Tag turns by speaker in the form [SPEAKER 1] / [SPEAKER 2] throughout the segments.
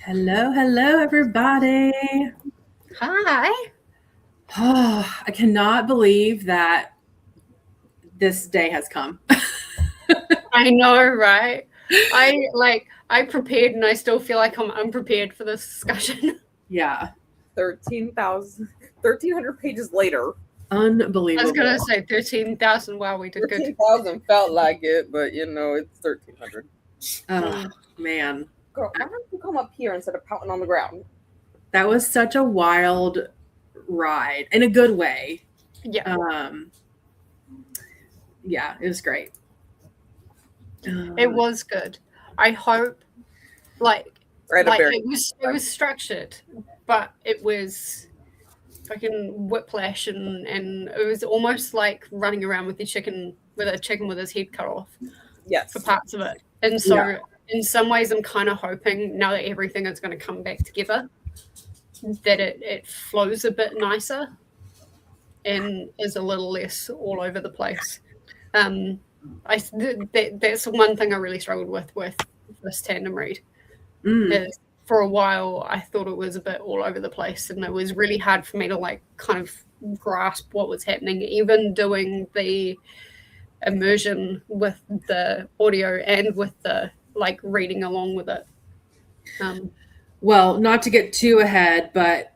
[SPEAKER 1] Hello, everybody.
[SPEAKER 2] Hi.
[SPEAKER 1] Oh, I cannot believe that this day has come.
[SPEAKER 2] I know, right? I prepared and I still feel like I'm unprepared for this discussion.
[SPEAKER 1] Yeah,
[SPEAKER 3] 1,300 pages later.
[SPEAKER 2] I was gonna
[SPEAKER 1] unbelievable.
[SPEAKER 2] say 13,000. Wow, we did good.
[SPEAKER 3] 13,000 felt like it, but it's 1,300.
[SPEAKER 1] Oh, man.
[SPEAKER 3] Girl, why don't you come up here instead of pouting on the ground?
[SPEAKER 1] That was such a wild ride in a good way.
[SPEAKER 2] Yeah.
[SPEAKER 1] Yeah, it was great.
[SPEAKER 2] It was good. I hope it was structured, but it was fucking whiplash and it was almost like running around with a chicken with his head cut off.
[SPEAKER 3] Yes.
[SPEAKER 2] For parts of it. And so in some ways I'm kind of hoping now that everything is going to come back together that it flows a bit nicer and is a little less all over the place. That's one thing I really struggled with this tandem read. Is for a while I thought it was a bit all over the place and it was really hard for me to kind of grasp what was happening, even doing the immersion with the audio and with the reading along with it.
[SPEAKER 1] Well, not to get too ahead, but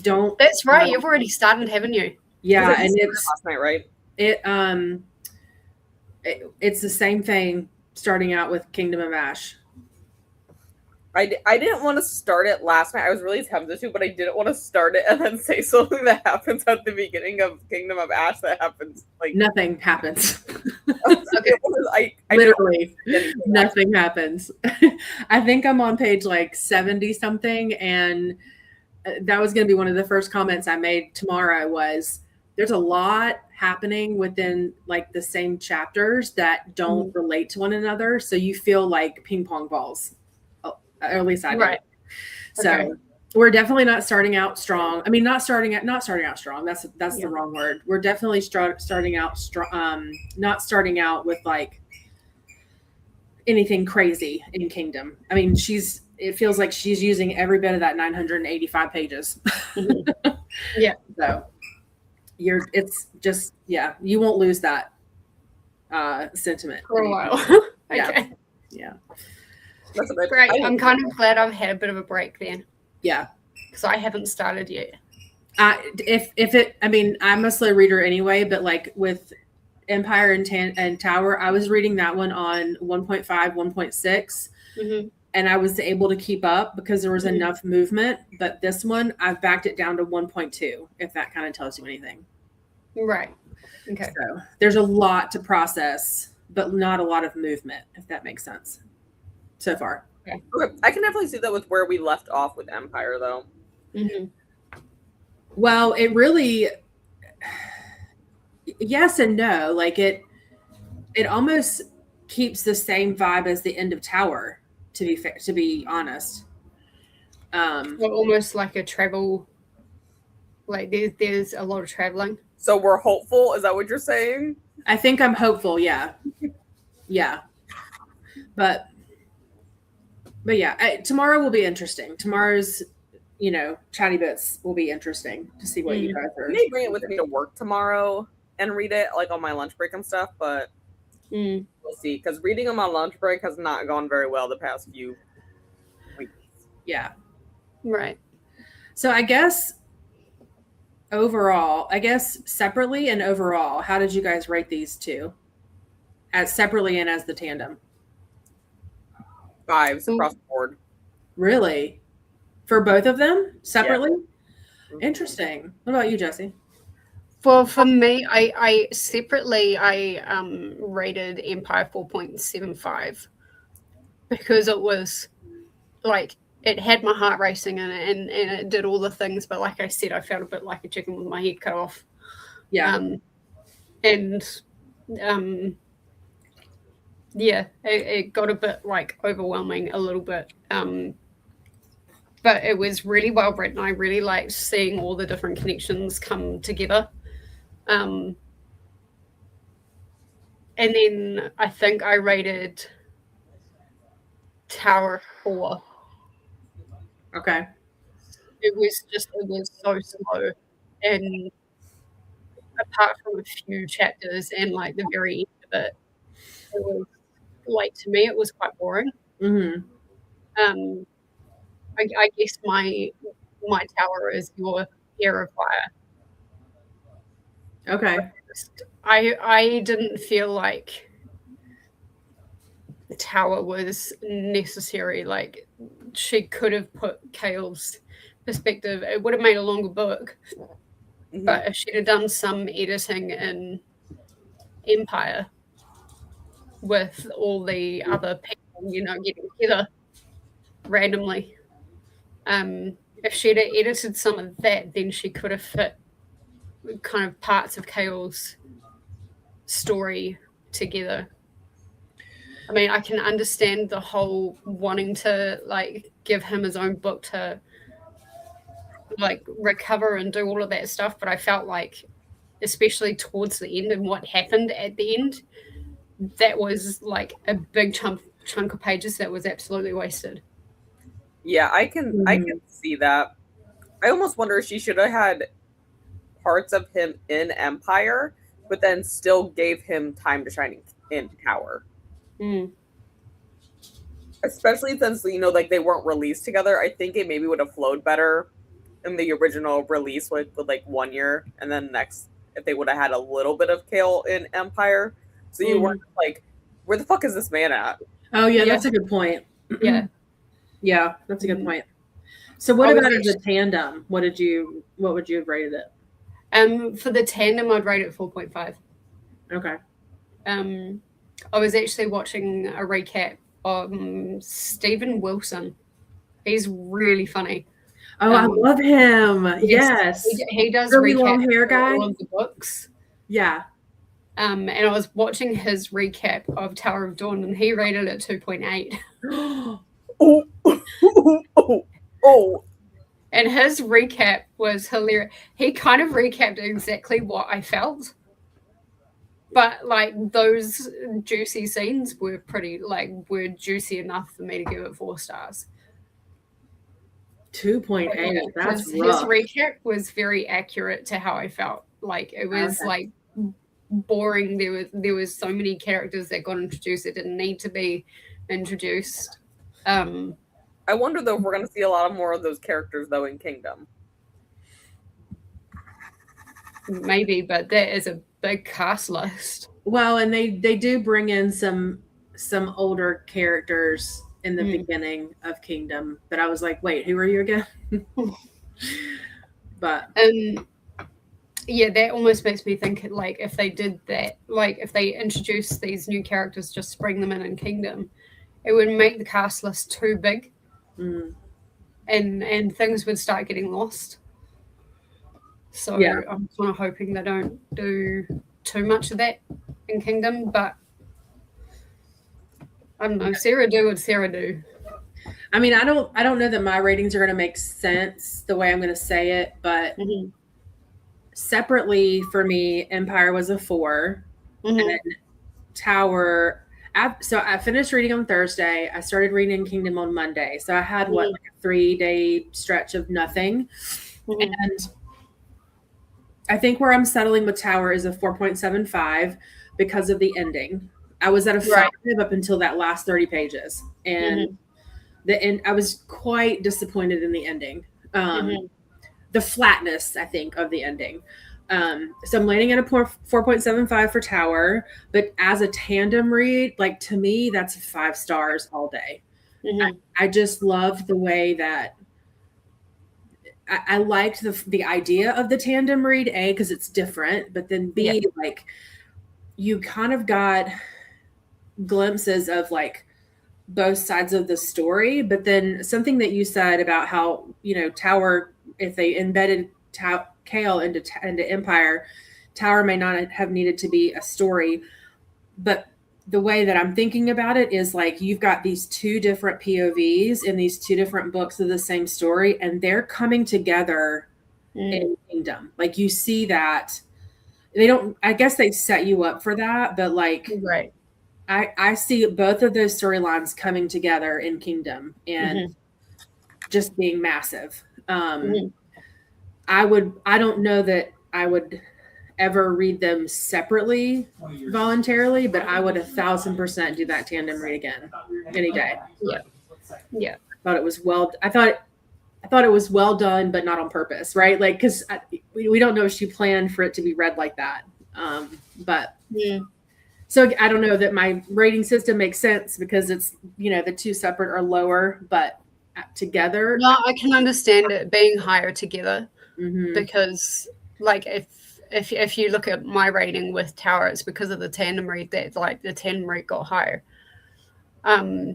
[SPEAKER 1] don't.
[SPEAKER 2] That's right. You've already started, haven't you?
[SPEAKER 1] Yeah, and it's
[SPEAKER 3] last night, right?
[SPEAKER 1] It's the same thing starting out with Kingdom of Ash.
[SPEAKER 3] I didn't want to start it last night. I was really tempted to, but I didn't want to start it and then say something that happens at the beginning of Kingdom of Ash that happens.
[SPEAKER 1] Nothing happens.
[SPEAKER 3] Okay.
[SPEAKER 1] Literally, nothing happens. I think I'm on page 70 something, and that was going to be one of the first comments I made tomorrow was there's a lot happening within the same chapters that don't relate to one another. So you feel like ping pong balls. Or at least I do.
[SPEAKER 2] Right.
[SPEAKER 1] So
[SPEAKER 2] okay.
[SPEAKER 1] We're definitely not starting out strong. I mean, not starting out strong. That's the wrong word. We're definitely starting out strong. Not starting out with anything crazy in Kingdom. I mean, it feels like she's using every bit of that 985 pages.
[SPEAKER 2] Mm-hmm. Yeah.
[SPEAKER 1] So it's just, you won't lose that sentiment
[SPEAKER 2] for a while.
[SPEAKER 1] Okay. Yeah.
[SPEAKER 3] That's a bit
[SPEAKER 2] great. I'm kind of glad I've had a bit of a break then.
[SPEAKER 1] Yeah.
[SPEAKER 2] Because I haven't started yet.
[SPEAKER 1] I'm a slow reader anyway, but with Empire and Tower, I was reading that one on 1.5, 1.6, and I was able to keep up because there was enough movement. But this one, I've backed it down to 1.2, if that kind of tells you anything.
[SPEAKER 2] Right. Okay.
[SPEAKER 1] So there's a lot to process, but not a lot of movement, if that makes sense. So far.
[SPEAKER 3] Okay. I can definitely see that with where we left off with Empire, though.
[SPEAKER 2] Mm-hmm.
[SPEAKER 1] Well, it really, yes and no. It almost keeps the same vibe as the end of Tower. To be honest,
[SPEAKER 2] almost like a travel. There's a lot of traveling.
[SPEAKER 3] So we're hopeful. Is that what you're saying?
[SPEAKER 1] I think I'm hopeful. Yeah, yeah. But yeah, tomorrow will be interesting. Tomorrow's, chatty bits will be interesting to see what you guys are.
[SPEAKER 3] I may bring it with me to work tomorrow and read it on my lunch break and stuff, but we'll see. Because reading on my lunch break has not gone very well the past few weeks.
[SPEAKER 1] Yeah.
[SPEAKER 2] Right.
[SPEAKER 1] So I guess separately and overall, how did you guys rate these two? As separately and as the tandem?
[SPEAKER 3] 5s across the board.
[SPEAKER 1] Really? For both of them separately? Yeah. Interesting. What about you, Jessi?
[SPEAKER 2] Well, for me, I separately rated Empire 4.75 because it was it had my heart racing in it and it did all the things, but like I said, I felt a bit like a chicken with my head cut off.
[SPEAKER 1] Yeah.
[SPEAKER 2] It got a bit overwhelming a little bit. But it was really well written. I really liked seeing all the different connections come together. And then I think I rated Tower 4.
[SPEAKER 1] Okay.
[SPEAKER 2] It was so slow, and apart from a few chapters and like the very end of it, it was like, to me it was quite boring.
[SPEAKER 1] Mm-hmm.
[SPEAKER 2] I guess my tower is your Air of Fire.
[SPEAKER 1] Okay.
[SPEAKER 2] I didn't feel like the tower was necessary. Like, she could have put Kale's perspective. It would have made a longer book. Mm-hmm. But if she'd have done some editing in Empire with all the other people, getting together randomly, if she'd have edited some of that, then she could have fit kind of parts of Kale's story together. I mean, I can understand the whole wanting to like give him his own book to like recover and do all of that stuff, but I felt like, especially towards the end and what happened at the end, that was like a big chunk of pages that was absolutely wasted.
[SPEAKER 3] Yeah, I can see that. I almost wonder if she should have had parts of him in Empire, but then still gave him time to shine in Tower.
[SPEAKER 2] Mm.
[SPEAKER 3] Especially since, like they weren't released together. I think it maybe would have flowed better in the original release with like 1 year, and then next if they would have had a little bit of Kale in Empire. So you weren't like, where the fuck is this man at?
[SPEAKER 1] Oh yeah, that's a good point.
[SPEAKER 2] Yeah.
[SPEAKER 1] Yeah, that's a good point. So what about as a tandem? What would you have rated it?
[SPEAKER 2] For the tandem, I'd rate it 4.5.
[SPEAKER 1] Okay.
[SPEAKER 2] I was actually watching a recap of Steven Wilson. He's really funny.
[SPEAKER 1] Oh, I love him. Yes.
[SPEAKER 2] He does
[SPEAKER 1] really
[SPEAKER 2] recap
[SPEAKER 1] long hair guy.
[SPEAKER 2] All of the books.
[SPEAKER 1] Yeah.
[SPEAKER 2] And I was watching his recap of Tower of Dawn, and he rated it 2.8.
[SPEAKER 3] Oh.
[SPEAKER 2] And his recap was hilarious. He kind of recapped exactly what I felt. But like those juicy scenes were were juicy enough for me to give it 4 stars.
[SPEAKER 1] 2.8. That's
[SPEAKER 2] his
[SPEAKER 1] rough.
[SPEAKER 2] recap was very accurate to how I felt. Like it was like boring. There was so many characters that got introduced that didn't need to be introduced.
[SPEAKER 3] I wonder though if we're going to see a lot more of those characters though in Kingdom.
[SPEAKER 2] Maybe, but that is a big cast list.
[SPEAKER 1] Well, and they do bring in some older characters in the beginning of Kingdom, but I was like, wait, who are you again? But
[SPEAKER 2] yeah, that almost makes me think like if they did that, like if they introduced these new characters, just bring them in Kingdom, it would make the cast list too big, and things would start getting lost. So yeah. I'm kind of hoping they don't do too much of that in Kingdom, but I don't know. Sarah do what Sarah do.
[SPEAKER 1] I mean, I don't know that my ratings are going to make sense the way I'm going to say it, but separately for me, Empire was a 4, and then Tower. So I finished reading on Thursday. I started reading Kingdom on Monday. So I had like a 3-day stretch of nothing, and I think where I'm settling with Tower is a 4.75 because of the ending. I was at a 5 up until that last 30 pages. And the end, I was quite disappointed in the ending. The flatness, I think, of the ending. So I'm landing at a 4.75 for Tower. But as a tandem read, like to me, that's 5 stars all day. I just loved the way that I liked the idea of the tandem read, A, because it's different, but then B, like you kind of got glimpses of like both sides of the story. But then something that you said about how, Tower, if they embedded Kale into Empire, Tower may not have needed to be a story. But the way that I'm thinking about it is like you've got these 2 different POVs in these 2 different books of the same story, and they're coming together in Kingdom. Like you see that they don't, I guess they set you up for that, but like, I see both of those storylines coming together in Kingdom and just being massive. I don't know that I would ever read them separately voluntarily, but I would 1,000% do that tandem read again any day.
[SPEAKER 2] Yeah.
[SPEAKER 1] I thought it was well done, but not on purpose, right? Like, because we don't know if she planned for it to be read like that. So I don't know that my rating system makes sense because it's, the two separate are lower, but together.
[SPEAKER 2] No, I can understand it being higher together because, like, if you look at my rating with Tower, it's because of the tandem read that, like, the tandem read got higher. I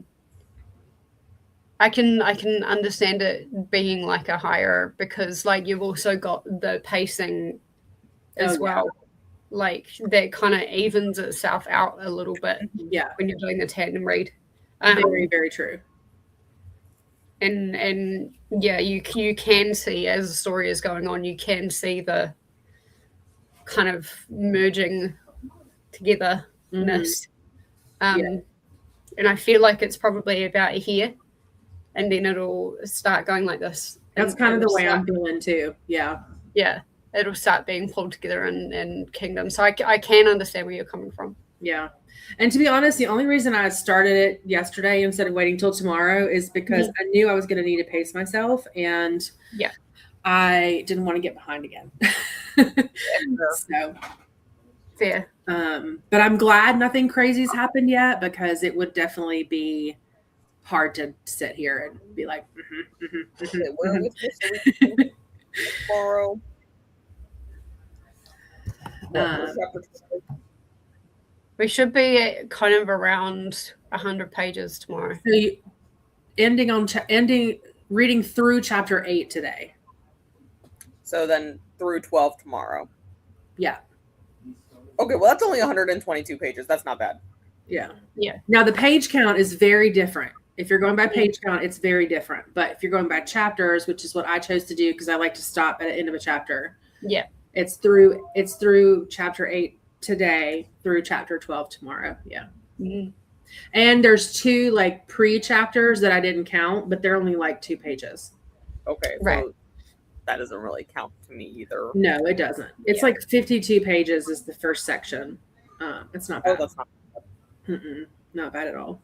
[SPEAKER 2] can understand it being like a higher because, like, you've also got the pacing as well. Like, that kind of evens itself out a little bit.
[SPEAKER 1] Yeah,
[SPEAKER 2] when you're doing the tandem read.
[SPEAKER 1] Very, very true.
[SPEAKER 2] And yeah, you can see as the story is going on, you can see the kind of merging togetherness. And I feel like it's probably about here, and then it'll start going like this.
[SPEAKER 1] That's kind of the way I'm feeling too. Yeah.
[SPEAKER 2] It'll start being pulled together in Kingdom. So I can understand where you're coming from.
[SPEAKER 1] Yeah. And to be honest, the only reason I started it yesterday instead of waiting till tomorrow is because I knew I was going to need to pace myself, and I didn't want to get behind again. So
[SPEAKER 2] fair.
[SPEAKER 1] But I'm glad nothing crazy's happened yet, because it would definitely be hard to sit here and be like,
[SPEAKER 3] Tomorrow.
[SPEAKER 2] We should be at kind of around 100 pages tomorrow.
[SPEAKER 1] So reading through chapter 8 today.
[SPEAKER 3] So then through 12 tomorrow.
[SPEAKER 1] Yeah.
[SPEAKER 3] Okay, well, that's only 122 pages. That's not bad.
[SPEAKER 2] Yeah.
[SPEAKER 1] Now the page count is very different. If you're going by page count, it's very different. But if you're going by chapters, which is what I chose to do because I like to stop at the end of a chapter.
[SPEAKER 2] Yeah.
[SPEAKER 1] It's through chapter 8 today through chapter 12 tomorrow. Yeah. And there's 2 like pre-chapters that I didn't count, but they're only like 2 pages.
[SPEAKER 3] Okay.
[SPEAKER 2] Right.
[SPEAKER 3] So that doesn't really count to me either.
[SPEAKER 1] No, it doesn't. It's like 52 pages is the first section. It's not bad.
[SPEAKER 3] Oh, that's not bad.
[SPEAKER 1] Not bad at all.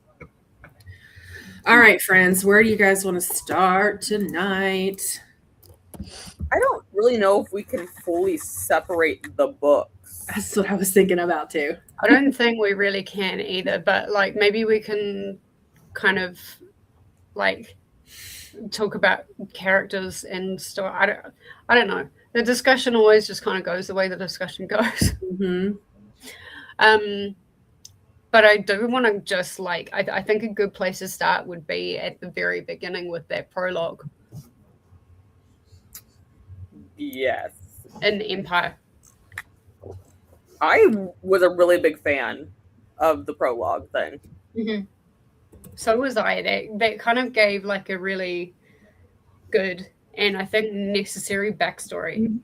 [SPEAKER 1] All right, friends, where do you guys want to start tonight?
[SPEAKER 3] I don't really know if we can fully separate the books.
[SPEAKER 1] That's what I was thinking about too.
[SPEAKER 2] I don't think we really can either, but like maybe we can kind of like talk about characters and stuff. I don't know. The discussion always just kind of goes the way the discussion goes. But I do want to just like, I think a good place to start would be at the very beginning with that prologue.
[SPEAKER 3] Yes.
[SPEAKER 2] In Empire.
[SPEAKER 3] I was a really big fan of the prologue thing.
[SPEAKER 2] So was I. That kind of gave like a really good and I think necessary backstory.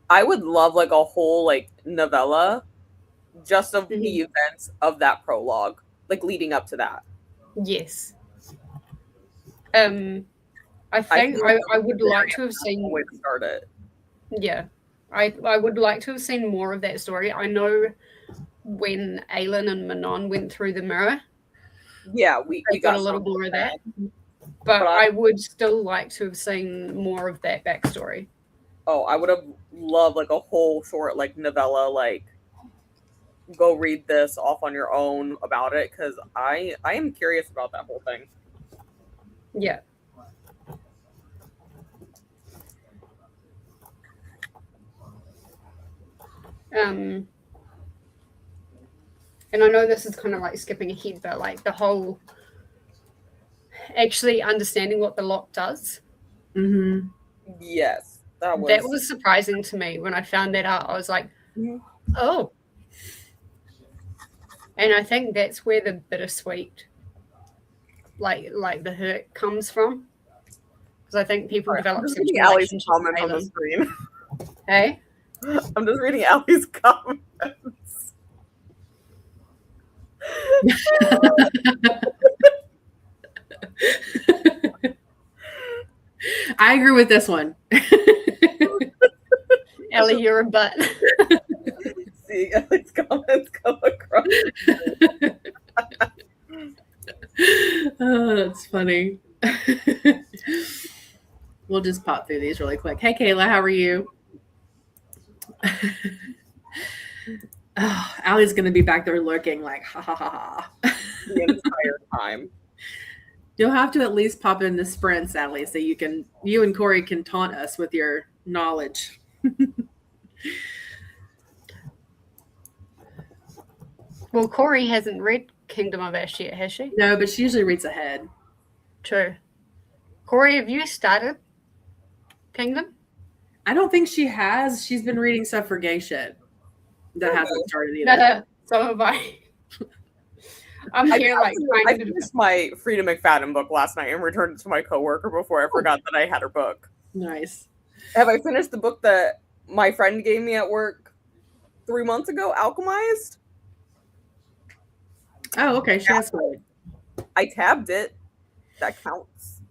[SPEAKER 3] I would love like a whole like novella just of the events of that prologue, like leading up to that.
[SPEAKER 2] Yes. I think I would like to have seen
[SPEAKER 3] way to start it.
[SPEAKER 2] Yeah. I would like to have seen more of that story. I know when Aelin and Manon went through the mirror.
[SPEAKER 3] Yeah, we
[SPEAKER 2] got a little more of that. But I would still like to have seen more of that backstory.
[SPEAKER 3] Oh, I would have loved like a whole short like novella, like go read this off on your own about it, because I am curious about that whole thing.
[SPEAKER 2] Yeah. And I know this is kind of like skipping ahead, but like the whole actually understanding what the lock does.
[SPEAKER 3] Yes, that
[SPEAKER 2] was surprising to me when I found that out. I was like, oh. And I think that's where the bittersweet, like the hurt comes from. Because I think people develop such
[SPEAKER 3] Allie's comment on the screen.
[SPEAKER 2] Hey?
[SPEAKER 3] I'm just reading Allie's comments.
[SPEAKER 1] I agree with this one.
[SPEAKER 2] Ellie, you're a butt.
[SPEAKER 3] See, Ellie's comments come across.
[SPEAKER 1] Oh, that's funny. We'll just pop through these really quick. Hey, Kayla, how are you? Oh, Allie's going to be back there lurking like, ha, ha, ha, ha.
[SPEAKER 3] The entire time.
[SPEAKER 1] You'll have to at least pop in the sprints, Allie, so you and Corey can taunt us with your knowledge.
[SPEAKER 2] Well, Corey hasn't read Kingdom of Ash yet, has she?
[SPEAKER 1] No, but she usually reads ahead.
[SPEAKER 2] True. Corey, have you started Kingdom?
[SPEAKER 1] I don't think she has. She's been reading stuff for gay shit that hasn't started either.
[SPEAKER 2] So have I. I'm here like
[SPEAKER 3] I
[SPEAKER 2] trying to.
[SPEAKER 3] finished my Frida McFadden book last night and returned it to my coworker before I forgot that I had her book.
[SPEAKER 1] Nice.
[SPEAKER 3] Have I finished the book that my friend gave me at work 3 months ago, Alchemized?
[SPEAKER 1] Oh, okay. She has played.
[SPEAKER 3] I tabbed it. That counts.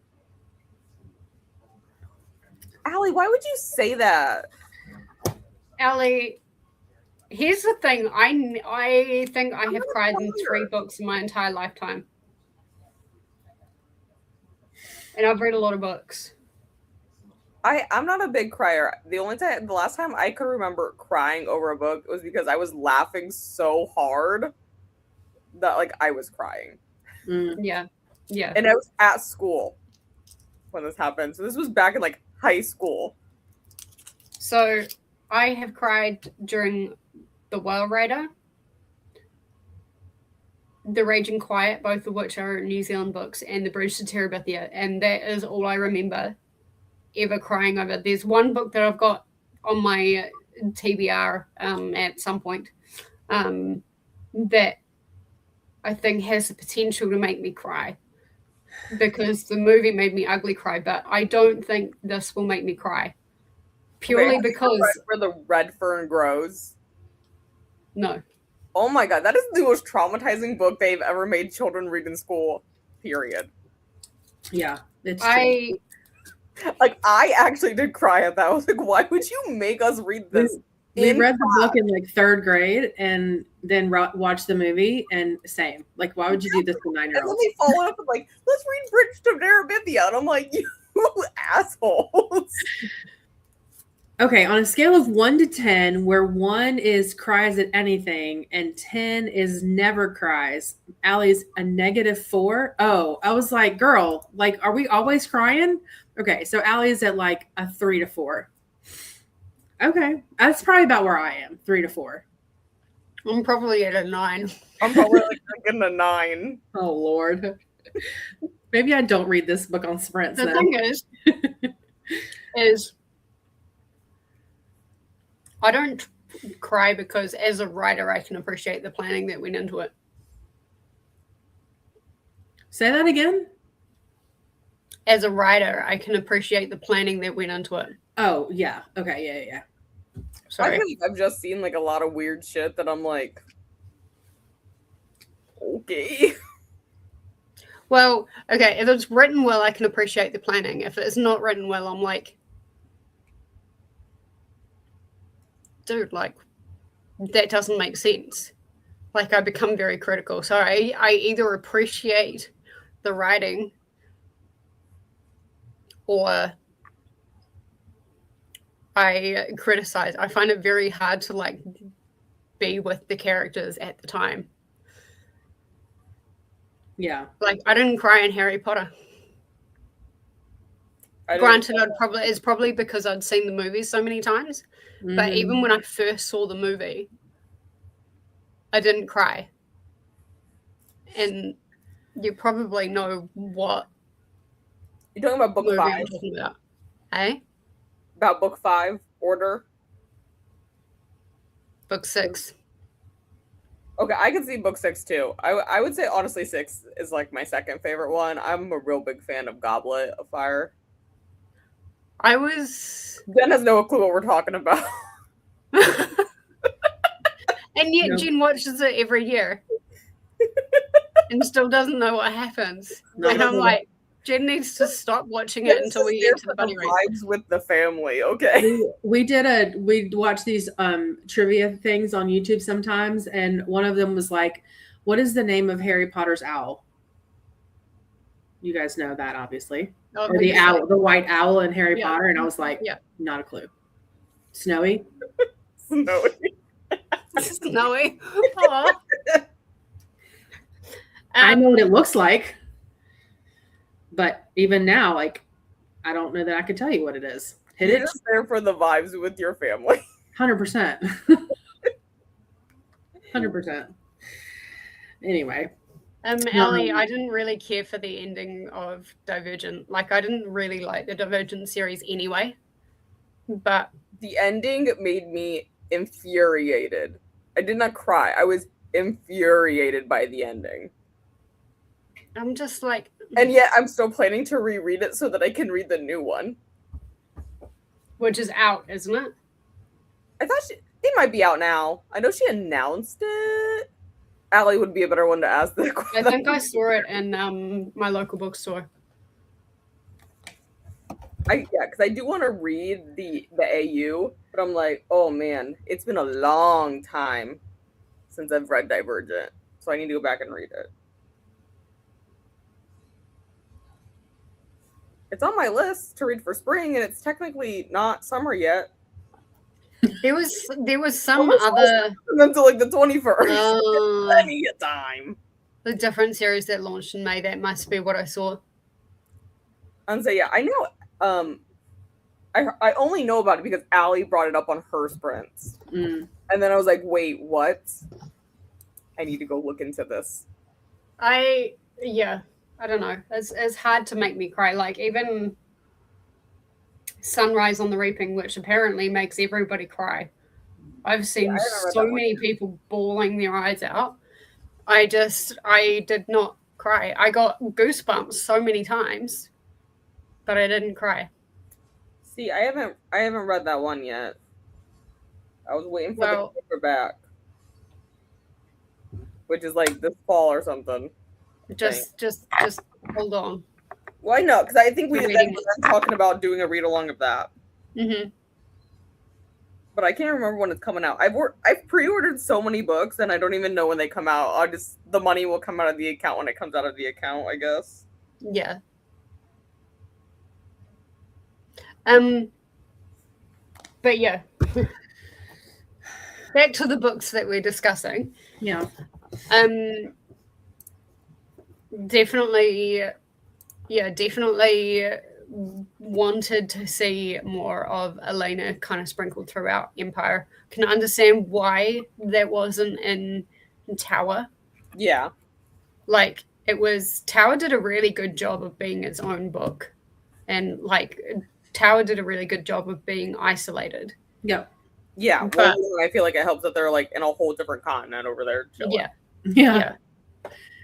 [SPEAKER 3] Allie, why would you say that?
[SPEAKER 2] Ellie, here's the thing. I think I have cried in 3 books in my entire lifetime. And I've read a lot of books.
[SPEAKER 3] I'm not a big crier. The last time I could remember crying over a book was because I was laughing so hard that like I was crying.
[SPEAKER 2] Yeah. Yeah.
[SPEAKER 3] And I was at school when this happened. So this was back in like high school.
[SPEAKER 2] So I have cried during The Whale Raider, The Raging Quiet, both of which are New Zealand books, and The Bridge to Terabithia. And that is all I remember ever crying over. There's one book that I've got on my TBR at some point that I think has the potential to make me cry because the movie made me ugly cry, but I don't think this will make me cry. Purely because
[SPEAKER 3] where the red fern grows.
[SPEAKER 2] No.
[SPEAKER 3] Oh my god, that is the most traumatizing book they've ever made children read in school. Period.
[SPEAKER 1] Yeah, it's true.
[SPEAKER 3] I actually did cry at that. I was like, why would you make us read this?
[SPEAKER 1] We read the book in like 3rd grade and then watched the movie, and same. Like, why would you do this to 9-year-olds?
[SPEAKER 3] And then they follow up with like, let's read Bridge to Terabithia. And I'm like, you assholes.
[SPEAKER 1] Okay, on a scale of 1 to 10, where 1 is cries at anything and 10 is never cries, Allie's a -4. Oh, I was like, girl, like, are we always crying? Okay, so Allie's at like a 3 to 4. Okay, that's probably about where I am, 3 to 4.
[SPEAKER 2] I'm probably at a 9.
[SPEAKER 3] I'm probably like getting a 9.
[SPEAKER 1] Oh, Lord. Maybe I don't read this book on sprints.
[SPEAKER 2] The thing is I don't cry because as a writer, I can appreciate the planning that went into it.
[SPEAKER 1] Say that again?
[SPEAKER 2] As a writer, I can appreciate the planning that went into it.
[SPEAKER 1] Oh, yeah. Okay, yeah.
[SPEAKER 2] Sorry.
[SPEAKER 3] I feel like I've just seen like a lot of weird shit that I'm like, okay.
[SPEAKER 2] Well, okay, if it's written well, I can appreciate the planning. If it's not written well, I'm like, dude, like, that doesn't make sense. Like, I become very critical. So I either appreciate the writing or I criticize. I find it very hard to, like, be with the characters at the time.
[SPEAKER 1] Yeah.
[SPEAKER 2] Like, I didn't cry in Harry Potter. Granted, it's probably because I'd seen the movies so many times. Mm-hmm. But even when I first saw the movie, I didn't cry. And you probably know what.
[SPEAKER 3] You're talking about book 5?
[SPEAKER 2] I'm talking about. Hey?
[SPEAKER 3] About book 5, Order?
[SPEAKER 2] Book 6.
[SPEAKER 3] Okay, I can see book 6 too. I would say honestly 6 is like my second favorite one. I'm a real big fan of Goblet of Fire.
[SPEAKER 2] Ben
[SPEAKER 3] has no clue what we're talking about.
[SPEAKER 2] And yet Jen watches it every year. and still doesn't know what happens.
[SPEAKER 1] No,
[SPEAKER 2] And I'm
[SPEAKER 1] no.
[SPEAKER 2] like, Jen needs to stop watching it until we get to the bunny race.
[SPEAKER 3] Vibes with the family, okay?
[SPEAKER 1] We watch these trivia things on YouTube sometimes, and one of them was like, what is the name of Harry Potter's owl? You guys know that, obviously. Or the owl, the white owl in Harry Potter. And I was like, not a clue. Snowy?
[SPEAKER 3] Snowy.
[SPEAKER 2] Snowy. Aw.
[SPEAKER 1] I know what it looks like. But even now, like, I don't know that I could tell you what it is.
[SPEAKER 3] You're just there for the vibes with your family.
[SPEAKER 1] 100%. 100%. Anyway.
[SPEAKER 2] Ellie, I didn't really care for the ending of Divergent. Like, I didn't really like the Divergent series anyway. But
[SPEAKER 3] the ending made me infuriated. I did not cry. I was infuriated by the ending.
[SPEAKER 2] I'm just like...
[SPEAKER 3] And yet I'm still planning to reread it so that I can read the new one.
[SPEAKER 2] Which is out, isn't it?
[SPEAKER 3] I thought it might be out now. I know she announced it. Allie would be a better one to ask the question.
[SPEAKER 2] I think I saw it in my local bookstore.
[SPEAKER 3] Because I do want to read the AU, but I'm like, oh man, it's been a long time since I've read Divergent, so I need to go back and read it. It's on my list to read for spring, and it's technically not summer yet.
[SPEAKER 2] There was some other
[SPEAKER 3] until like the 21st. Plenty of time.
[SPEAKER 2] The different series that launched in May. That must be what I saw.
[SPEAKER 3] And so I know. I only know about it because Allie brought it up on her sprints, and then I was like, wait, what? I need to go look into this.
[SPEAKER 2] I don't know. It's hard to make me cry. Like even Sunrise on the Reaping, which apparently makes everybody cry. I've seen so many people bawling their eyes out. I did not cry. I got goosebumps so many times, but I didn't cry.
[SPEAKER 3] See, I haven't read that one yet. I was waiting for the paperback, which is like this fall or something.
[SPEAKER 2] Just hold on.
[SPEAKER 3] Why not? Because I think we were talking about doing a read along of that.
[SPEAKER 2] Mm-hmm.
[SPEAKER 3] But I can't remember when it's coming out. I've pre-ordered so many books, and I don't even know when they come out. The money will come out of the account when it comes out of the account, I guess.
[SPEAKER 2] Yeah. But yeah. Back to the books that we're discussing.
[SPEAKER 1] Yeah.
[SPEAKER 2] Definitely wanted to see more of Elena kind of sprinkled throughout Empire. Can understand why that wasn't in Tower.
[SPEAKER 3] Yeah.
[SPEAKER 2] Like, Tower did a really good job of being its own book. And, like, Tower did a really good job of being isolated.
[SPEAKER 1] Yeah.
[SPEAKER 3] Yeah. Well, I feel like it helps that they're, like, in a whole different continent over there chilling.
[SPEAKER 2] Yeah.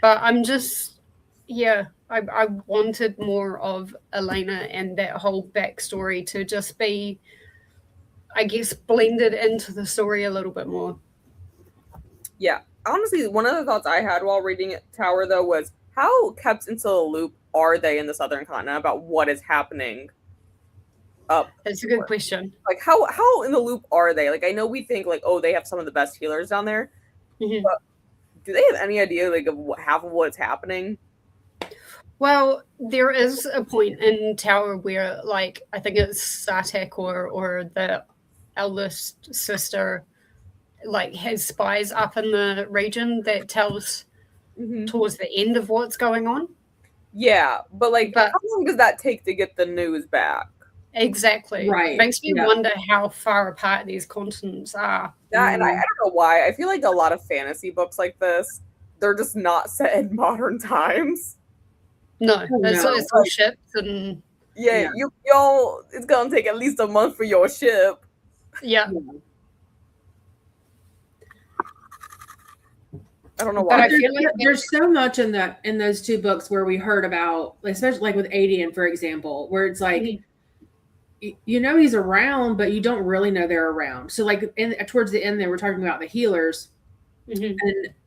[SPEAKER 2] But I'm just... Yeah, I wanted more of Elena and that whole backstory to just be, I guess, blended into the story a little bit more.
[SPEAKER 3] Yeah. Honestly, one of the thoughts I had while reading Tower, though, was how kept into the loop are they in the Southern Continent about what is happening up?
[SPEAKER 2] That's a good question.
[SPEAKER 3] Like, how in the loop are they? Like, I know we think, like, oh, they have some of the best healers down there. Mm-hmm. But do they have any idea, like, of half of what's happening?
[SPEAKER 2] Well, there is a point in Tower where, like, I think it's Sartek or the eldest sister, like, has spies up in the region that tells towards the end of what's going on.
[SPEAKER 3] Yeah, but how long does that take to get the news back?
[SPEAKER 2] Exactly.
[SPEAKER 1] Right.
[SPEAKER 2] It makes me wonder how far apart these continents are.
[SPEAKER 3] Yeah, and I don't know why. I feel like a lot of fantasy books like this, they're just not set in modern times.
[SPEAKER 2] No, it's all ships and...
[SPEAKER 3] Yeah, y'all, it's going to take at least a month for your ship.
[SPEAKER 2] Yeah.
[SPEAKER 3] I don't know why.
[SPEAKER 1] But I feel like there's so much in those two books where we heard about, especially like with Adian, for example, where it's like, you know he's around, but you don't really know they're around. So like towards the end, they were talking about the healers, and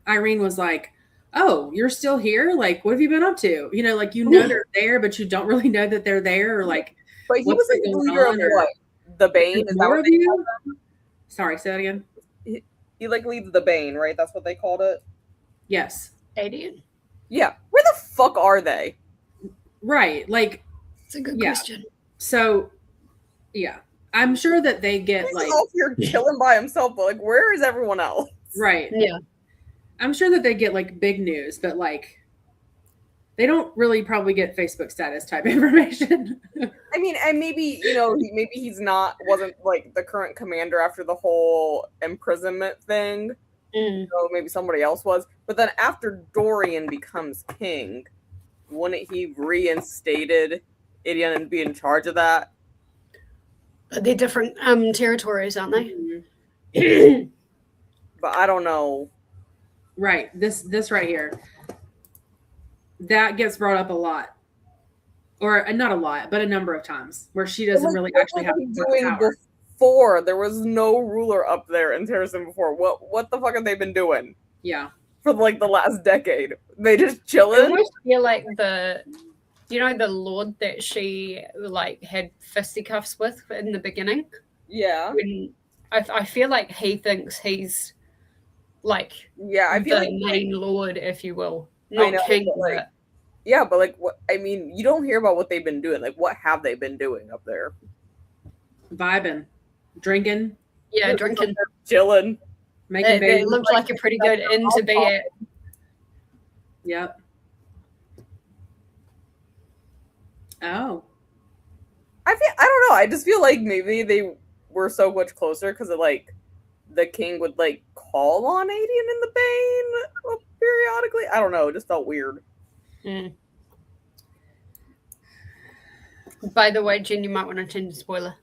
[SPEAKER 1] Irene was like, oh, you're still here? Like, what have you been up to? You know, like, they're there, but you don't really know that they're there, or like,
[SPEAKER 3] But he
[SPEAKER 1] what's
[SPEAKER 3] was
[SPEAKER 1] been
[SPEAKER 3] a
[SPEAKER 1] going
[SPEAKER 3] leader of
[SPEAKER 1] on, or
[SPEAKER 3] what? The Bane?
[SPEAKER 1] there's
[SPEAKER 3] Is that
[SPEAKER 1] more
[SPEAKER 3] what
[SPEAKER 1] of
[SPEAKER 3] they
[SPEAKER 1] you?
[SPEAKER 3] called them?
[SPEAKER 1] Sorry, say that again.
[SPEAKER 3] He like leads the Bane, right? That's what they called it?
[SPEAKER 1] Yes.
[SPEAKER 2] Alien.
[SPEAKER 3] Yeah. Where the fuck are they?
[SPEAKER 1] Right. Like,
[SPEAKER 2] It's a good
[SPEAKER 1] Yeah.
[SPEAKER 2] question.
[SPEAKER 1] so, yeah. I'm sure that they get,
[SPEAKER 3] He's
[SPEAKER 1] like,
[SPEAKER 3] off here chilling by himself, but like, where is everyone else?
[SPEAKER 1] right.
[SPEAKER 2] Yeah.
[SPEAKER 1] I'm sure that they get, like, big news, but, like, they don't really probably get Facebook status type information.
[SPEAKER 3] I mean, and maybe, maybe he's wasn't like the current commander after the whole imprisonment thing. So maybe somebody else was. But then after Dorian becomes king, wouldn't he reinstated Idion and be in charge of that?
[SPEAKER 2] They're different territories, aren't they?
[SPEAKER 1] Mhm.
[SPEAKER 3] But I don't know.
[SPEAKER 1] Right. This right here. That gets brought up a lot. Or not a lot, but a number of times where she doesn't really actually have power.
[SPEAKER 3] Before there was no ruler up there in Terracin before. What the fuck have they been doing?
[SPEAKER 1] Yeah.
[SPEAKER 3] For like the last decade. They just
[SPEAKER 2] I
[SPEAKER 3] chilling?
[SPEAKER 2] almost feel like the lord that she like had fisticuffs with in the beginning.
[SPEAKER 3] Yeah.
[SPEAKER 2] When I feel like he thinks he's like
[SPEAKER 3] I feel
[SPEAKER 2] the
[SPEAKER 3] like
[SPEAKER 2] main lord, if you will.
[SPEAKER 3] I
[SPEAKER 2] Not
[SPEAKER 3] know,
[SPEAKER 2] king,
[SPEAKER 3] but, like,
[SPEAKER 2] but
[SPEAKER 3] yeah, but like what I mean, you don't hear about what they've been doing. Like what have they been doing up there?
[SPEAKER 1] Vibing. Drinking.
[SPEAKER 2] yeah, drinking.
[SPEAKER 3] Chilling.
[SPEAKER 1] Making
[SPEAKER 2] It
[SPEAKER 1] babies.
[SPEAKER 2] looked like a pretty good end to be at.
[SPEAKER 1] Yep. Oh.
[SPEAKER 3] I don't know. I just feel like maybe they were so much closer because like the king would like call on Aiden in the Bane periodically. I don't know. It just felt weird.
[SPEAKER 2] By the way, Jen, you might want to change the spoiler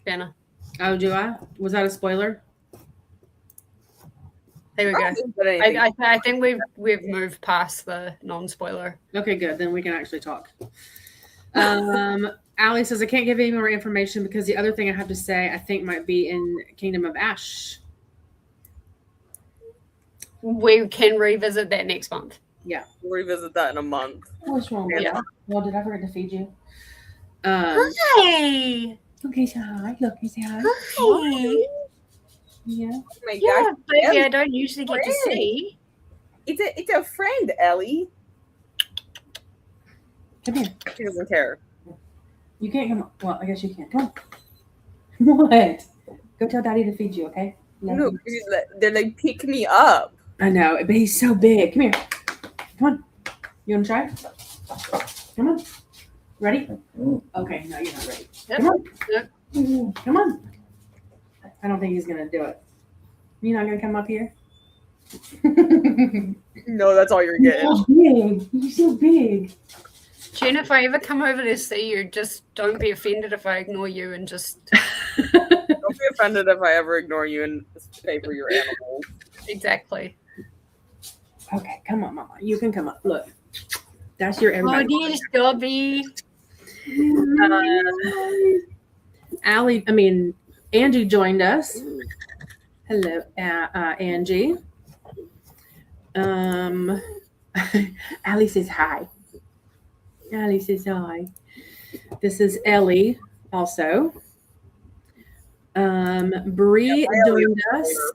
[SPEAKER 2] banner.
[SPEAKER 1] Oh, do I? Was that a spoiler?
[SPEAKER 2] There we go.
[SPEAKER 3] I
[SPEAKER 2] I think we've moved past the non-spoiler.
[SPEAKER 1] Okay, good. Then we can actually talk. Allie says, I can't give any more information because the other thing I have to say, I think might be in Kingdom of Ash.
[SPEAKER 2] We can revisit that next month.
[SPEAKER 1] Yeah.
[SPEAKER 3] We'll revisit that in a month.
[SPEAKER 1] What's wrong with
[SPEAKER 2] Yeah.
[SPEAKER 1] that? Well, did I forget to feed you?
[SPEAKER 2] Hi.
[SPEAKER 1] Okay, say hi. Look, you say hi.
[SPEAKER 2] Hi.
[SPEAKER 1] Yeah.
[SPEAKER 3] Oh my
[SPEAKER 2] Yeah,
[SPEAKER 3] gosh.
[SPEAKER 2] baby, I don't usually get to see.
[SPEAKER 3] It's a friend, Ellie.
[SPEAKER 1] Come here.
[SPEAKER 3] She doesn't care.
[SPEAKER 1] You can't come up. Well, I guess you can. Come on. What? Go tell Daddy to feed you, okay?
[SPEAKER 3] No, they're like pick me up.
[SPEAKER 1] I know, but he's so big. Come here. Come on. You want to try? Come on. Ready? Okay, no, you're not ready.
[SPEAKER 2] Yep.
[SPEAKER 1] Come on.
[SPEAKER 2] Yep.
[SPEAKER 1] Come on. I don't think he's going to do it. You're not going to come up here?
[SPEAKER 3] No, that's all you're getting.
[SPEAKER 1] You're so big. You're so big.
[SPEAKER 2] Jen, if I ever come over to see you, just don't be offended if I ignore you and just...
[SPEAKER 3] Don't be offended if I ever ignore you and pay for your animals.
[SPEAKER 2] Exactly.
[SPEAKER 1] Okay, come on, Mama. You can come up. Look. That's your
[SPEAKER 2] Oh,
[SPEAKER 1] everybody.
[SPEAKER 2] dear Dobby.
[SPEAKER 1] Angie joined us. Hello, Angie. Allie says hi. Allie says hi. This is Ellie also. Bree joined us.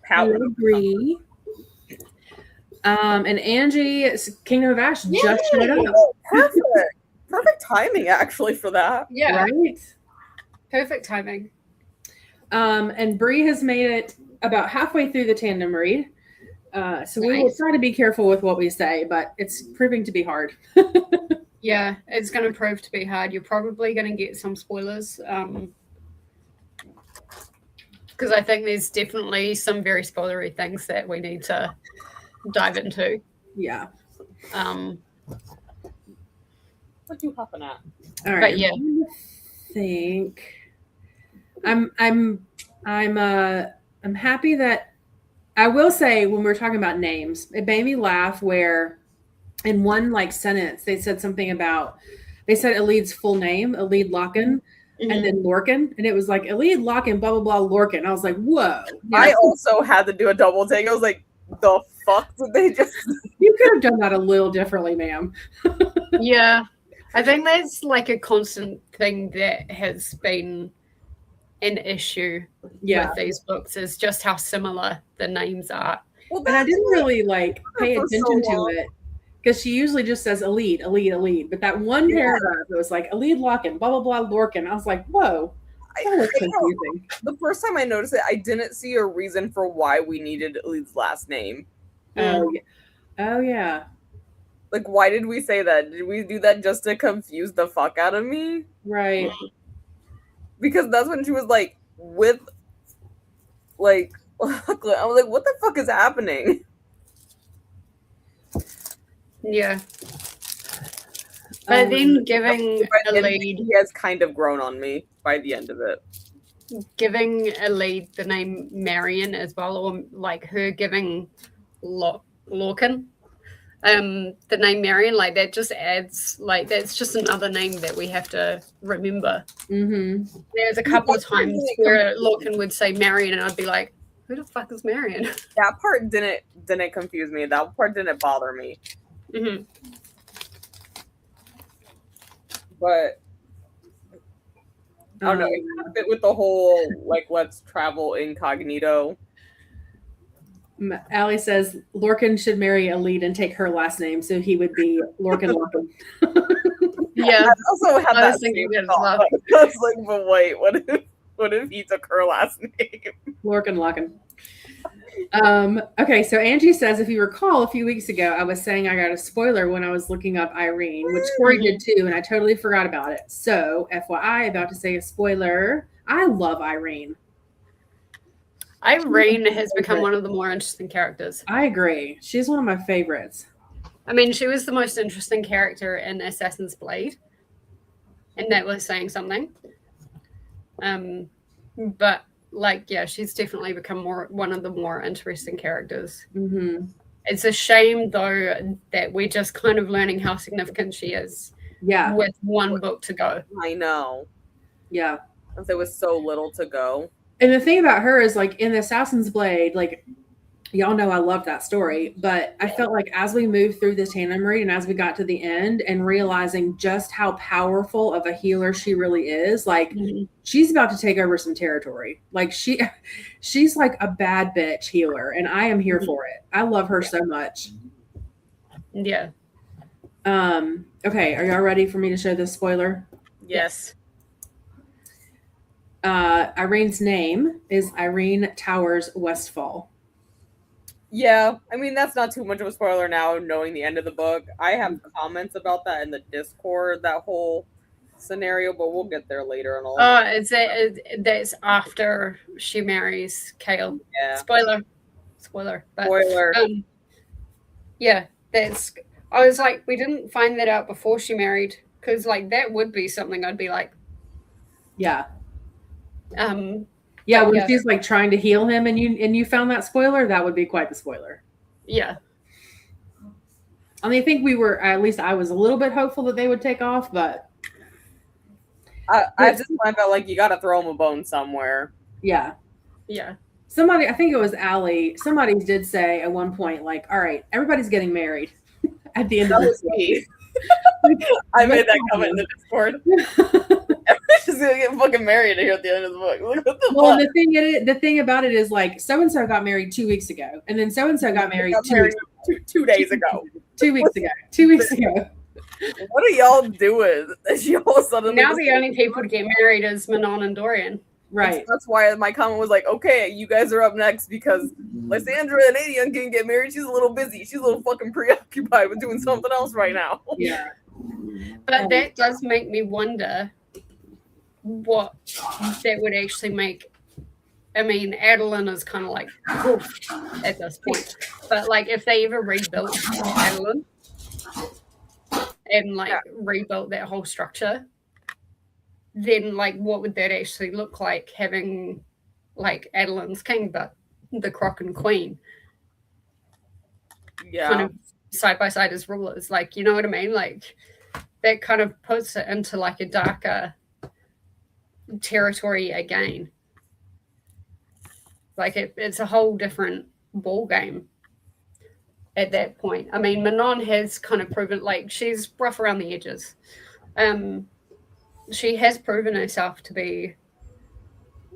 [SPEAKER 1] Hello, Bree. And Angie, Kingdom of Ash just showed up.
[SPEAKER 3] Perfect timing, actually, for that.
[SPEAKER 2] Yeah,
[SPEAKER 1] Right?
[SPEAKER 2] perfect timing.
[SPEAKER 1] And Bree has made it about halfway through the tandem read. So we will
[SPEAKER 2] Nice.
[SPEAKER 1] try to be careful with what we say, but it's proving to be hard.
[SPEAKER 2] Yeah, it's going to prove to be hard. You're probably going to get some spoilers. Because I think there's definitely some very spoilery things that we need to dive into.
[SPEAKER 1] Yeah.
[SPEAKER 3] What you hopping at?
[SPEAKER 1] All right.
[SPEAKER 2] But yeah.
[SPEAKER 1] I think I'm happy that I will say when we're talking about names, it made me laugh where in one like sentence they said something about Elid's full name, Elid Locken, and then Lorcan, and it was like Elid Locken, blah blah blah Lorcan. I was like, whoa.
[SPEAKER 3] I also had to do a double take. I was like, the fuck did they just?
[SPEAKER 1] You could have done that a little differently, ma'am.
[SPEAKER 2] Yeah. I think that's like a constant thing that has been an issue with these books, is just how similar the names are.
[SPEAKER 3] Well,
[SPEAKER 1] and I didn't really pay
[SPEAKER 3] for so
[SPEAKER 1] attention to
[SPEAKER 3] long.
[SPEAKER 1] it because she usually just says Elite. But that one paragraph, it was like Elite Lockin, blah, blah, blah, Lorcan. I was like, whoa. That was confusing.
[SPEAKER 3] The first time I noticed it, I didn't see a reason for why we needed Elite's last name.
[SPEAKER 1] Oh, yeah.
[SPEAKER 3] Like, why did we say that? Did we do that just to confuse the fuck out of me?
[SPEAKER 1] Right.
[SPEAKER 3] Because that's when she was like, with, like, I was like, what the fuck is happening?
[SPEAKER 2] Yeah. But then giving a lead...
[SPEAKER 3] He has kind of grown on me by the end of it.
[SPEAKER 2] Giving a lead the name Marion as well, or like her giving Lorcan the name Marion, like that just adds, like, that's just another name that we have to remember.
[SPEAKER 1] Mm-hmm.
[SPEAKER 2] There's a couple of times where Lorcan would say Marion and I'd be like, who the fuck is Marion?
[SPEAKER 3] That part didn't confuse me. That part didn't bother me.
[SPEAKER 2] Mm-hmm.
[SPEAKER 3] But I don't know, it kind of fit with the whole, like, let's travel incognito.
[SPEAKER 1] Allie says Lorcan should marry Elite and take her last name, so he would be Lorcan.
[SPEAKER 2] Yeah.
[SPEAKER 3] I also had that
[SPEAKER 2] thinking
[SPEAKER 3] same thought. I was like, but wait, what if he took her last name?
[SPEAKER 1] Lorcan. Okay, so Angie says, if you recall, a few weeks ago, I was saying I got a spoiler when I was looking up Irene, which Corey did too, and I totally forgot about it. So, FYI, about to say a spoiler. I love Irene.
[SPEAKER 2] Irene has become one of the more interesting characters.
[SPEAKER 1] I agree. She's one of my favorites.
[SPEAKER 2] I mean, she was the most interesting character in Assassin's Blade, and that was saying something. But like, yeah, she's definitely become one of the more interesting characters.
[SPEAKER 1] Mm-hmm.
[SPEAKER 2] It's a shame, though, that we're just kind of learning how significant she is.
[SPEAKER 1] Yeah.
[SPEAKER 2] With one book to go.
[SPEAKER 3] I know.
[SPEAKER 1] Yeah.
[SPEAKER 3] There was so little to go.
[SPEAKER 1] And the thing about her is, like, in the Assassin's Blade, like, y'all know I love that story, but I felt like as we moved through this tandem read and as we got to the end and realizing just how powerful of a healer she really is, like, she's about to take over some territory. Like, she's like a bad bitch healer, and I am here for it. I love her so much.
[SPEAKER 2] Yeah.
[SPEAKER 1] Okay, are y'all ready for me to show this spoiler?
[SPEAKER 2] Yes.
[SPEAKER 1] Irene's name is Irene Towers Westfall.
[SPEAKER 3] Yeah, I mean, that's not too much of a spoiler now, knowing the end of the book. I have comments about that in the Discord, that whole scenario, but we'll get there later and all.
[SPEAKER 2] That's after she marries Kale.
[SPEAKER 3] Yeah.
[SPEAKER 2] Spoiler. But,
[SPEAKER 3] Spoiler.
[SPEAKER 2] Yeah, I was like, we didn't find that out before she married, because, like, that would be something I'd be like.
[SPEAKER 1] Yeah.
[SPEAKER 2] Yeah,
[SPEAKER 1] when she's like trying to heal him and you found that spoiler, that would be quite the spoiler.
[SPEAKER 2] Yeah.
[SPEAKER 1] I mean, I think we were, at least I was a little bit hopeful that they would take off, but
[SPEAKER 3] I just find out, like, you got to throw him a bone somewhere.
[SPEAKER 1] Yeah.
[SPEAKER 2] Yeah.
[SPEAKER 1] Somebody, I think it was Allie, somebody did say at one point, like, all right, everybody's getting married at the end of this week.
[SPEAKER 3] I made that comment in the Discord. Everybody's just gonna get fucking married here at the end of the book. What the
[SPEAKER 1] well, the thing about it is, like, so-and-so got married 2 weeks ago, and then so-and-so got married
[SPEAKER 3] 2 days ago.
[SPEAKER 1] 2 weeks ago. 2 weeks ago.
[SPEAKER 3] What are y'all doing? Y'all suddenly
[SPEAKER 2] now the only people to get married is Manon and Dorian.
[SPEAKER 1] Right.
[SPEAKER 3] That's why my comment was like, okay, you guys are up next, because Lysandra and Adion can get married. She's a little busy. She's a little fucking preoccupied with doing something else right now.
[SPEAKER 1] Yeah.
[SPEAKER 2] But that does make me wonder what that would actually make. I mean, Adeline is kind of like at this point. But, like, if they ever rebuilt Adeline and, like, rebuilt that whole structure, then, like, what would that actually look like, having, like, Adeline's king, but the Croc and Queen kind of side by side as rulers? Like, you know what I mean? Like, that kind of puts it into, like, a darker territory again. Like, it's a whole different ball game. at that point. I mean, Manon has kind of proven, like, she's rough around the edges. She has proven herself to be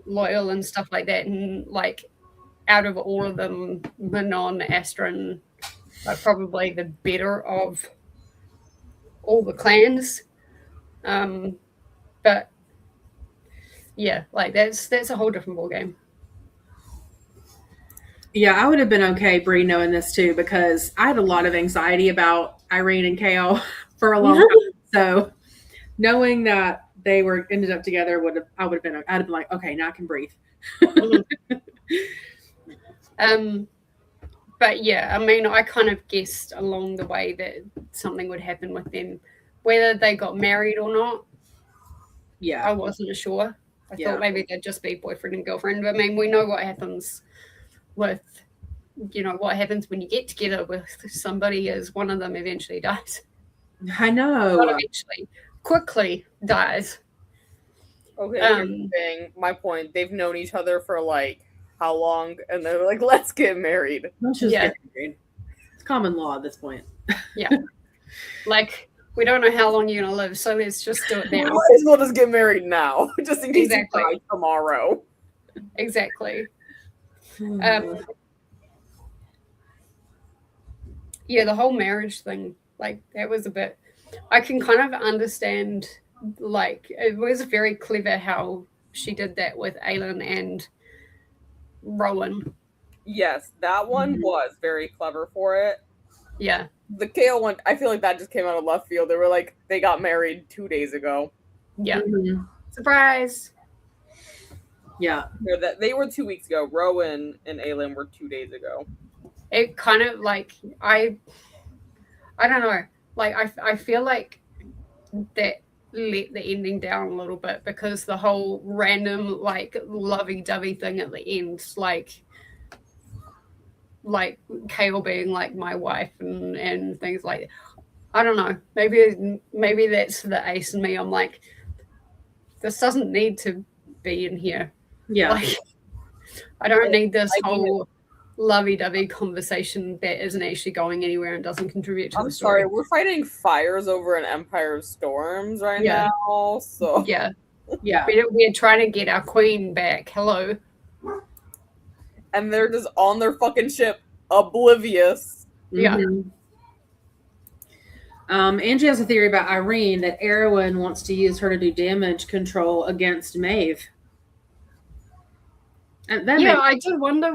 [SPEAKER 2] loyal and stuff like that. And, like, out of all of them, Manon, Astrid are probably the better of all the clans. But, yeah, like, that's a whole different ballgame.
[SPEAKER 1] Yeah, I would have been okay, Bree, knowing this too, because I had a lot of anxiety about Irene and Kale for a long time. So knowing that they ended up together I'd have been like, okay, now I can breathe.
[SPEAKER 2] But yeah, I mean, I kind of guessed along the way that something would happen with them, whether they got married or not.
[SPEAKER 1] Yeah,
[SPEAKER 2] I wasn't sure. I thought maybe they'd just be boyfriend and girlfriend. But I mean, we know what happens with, what happens when you get together with somebody is one of them eventually dies.
[SPEAKER 1] I know.
[SPEAKER 2] Not eventually, quickly dies.
[SPEAKER 3] Okay, here's the thing. My point, they've known each other for like how long? And they're like, let's get married.
[SPEAKER 1] Let's just get married. It's common law at this point.
[SPEAKER 2] Yeah. Like, we don't know how long you're going to live, so let's just do it now.
[SPEAKER 3] Might as well just get married now, just in case you die tomorrow.
[SPEAKER 2] Exactly. Yeah, the whole marriage thing, like, that was a bit... I can kind of understand, like, it was very clever how she did that with Aelin and Rowan.
[SPEAKER 3] Yes, that one was very clever for it.
[SPEAKER 2] Yeah.
[SPEAKER 3] The Kale one, I feel like that just came out of left field. They were like, they got married 2 days ago.
[SPEAKER 2] Yeah. Surprise.
[SPEAKER 1] Yeah.
[SPEAKER 3] They were 2 weeks ago. Rowan and Aelin were 2 days ago.
[SPEAKER 2] It kind of like, I don't know. Like, I feel like that let the ending down a little bit, because the whole random, like, lovey-dovey thing at the end, like Kale being like my wife and things like that. I don't know. Maybe that's the ace in me. I'm like, this doesn't need to be in here.
[SPEAKER 1] Yeah.
[SPEAKER 2] Like, I don't need this whole lovey-dovey conversation that isn't actually going anywhere and doesn't contribute to the story.
[SPEAKER 3] I'm sorry, we're fighting fires over an Empire of Storms right now. So
[SPEAKER 2] yeah. We're trying to get our queen back. Hello.
[SPEAKER 3] And they're just on their fucking ship, oblivious.
[SPEAKER 2] Yeah.
[SPEAKER 1] Angie has a theory about Irene that Erwin wants to use her to do damage control against Maeve.
[SPEAKER 2] I did wonder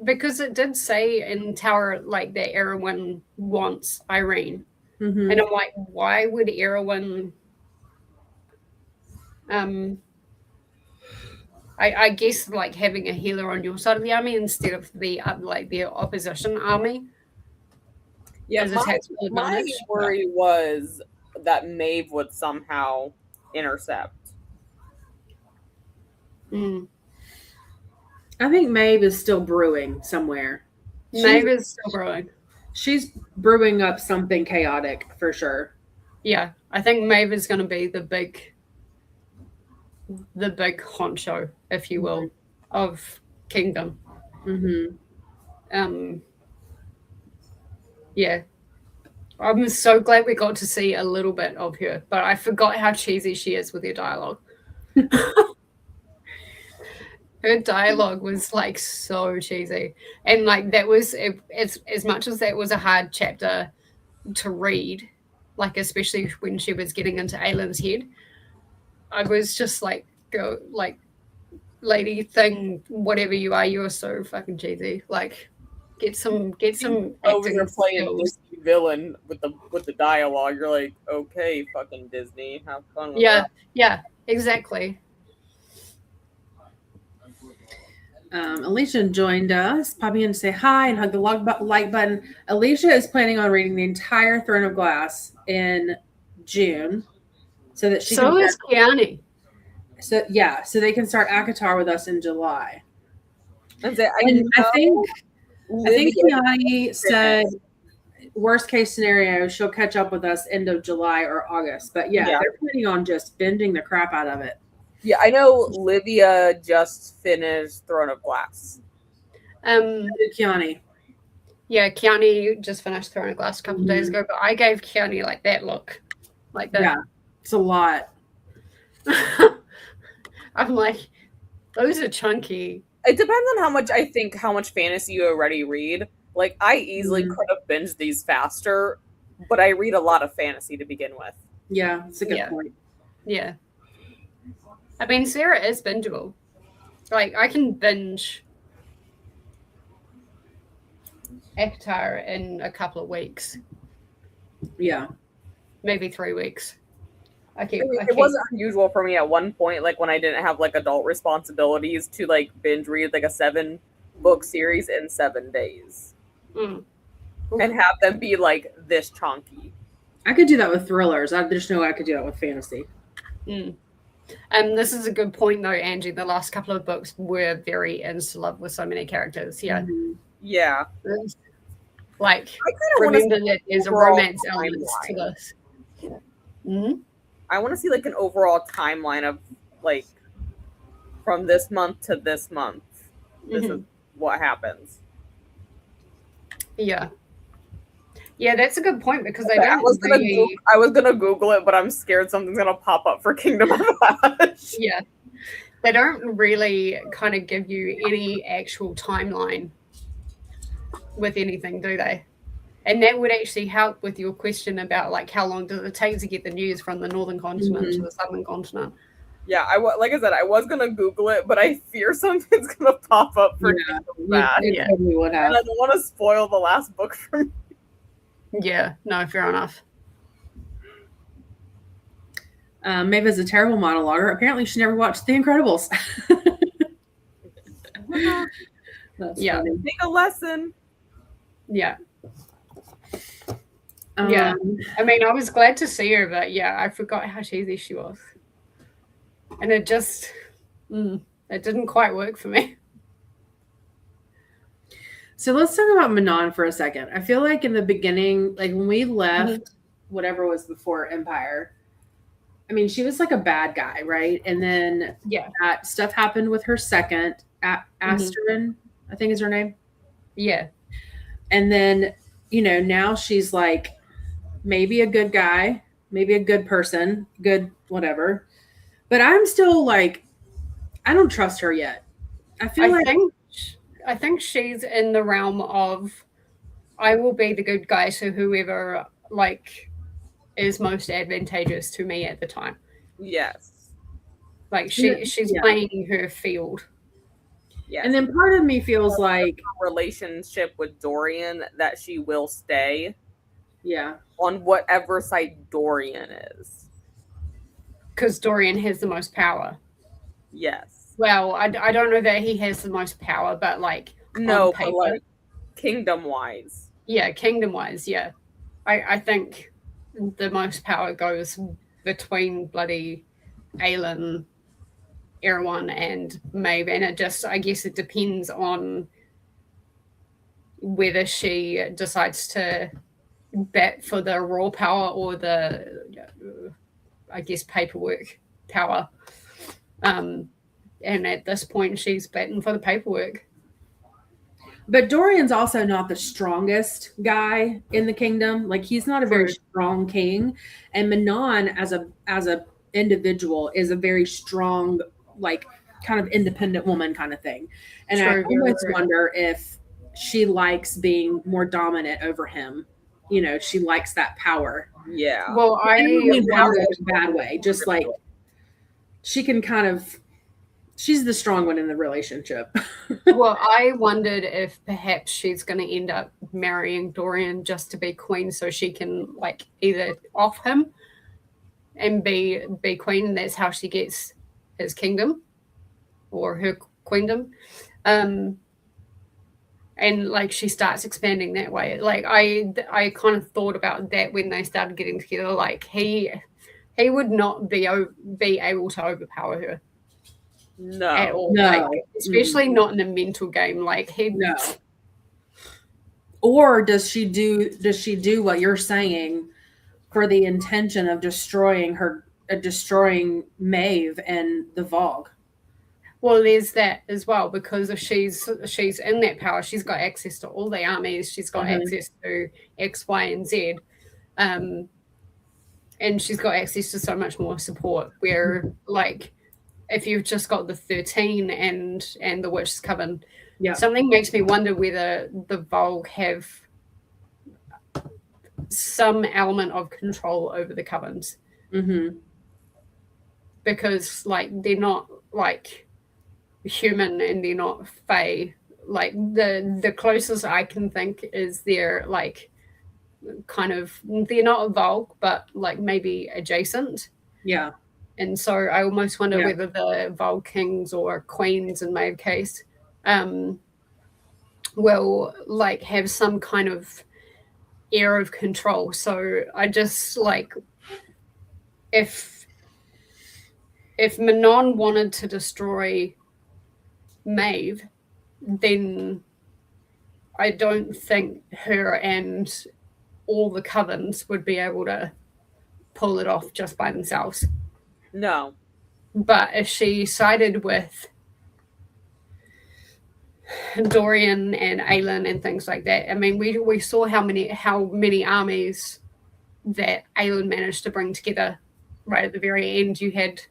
[SPEAKER 2] because it did say in Tower, like, that Erwin wants Irene. And I'm like, why would Erwin... I guess, like, having a healer on your side of the army instead of the opposition army.
[SPEAKER 3] Yeah, my worry was that Maeve would somehow intercept.
[SPEAKER 1] I think Maeve is still brewing somewhere.
[SPEAKER 2] Maeve is still brewing.
[SPEAKER 1] She's brewing up something chaotic for sure.
[SPEAKER 2] Yeah, I think Maeve is going to be the big honcho, if you will, of Kingdom. Yeah. I'm so glad we got to see a little bit of her, but I forgot how cheesy she is with her dialogue. Her dialogue was, like, so cheesy. And, like, that was, as much as that was a hard chapter to read, like, especially when she was getting into Aelin's head, I was just like, go, like, lady thing, whatever you are so fucking cheesy. Like, get some
[SPEAKER 3] over there playing a Disney villain with the dialogue. You're like, okay, fucking Disney, have fun with that.
[SPEAKER 2] Yeah, exactly.
[SPEAKER 1] Alicia joined us, popping in to say hi and hug the like button. Alicia is planning on reading the entire Throne of Glass in June, so that she.
[SPEAKER 2] So is Kiani.
[SPEAKER 1] So they can start ACOTAR with us in July.
[SPEAKER 3] I
[SPEAKER 1] think Kiani said, worst case scenario, she'll catch up with us end of July or August. But they're planning on just bending the crap out of it.
[SPEAKER 3] Yeah, I know Livia just finished Throne of Glass.
[SPEAKER 1] Kiani.
[SPEAKER 2] Yeah, Keanu just finished Throwing a Glass a couple of days ago, but I gave Keanu like that look. Like that.
[SPEAKER 1] Yeah, it's a lot.
[SPEAKER 2] I'm like, those are chunky.
[SPEAKER 3] It depends on how much fantasy you already read. Like, I easily could have binged these faster, but I read a lot of fantasy to begin with.
[SPEAKER 1] Yeah, it's a good point.
[SPEAKER 2] Yeah. I mean, Sarah is bingeable. Like, I can binge ACOTAR in a couple of weeks.
[SPEAKER 1] Yeah.
[SPEAKER 2] Maybe 3 weeks.
[SPEAKER 3] It wasn't unusual for me at one point, like when I didn't have like adult responsibilities, to like binge read like a 7-book series in 7 days. And have them be like this chunky.
[SPEAKER 1] I could do that with thrillers. I just know I could do that with fantasy.
[SPEAKER 2] This is a good point, though, Angie. The last couple of books were very insta-love with so many characters. Yeah.
[SPEAKER 3] Yeah.
[SPEAKER 2] Like, remember that there's a romance element to this.
[SPEAKER 3] I want to see like an overall timeline of like from this month to this month. This is what happens.
[SPEAKER 2] Yeah. Yeah, that's a good point because
[SPEAKER 3] I was gonna Google it, but I'm scared something's gonna pop up for Kingdom of Ash.
[SPEAKER 2] Yeah. They don't really kind of give you any actual timeline with anything, do they? And that would actually help with your question about like how long does it take to get the news from the northern continent to the southern continent.
[SPEAKER 3] Yeah, like I said, I was gonna Google it, but I fear something's gonna pop up for Kingdom of Ash.
[SPEAKER 1] And I
[SPEAKER 3] don't want to spoil the last book for me.
[SPEAKER 2] Yeah, no, fair enough.
[SPEAKER 1] Maeve is a terrible monologuer. Apparently, she never watched The Incredibles. That's funny.
[SPEAKER 3] Take a lesson.
[SPEAKER 2] Yeah. Yeah. I mean, I was glad to see her, but yeah, I forgot how cheesy she was. And it just, it didn't quite work for me.
[SPEAKER 1] So let's talk about Manon for a second. I feel like in the beginning, like when we left whatever was before Empire, I mean, she was like a bad guy, right? And then that stuff happened with her second, Asterin, I think is her name.
[SPEAKER 2] Yeah.
[SPEAKER 1] And then, now she's like maybe a good guy, maybe a good person, good whatever. But I'm still like, I don't trust her yet.
[SPEAKER 2] I think she's in the realm of I will be the good guy to whoever like is most advantageous to me at the time.
[SPEAKER 3] Yes.
[SPEAKER 2] Like she's playing her field.
[SPEAKER 3] Yes.
[SPEAKER 1] And then part of me feels like
[SPEAKER 3] relationship with Dorian that she will stay.
[SPEAKER 1] Yeah.
[SPEAKER 3] On whatever side Dorian is.
[SPEAKER 2] Because Dorian has the most power.
[SPEAKER 3] Yes.
[SPEAKER 2] Well, I don't know that he has the most power, but like
[SPEAKER 3] no, but like kingdom-wise.
[SPEAKER 2] Yeah, kingdom-wise, yeah. I think the most power goes between bloody Aelin, Erewhon, and Maeve, and I guess it depends on whether she decides to bet for the raw power or the, I guess, paperwork power. And at this point, she's betting for the paperwork.
[SPEAKER 1] But Dorian's also not the strongest guy in the kingdom. Like, he's not a very strong king. And Manon, as a individual, is a very strong, like, kind of independent woman kind of thing. And I almost wonder if she likes being more dominant over him. She likes that power.
[SPEAKER 3] Yeah.
[SPEAKER 2] Well,
[SPEAKER 1] I don't mean power in a bad way. Just like she can kind of. She's the strong one in the relationship.
[SPEAKER 2] Well, I wondered if perhaps she's going to end up marrying Dorian just to be queen so she can like either off him and be queen, and that's how she gets his kingdom or her queendom. And like she starts expanding that way. Like I kind of thought about that when they started getting together. Like he would not be able to overpower her.
[SPEAKER 3] No.
[SPEAKER 2] At all.
[SPEAKER 1] No.
[SPEAKER 2] Like, especially not in a mental game. Like
[SPEAKER 1] no. Or does she do what you're saying for the intention of destroying Maeve and the Vogue?
[SPEAKER 2] Well, there's that as well, because if she's in that power, she's got access to all the armies, she's got access to X, Y, and Z, and she's got access to so much more support. Where like if you've just got the 13 and the Witch's Coven, something makes me wonder whether the Volk have some element of control over the covens, because like they're not like human and they're not fae. Like the closest I can think is they're like kind of, they're not a Volk, but like maybe adjacent.
[SPEAKER 1] Yeah.
[SPEAKER 2] And so I almost wonder whether the Volk kings or queens in my case will like have some kind of air of control. So I just like, if Manon wanted to destroy Maeve, then I don't think her and all the covens would be able to pull it off just by themselves.
[SPEAKER 3] No.
[SPEAKER 2] But if she sided with Dorian and Aelin and things like that, I mean, we saw how many armies that Aelin managed to bring together right at the very end. You had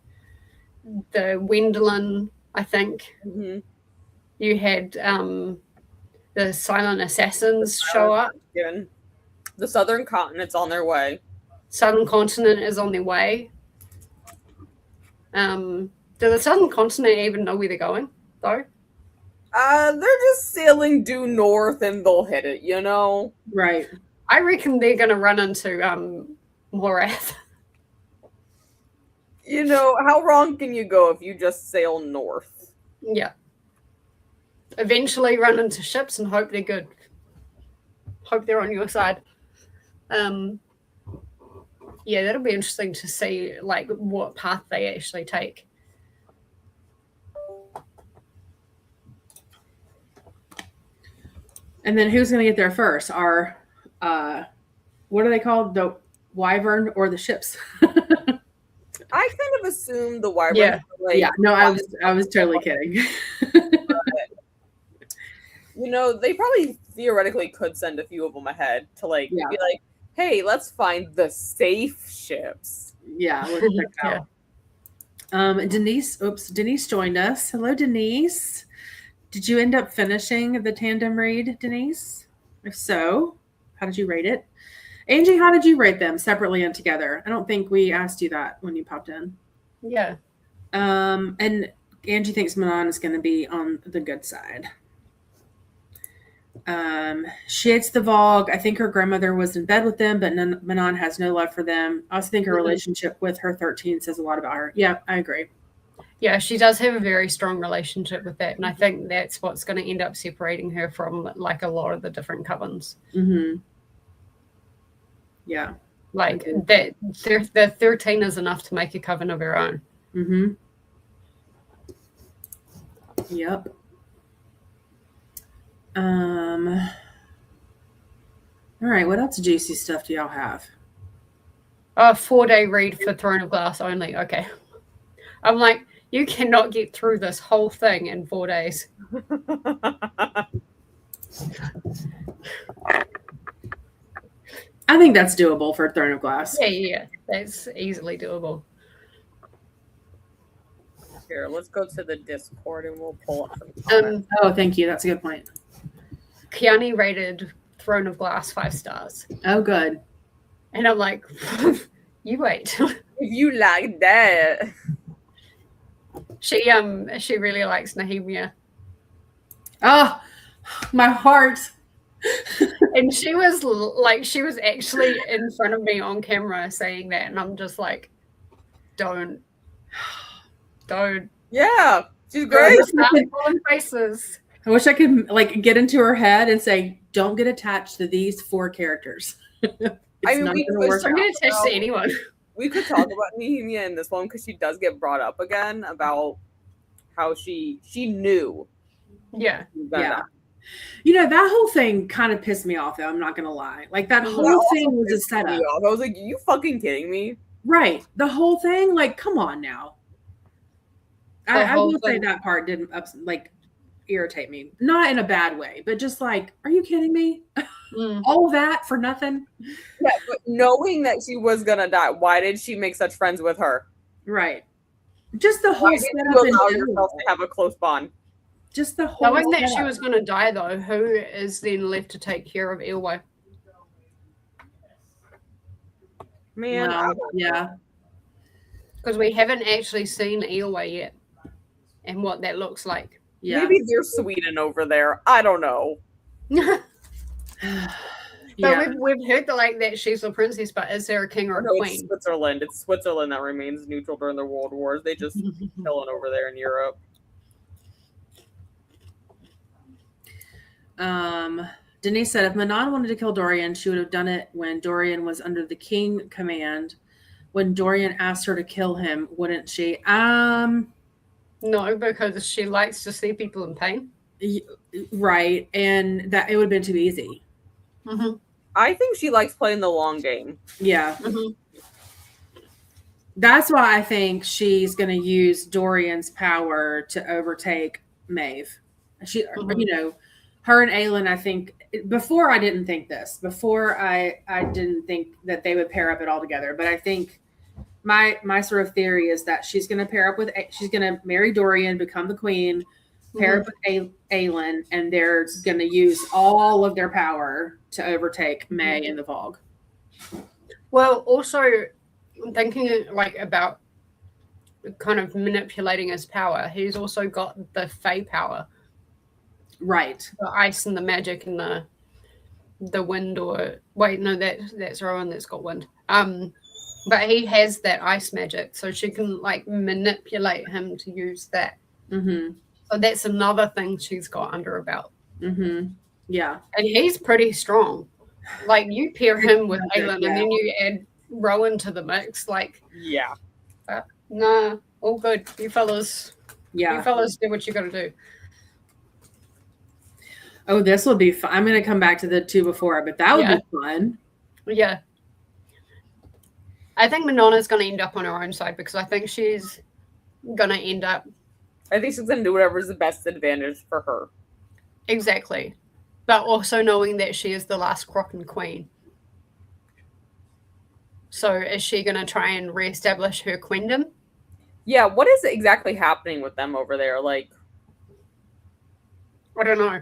[SPEAKER 2] the Wendelin, I think. You had the Silent Assassins show up.
[SPEAKER 3] The Southern Continent's on their way.
[SPEAKER 2] Southern Continent is on their way. Do the Southern Continent even know where they're going, though?
[SPEAKER 3] They're just sailing due north and they'll hit it, you know?
[SPEAKER 1] Right.
[SPEAKER 2] I reckon they're going to run into Morath.
[SPEAKER 3] You know, how wrong can you go if you just sail north?
[SPEAKER 2] Yeah. Eventually run into ships and hope they're good. Hope they're on your side. Yeah, that'll be interesting to see like what path they actually take.
[SPEAKER 1] And then who's going to get there first? Our, what are they called? The Wyvern or the ships?
[SPEAKER 3] I kind of assumed the Wyvern.
[SPEAKER 1] Yeah. No, I was totally kidding.
[SPEAKER 3] You know, they probably theoretically could send a few of them ahead to like be like, hey, let's find the safe ships.
[SPEAKER 1] Yeah, let's check out. Denise joined us. Hello, Denise. Did you end up finishing the tandem read, Denise? If so, how did you rate it? Angie, how did you rate them separately and together? I don't think we asked you that when you popped in.
[SPEAKER 2] Yeah.
[SPEAKER 1] And Angie thinks Manon is going to be on the good side. She hates the Vogue. I think her grandmother was in bed with them, but Manon has no love for them. I also think her relationship with her 13 says a lot about her. Yeah, I agree.
[SPEAKER 2] Yeah, she does have a very strong relationship with that, and I think that's what's going to end up separating her from like a lot of the different covens.
[SPEAKER 1] Yeah,
[SPEAKER 2] like that. The 13 is enough to make a coven of her own.
[SPEAKER 1] Yep. All right, what else juicy stuff do y'all have?
[SPEAKER 2] A 4-day read for Throne of Glass only. Okay. I'm like, you cannot get through this whole thing in 4 days.
[SPEAKER 1] I think that's doable for Throne of Glass.
[SPEAKER 2] Yeah. That's easily doable.
[SPEAKER 3] Here, let's go to the Discord and we'll pull up some comments.
[SPEAKER 1] Oh, thank you. That's a good point.
[SPEAKER 2] Kiani rated Throne of Glass 5 stars.
[SPEAKER 1] Oh, good.
[SPEAKER 2] And I'm like, you wait.
[SPEAKER 3] If you like that.
[SPEAKER 2] She really likes Nehemia.
[SPEAKER 1] Oh, my heart.
[SPEAKER 2] And she was actually in front of me on camera saying that, and I'm just like, don't.
[SPEAKER 3] Yeah, she's great.
[SPEAKER 2] Faces.
[SPEAKER 1] I wish I could like get into her head and say, "Don't get attached to these 4 characters."
[SPEAKER 3] I mean, we could
[SPEAKER 2] don't get attached to anyone.
[SPEAKER 3] We could talk about Nehemia in this one because she does get brought up again about how she knew.
[SPEAKER 2] Yeah.
[SPEAKER 1] You know, that whole thing kind of pissed me off, though. I'm not going to lie. Like, that whole thing was a setup.
[SPEAKER 3] I was like, you fucking kidding me?
[SPEAKER 1] Right. The whole thing? Like, come on now. I will say that part didn't irritate me. Not in a bad way, but just like, are you kidding me? All that for nothing?
[SPEAKER 3] Yeah, but knowing that she was gonna die, why did she make such friends with her?
[SPEAKER 1] Right. Just the whole
[SPEAKER 3] Why did you allow yourself to have a close bond?
[SPEAKER 1] Just the whole
[SPEAKER 2] knowing that she was going to die, though, who is then left to take care of Elway?
[SPEAKER 3] Man,
[SPEAKER 1] yeah.
[SPEAKER 2] Because we haven't actually seen Elway yet and what that looks like.
[SPEAKER 1] Yeah.
[SPEAKER 3] Maybe they're Sweden over there. I don't know.
[SPEAKER 2] But we've heard that she's the princess, but is there a king or a queen?
[SPEAKER 3] It's Switzerland. It's Switzerland that remains neutral during the world wars. They just killing over there in Europe.
[SPEAKER 1] Denise said if Manon wanted to kill Dorian, she would have done it when Dorian was under the king command. When Dorian asked her to kill him, wouldn't she?
[SPEAKER 2] No, because she likes to see people in pain.
[SPEAKER 1] Right, and that it would have been too easy.
[SPEAKER 2] Mm-hmm.
[SPEAKER 3] I think she likes playing the long game.
[SPEAKER 1] Yeah.
[SPEAKER 2] Mm-hmm.
[SPEAKER 1] That's why I think she's going to use Dorian's power to overtake Maeve. She, her and Aelin, I think, before I didn't think this. Before I didn't think that they would pair up at all together. But I think my sort of theory is that she's going to marry Dorian, become the queen, pair up with Aelin, and they're going to use all of their power to overtake May in the Vogue.
[SPEAKER 2] Well, also thinking about kind of manipulating his power, he's also got the Fae power.
[SPEAKER 1] Right.
[SPEAKER 2] The ice and the magic and the wind, that's Rowan that's got wind. But he has that ice magic, so she can manipulate him to use that.
[SPEAKER 1] Mm-hmm.
[SPEAKER 2] So that's another thing she's got under her belt.
[SPEAKER 1] Mm-hmm. Yeah.
[SPEAKER 2] And he's pretty strong. You pair him with Aelin and then you add Rowan to the mix.
[SPEAKER 3] Yeah.
[SPEAKER 2] Nah, all good. You fellas.
[SPEAKER 1] Yeah.
[SPEAKER 2] You fellas do what you got to do.
[SPEAKER 1] Oh, this will be fun. I'm going to come back to the two before, but that would be fun.
[SPEAKER 2] Yeah. I think Manona's going to end up on her own side because I think she's going to end up.
[SPEAKER 3] I think she's going to do whatever's the best advantage for her.
[SPEAKER 2] Exactly. But also knowing that she is the last Crocken queen. So is she going to try and reestablish her queendom?
[SPEAKER 3] Yeah, what is exactly happening with them over there?
[SPEAKER 2] I don't know.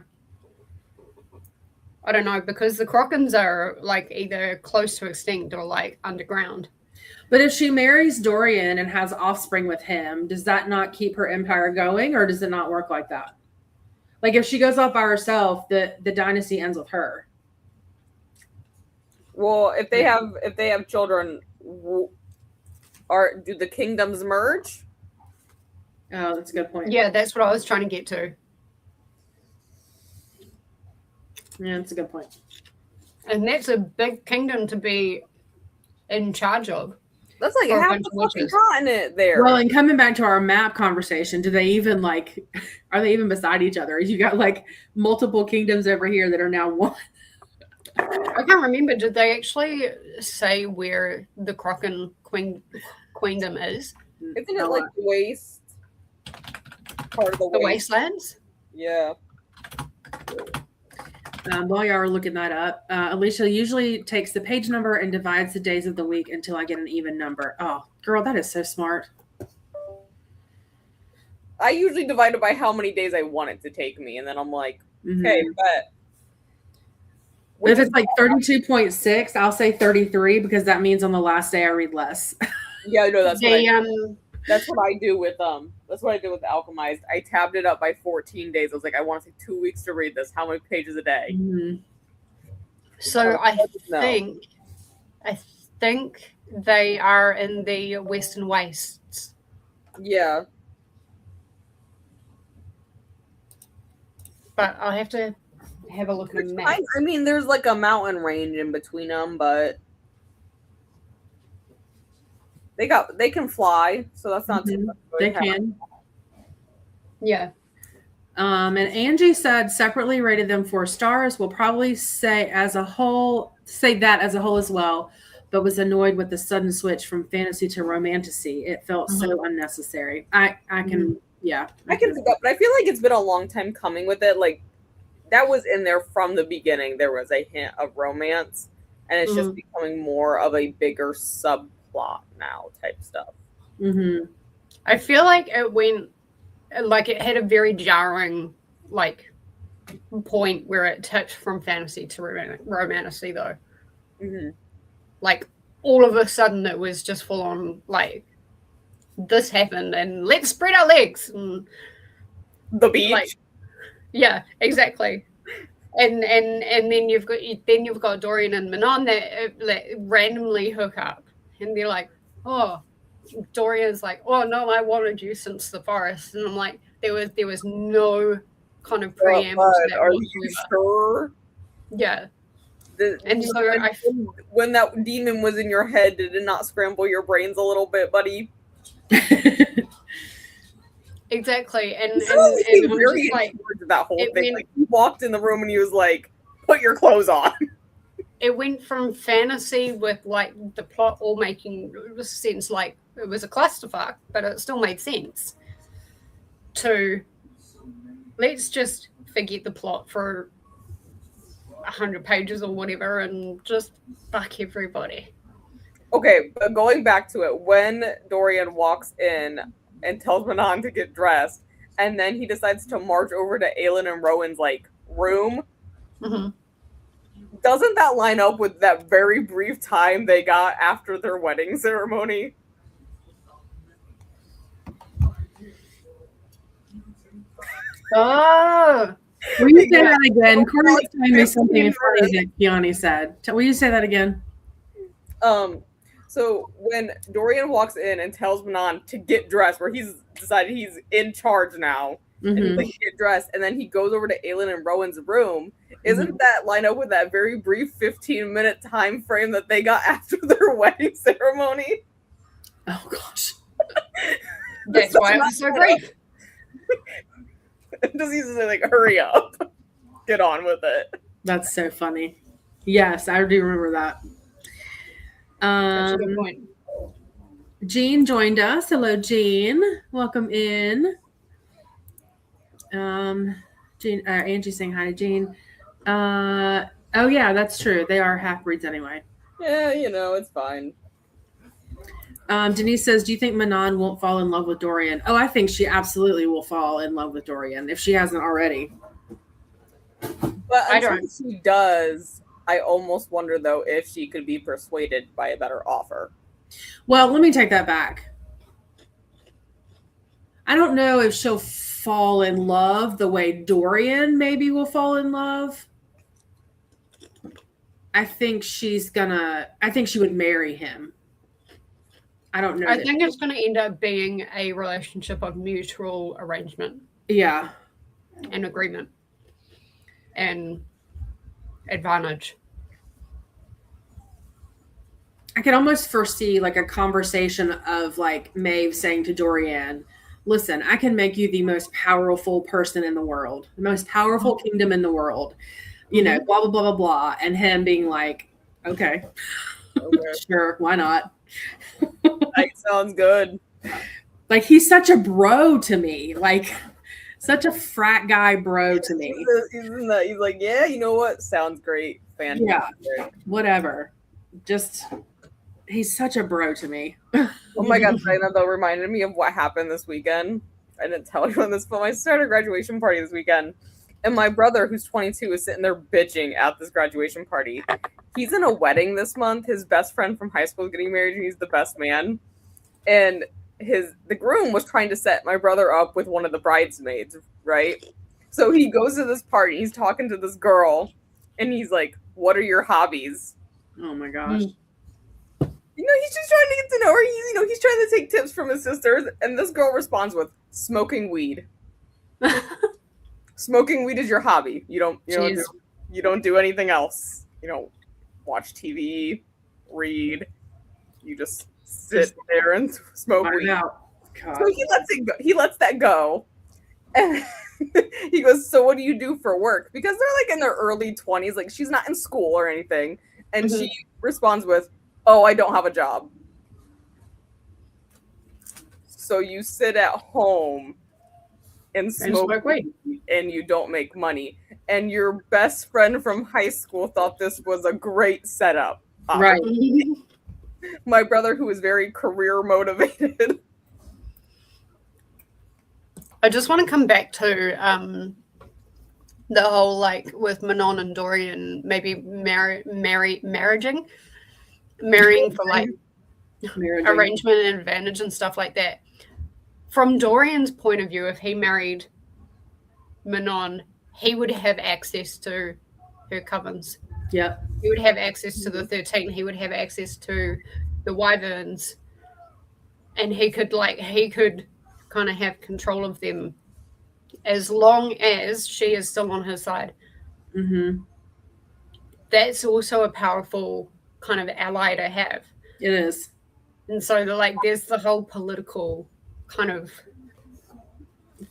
[SPEAKER 2] I don't know, because the Crockens are either close to extinct or underground.
[SPEAKER 1] But if she marries Dorian and has offspring with him, does that not keep her empire going, or does it not work like that? If she goes off by herself, the dynasty ends with her.
[SPEAKER 3] Well, if they have children, do the kingdoms merge?
[SPEAKER 1] Oh, that's a good point.
[SPEAKER 2] Yeah, that's what I was trying to get to.
[SPEAKER 1] Yeah, that's a good point.
[SPEAKER 2] And that's a big kingdom to be in charge of.
[SPEAKER 3] That's half the fucking continent there.
[SPEAKER 1] Well, and coming back to our map conversation, do they even are they even beside each other? You got multiple kingdoms over here that are now one.
[SPEAKER 2] I can't remember. Did they actually say where the Crocken queendom is?
[SPEAKER 3] Isn't it the waste part of the
[SPEAKER 2] wastelands?
[SPEAKER 3] Yeah.
[SPEAKER 1] While y'all are looking that up, Alicia usually takes the page number and divides the days of the week until I get an even number. Oh, girl, that is so smart.
[SPEAKER 3] I usually divide it by how many days I want it to take me, and then I'm like, okay, but
[SPEAKER 1] if it's 32.6, I'll say 33 because that means on the last day I read less.
[SPEAKER 3] Yeah, no, that's what I do with Alchemized. I tabbed it up by 14 days. I was like, I want to take 2 weeks to read this. How many pages a day?
[SPEAKER 1] Mm-hmm.
[SPEAKER 2] So I think they are in the Western Wastes.
[SPEAKER 3] Yeah.
[SPEAKER 2] But I'll have to have a look at the map.
[SPEAKER 3] I mean, there's a mountain range in between them, but they can fly, so that's not too much.
[SPEAKER 1] They can.
[SPEAKER 2] Yeah.
[SPEAKER 1] And Angie said separately rated them 4 stars. We'll probably say that as a whole as well, but was annoyed with the sudden switch from fantasy to romantasy. It felt so unnecessary. I can Yeah.
[SPEAKER 3] I can see that, but I feel like it's been a long time coming with it. Like, that was in there from the beginning. There was a hint of romance, and it's just becoming more of a bigger subplot now type stuff.
[SPEAKER 1] Mm-hmm.
[SPEAKER 2] I feel like it had a very jarring, like, point where it tipped from fantasy to romantasy, though.
[SPEAKER 3] Mm-hmm.
[SPEAKER 2] Like, all of a sudden it was just full on, like, this happened and let's spread our legs. And,
[SPEAKER 3] the beach.
[SPEAKER 2] Like, yeah, exactly. And then you've got Dorian and Manon that randomly hook up, and they're like, oh, Dorian's like, oh no, I wanted you since the forest, and I'm like, there was no kind of preamble to that.
[SPEAKER 3] Are you sure?
[SPEAKER 2] Yeah. And so
[SPEAKER 3] when that demon was in your head, did it not scramble your brains a little bit, buddy?
[SPEAKER 2] Exactly. And
[SPEAKER 3] very like that whole thing. Like, he walked in the room and he was like, put your clothes on.
[SPEAKER 2] It went from fantasy with like the plot all making sense, like it was a clusterfuck, but it still made sense, to let's just forget the plot for 100 pages or whatever and just fuck everybody.
[SPEAKER 3] Okay, but going back to it, when Dorian walks in and tells Manon to get dressed, and then he decides to march over to Aelin and Rowan's like room, doesn't that line up with that very brief time they got after their wedding ceremony?
[SPEAKER 2] Oh,
[SPEAKER 1] will you say that again? Corey was telling me something funny that Keanu said. Will you say that again?
[SPEAKER 3] So when Dorian walks in and tells Manon to get dressed, where he's decided he's in charge now, and he's like, get dressed, and then he goes over to Aelin and Rowan's room, isn't that line up with that very brief 15-minute time frame that they got after their wedding ceremony?
[SPEAKER 1] Oh gosh.
[SPEAKER 2] That's why it was so brief.
[SPEAKER 3] Does he say like, hurry up, get on with it?
[SPEAKER 1] That's so funny. Yes, I do remember that.
[SPEAKER 2] That's a good point.
[SPEAKER 1] Jean joined us. Hello, Jean. Welcome in. Jean, Angie's saying hi to Jean. Oh yeah, that's true. They are half-breeds anyway.
[SPEAKER 3] Yeah, it's fine.
[SPEAKER 1] Denise says, do you think Manon won't fall in love with Dorian? Oh, I think she absolutely will fall in love with Dorian if she hasn't already.
[SPEAKER 3] But until she does, I almost wonder, though, if she could be persuaded by a better offer.
[SPEAKER 1] Well, let me take that back. I don't know if she'll fall in love the way Dorian maybe will fall in love. I think she would marry him. I don't know.
[SPEAKER 2] I think it's going to end up being a relationship of mutual arrangement.
[SPEAKER 1] Yeah.
[SPEAKER 2] And agreement. And advantage.
[SPEAKER 1] I could almost foresee like a conversation of like Maeve saying to Dorian, listen, I can make you the most powerful person in the world, the most powerful kingdom in the world, blah, blah, blah, blah, blah. And him being like, okay. Sure, why not?
[SPEAKER 3] That sounds good.
[SPEAKER 1] Like, he's such a bro to me. Like, such a frat guy bro to me.
[SPEAKER 3] He's like, yeah, you know what? Sounds great. Fantastic.
[SPEAKER 1] Yeah, whatever. Just, he's such a bro to me.
[SPEAKER 3] Oh my God, China, though, reminded me of what happened this weekend. I didn't tell you on this, but I started a graduation party this weekend. And my brother, who's 22, is sitting there bitching at this graduation party. He's in a wedding this month. His best friend from high school is getting married, and he's the best man. And the groom was trying to set my brother up with one of the bridesmaids, right? So he goes to this party. He's talking to this girl, and he's like, "What are your hobbies?"
[SPEAKER 1] Oh my gosh.
[SPEAKER 3] He's just trying to get to know her. He's trying to take tips from his sisters, and this girl responds with smoking weed. Smoking weed is your hobby. You don't do anything else. You don't watch TV, read. You just sit there and smoke weed. So he lets that go. And he goes, so what do you do for work? Because they're like in their early 20s, like she's not in school or anything. And she responds with, oh, I don't have a job. So you sit at home and smoke weed and you don't make money. And your best friend from high school thought this was a great setup.
[SPEAKER 1] Right.
[SPEAKER 3] My brother, who is very career motivated.
[SPEAKER 2] I just want to come back to the whole, like, with Manon and Dorian maybe marrying for like arrangement and advantage and stuff like that. From Dorian's point of view, if he married Manon, he would have access to her covens.
[SPEAKER 1] Yep.
[SPEAKER 2] He would have access to the 13. He would have access to the wyverns, and he could kind of have control of them as long as she is still on his side.
[SPEAKER 1] Mm-hmm.
[SPEAKER 2] That's also a powerful kind of ally to have.
[SPEAKER 1] It is.
[SPEAKER 2] And so there's the whole political kind of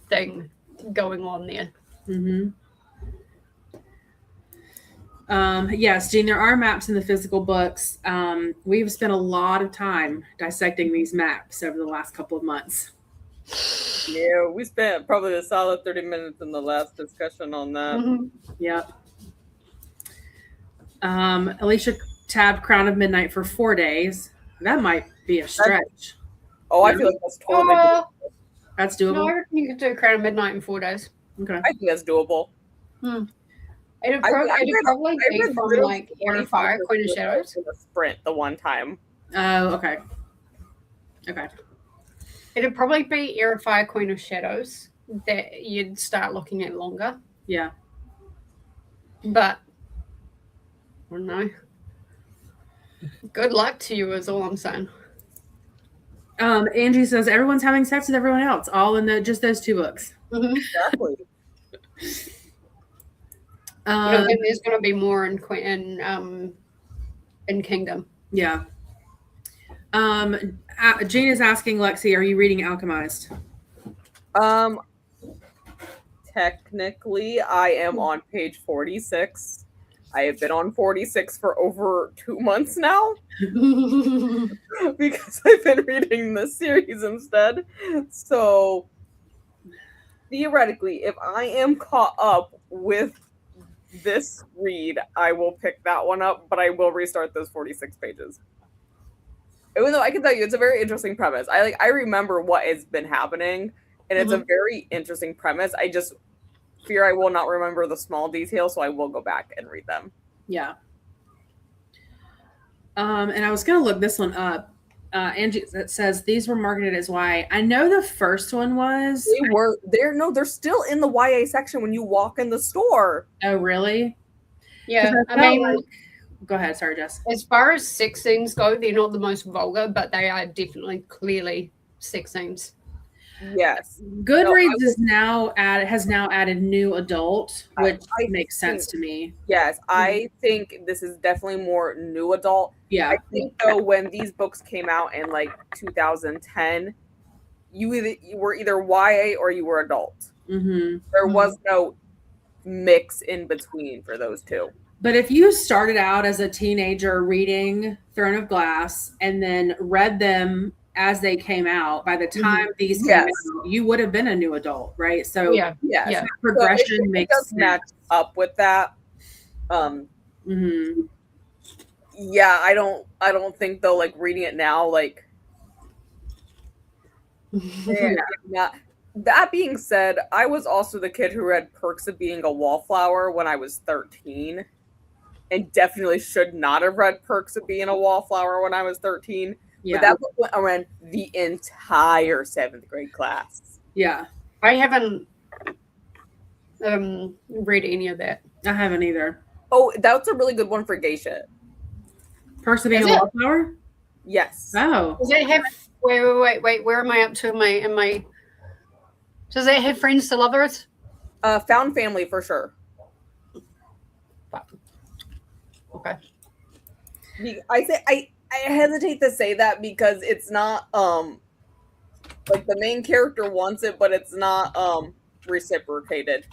[SPEAKER 2] thing going on there.
[SPEAKER 1] Mm-hmm. Yes, Jean, there are maps in the physical books. We've spent a lot of time dissecting these maps over the last couple of months.
[SPEAKER 3] Yeah, we spent probably a solid 30 minutes in the last discussion on that.
[SPEAKER 2] Mm-hmm.
[SPEAKER 1] Yep. Alicia tabbed Crown of Midnight for 4 days. That might be a stretch.
[SPEAKER 3] I feel like that's totally doable.
[SPEAKER 1] That's doable.
[SPEAKER 2] No, I reckon you could do Crown of Midnight in 4 days.
[SPEAKER 1] Okay.
[SPEAKER 3] I think that's doable.
[SPEAKER 2] It'd probably be from like Air of Fire, Queen of Shadows.
[SPEAKER 3] The sprint the one time.
[SPEAKER 1] Oh, okay. Okay.
[SPEAKER 2] It'd probably be Air of Fire, Queen of Shadows that you'd start looking at longer.
[SPEAKER 1] Yeah.
[SPEAKER 2] But I don't know. Good luck to you is all I'm saying.
[SPEAKER 1] Angie says everyone's having sex with everyone else, all in just those 2 books.
[SPEAKER 2] Mm-hmm.
[SPEAKER 3] Exactly.
[SPEAKER 2] There's going to be more in Kingdom.
[SPEAKER 1] Yeah. Jean is asking Lexi, are you reading Alchemized?
[SPEAKER 3] Technically, I am on page 46. I have been on 46 for over 2 months now because I've been reading the series instead. So theoretically, if I am caught up with this read, I will pick that one up, but I will restart those 46 pages. Even though I can tell you, it's a very interesting premise. I remember what has been happening, and it's a very interesting premise. I just fear I will not remember the small details, so I will go back and read them.
[SPEAKER 1] Yeah. And I was going to look this one up. Angie says these were marketed as YA. I know the first one was.
[SPEAKER 3] They're still in the YA section when you walk in the store.
[SPEAKER 1] Oh, really?
[SPEAKER 2] Yeah. I mean,
[SPEAKER 1] go ahead. Sorry, Jess.
[SPEAKER 2] As far as sex scenes go, they're not the most vulgar, but they are definitely clearly sex scenes.
[SPEAKER 3] Yes.
[SPEAKER 1] Goodreads has now added new adult, which makes sense to me.
[SPEAKER 3] Yes, I think this is definitely more new adult.
[SPEAKER 1] Yeah.
[SPEAKER 3] I think though when these books came out in like 2010, you were either YA or you were adult.
[SPEAKER 1] Mm-hmm.
[SPEAKER 3] There was no mix in between for those two.
[SPEAKER 1] But if you started out as a teenager reading Throne of Glass and then read them as they came out, by the time these came out, you would have been a new adult, right? So
[SPEAKER 2] yeah.
[SPEAKER 1] Progression
[SPEAKER 3] so
[SPEAKER 1] makes
[SPEAKER 3] sense. Match up with that. Yeah, I don't think though, like reading it now, like not. That being said, I was also the kid who read Perks of Being a Wallflower when I was 13, and definitely should not have read Perks of Being a Wallflower when I was 13.
[SPEAKER 1] Yeah.
[SPEAKER 3] But that book went around the entire 7th grade class.
[SPEAKER 1] Yeah.
[SPEAKER 2] I haven't read any of that.
[SPEAKER 1] I haven't either.
[SPEAKER 3] Oh, that's a really good one for Geisha.
[SPEAKER 1] Perks of Being a Wallflower?
[SPEAKER 3] Yes.
[SPEAKER 1] Oh.
[SPEAKER 2] Does it have wait, where am I up to in my does it have friends to lovers?
[SPEAKER 3] Found family for sure.
[SPEAKER 2] Okay.
[SPEAKER 3] I hesitate to say that because it's not like the main character wants it, but it's not reciprocated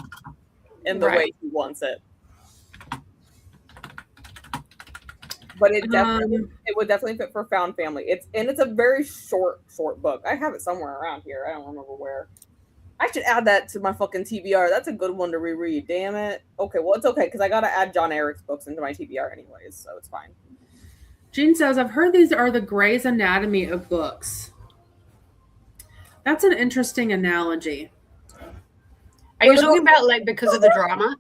[SPEAKER 3] in the way he wants it. But it would definitely fit for Found Family. It's a very short book. I have it somewhere around here. I don't remember where. I should add that to my fucking TBR. That's a good one to reread. Damn it. Okay, well, it's okay because I gotta add John Eric's books into my TBR anyways, so it's fine.
[SPEAKER 1] Jean says, I've heard these are the Grey's Anatomy of books. That's an interesting analogy.
[SPEAKER 2] Are you talking about like because of the drama?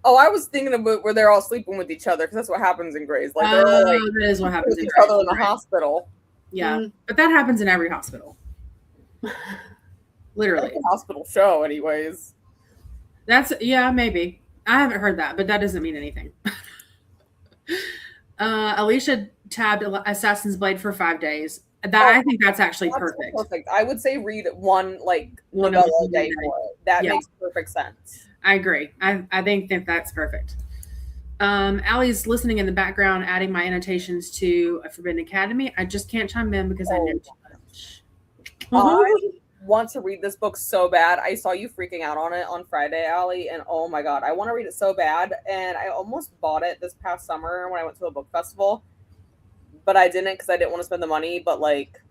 [SPEAKER 3] Oh, I was thinking about where they're all sleeping with each other because that's what happens in Grey's. Like they're all like
[SPEAKER 1] that is what happens
[SPEAKER 3] with
[SPEAKER 1] in
[SPEAKER 3] each
[SPEAKER 1] Grey's.
[SPEAKER 3] other in the hospital.
[SPEAKER 1] Yeah, but that happens in every hospital. Literally,
[SPEAKER 3] hospital show, anyways.
[SPEAKER 1] That's maybe. I haven't heard that, but that doesn't mean anything. Alicia tabbed Assassin's Blade for 5 days. I think that's actually perfect.
[SPEAKER 3] Perfect. I would say read one novella a day for it. That makes perfect sense.
[SPEAKER 1] I agree. I think that's perfect. Allie's listening in the background, adding my annotations to A Forbidden Academy. I just can't chime in because I know too much.
[SPEAKER 3] I want to read this book so bad. I saw you freaking out on it on Friday, Allie, and oh my god, I want to read it so bad. And I almost bought it this past summer when I went to a book festival, but I didn't because I didn't want to spend the money. But like,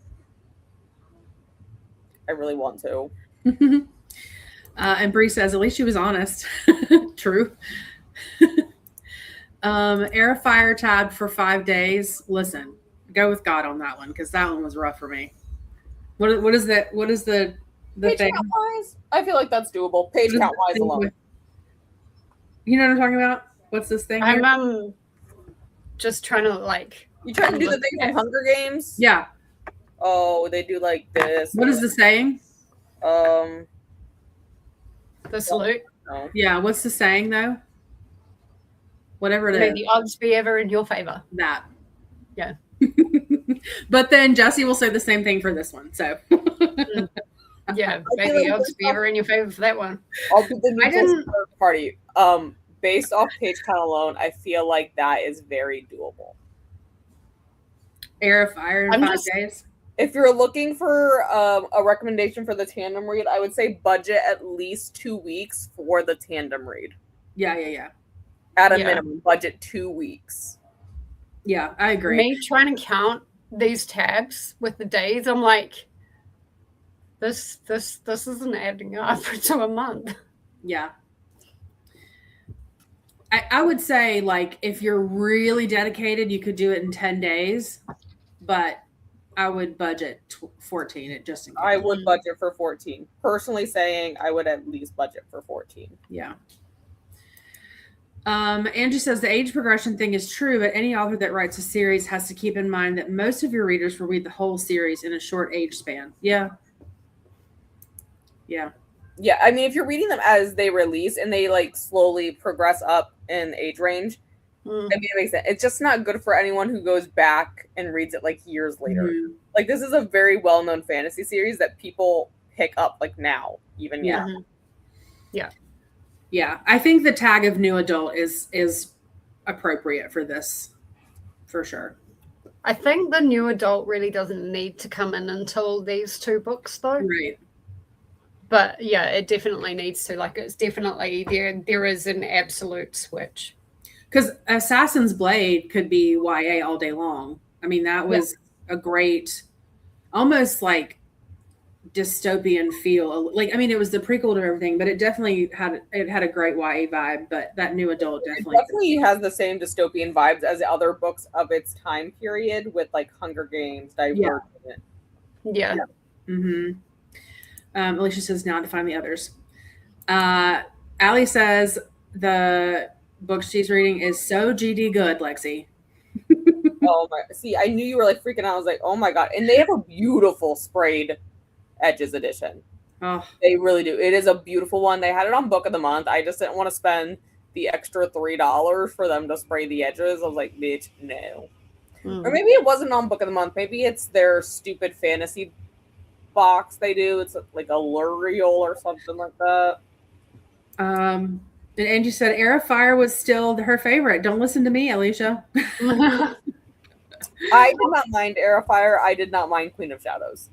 [SPEAKER 3] I really want to.
[SPEAKER 1] And Bree says, at least she was honest. True. Airfire tabbed for 5 days. Listen, go with God on that one because that one was rough for me. What is that? What is the
[SPEAKER 3] page
[SPEAKER 1] thing?
[SPEAKER 3] count wise? I feel like that's doable. Page count wise alone.
[SPEAKER 1] You know what I'm talking about? What's this thing?
[SPEAKER 2] I'm just trying to like.
[SPEAKER 3] You trying to do the thing from Hunger Games?
[SPEAKER 1] Yeah.
[SPEAKER 3] Oh, they do like this.
[SPEAKER 1] What is the saying?
[SPEAKER 2] The salute.
[SPEAKER 3] No.
[SPEAKER 1] Yeah. What's the saying though? Whatever it is.
[SPEAKER 2] May the odds be ever in your favor.
[SPEAKER 1] That.
[SPEAKER 2] Yeah.
[SPEAKER 1] But then Jessi will say the same thing for this one. So.
[SPEAKER 2] Yeah, may the odds be ever in your favor for that one.
[SPEAKER 3] I'll put the neutral third party. Based off page count alone, I feel like that is very doable.
[SPEAKER 1] Air of Fire in 5 days.
[SPEAKER 3] If you're looking for a recommendation for the tandem read, I would say budget at least 2 weeks for the tandem read.
[SPEAKER 1] Yeah.
[SPEAKER 3] At a minimum, budget 2 weeks.
[SPEAKER 1] Yeah, I agree.
[SPEAKER 2] Me trying to count these tabs with the days, I'm like, this isn't adding up to a month.
[SPEAKER 1] Yeah. I would say, like, if you're really dedicated, you could do it in 10 days, but I would budget 14 just in case.
[SPEAKER 3] I would budget for 14. Personally saying I would at least budget for 14.
[SPEAKER 1] Yeah. Andrew says the age progression thing is true, but any author that writes a series has to keep in mind that most of your readers will read the whole series in a short age span. Yeah.
[SPEAKER 3] I mean, if you're reading them as they release and they like slowly progress up in age range, I mean, it makes sense. It's just not good for anyone who goes back and reads it like years later. Like, this is a very well-known fantasy series that people pick up like now, even now.
[SPEAKER 1] Yeah. I think the tag of new adult is appropriate for this, for sure.
[SPEAKER 2] I think the new adult really doesn't need to come in until these 2 books, though.
[SPEAKER 1] Right.
[SPEAKER 2] But yeah, it definitely needs to. Like, it's definitely there is an absolute switch.
[SPEAKER 1] Because Assassin's Blade could be YA all day long. I mean, that was a great, almost like dystopian feel. Like, I mean, it was the prequel to everything, but it definitely had a great YA vibe. But that new adult
[SPEAKER 3] definitely has the same dystopian vibes as the other books of its time period, with like Hunger Games, Divergent.
[SPEAKER 2] Yeah.
[SPEAKER 1] Mm-hmm. Alicia says now to find the others. Allie says the book she's reading is so GD good, Lexi.
[SPEAKER 3] Oh my! See, I knew you were like freaking out. I was like, oh my god! And they have a beautiful sprayed edges edition.
[SPEAKER 1] Oh,
[SPEAKER 3] they really do. It is a beautiful one. They had it on Book of the Month. I just didn't want to spend the extra $3 for them to spray the edges. I was like, bitch, no. Or maybe it wasn't on Book of the Month. Maybe it's their stupid fantasy box they do. It's like a L'Oreal or something like that.
[SPEAKER 1] And Angie said Air of Fire was still her favorite. Don't listen to me, Alicia.
[SPEAKER 3] I did not mind Air of Fire. I did not mind Queen of Shadows.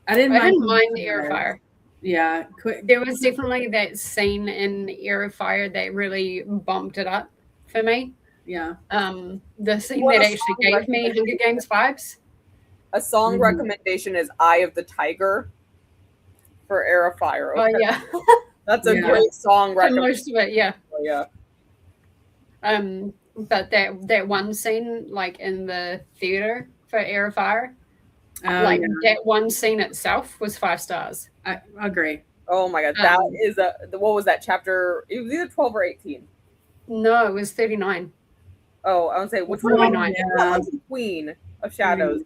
[SPEAKER 2] I didn't mind Air of Fire.
[SPEAKER 1] Yeah.
[SPEAKER 2] There was definitely that scene in Air of Fire that really bumped it up for me.
[SPEAKER 1] Yeah.
[SPEAKER 2] The scene that actually gave me Hunger Games vibes.
[SPEAKER 3] A song recommendation is Eye of the Tiger. for Air of Fire.
[SPEAKER 2] Oh
[SPEAKER 3] Okay.
[SPEAKER 2] yeah.
[SPEAKER 3] That's a
[SPEAKER 1] Yeah.
[SPEAKER 3] great song
[SPEAKER 2] For most of it, yeah.
[SPEAKER 3] Oh, yeah.
[SPEAKER 2] But that one scene, like in the theater for Air of Fire, like that one scene itself was 5 stars.
[SPEAKER 1] I agree.
[SPEAKER 3] Oh my god, that is what was that chapter? It was either 12 or 18.
[SPEAKER 2] No, it was 39.
[SPEAKER 3] Oh, I would say which
[SPEAKER 2] 39.
[SPEAKER 3] one? Yeah. Was the Queen of Shadows,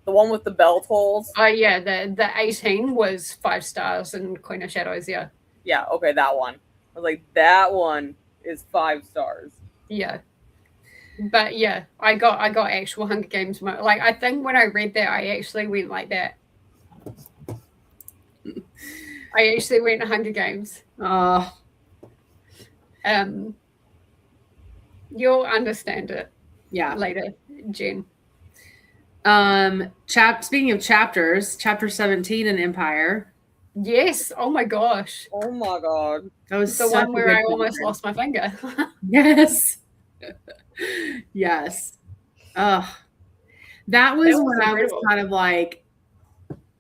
[SPEAKER 3] the one with the bell tolls.
[SPEAKER 2] Oh yeah, the 18 was 5 stars and Queen of Shadows. Yeah.
[SPEAKER 3] Yeah. Okay, that one. I was like, that one is 5 stars.
[SPEAKER 2] Yeah. But yeah, I got actual Hunger Games. Like I think when I read that, I actually went like that. I actually went to Hunger Games. You'll understand it.
[SPEAKER 1] Yeah.
[SPEAKER 2] Later, Jen.
[SPEAKER 1] Speaking of chapters, chapter 17 in Empire.
[SPEAKER 2] Yes. Oh my gosh.
[SPEAKER 3] Oh my god.
[SPEAKER 1] That was
[SPEAKER 2] the one where I almost lost my finger.
[SPEAKER 1] Yes. Yes. That was when I was kind of like,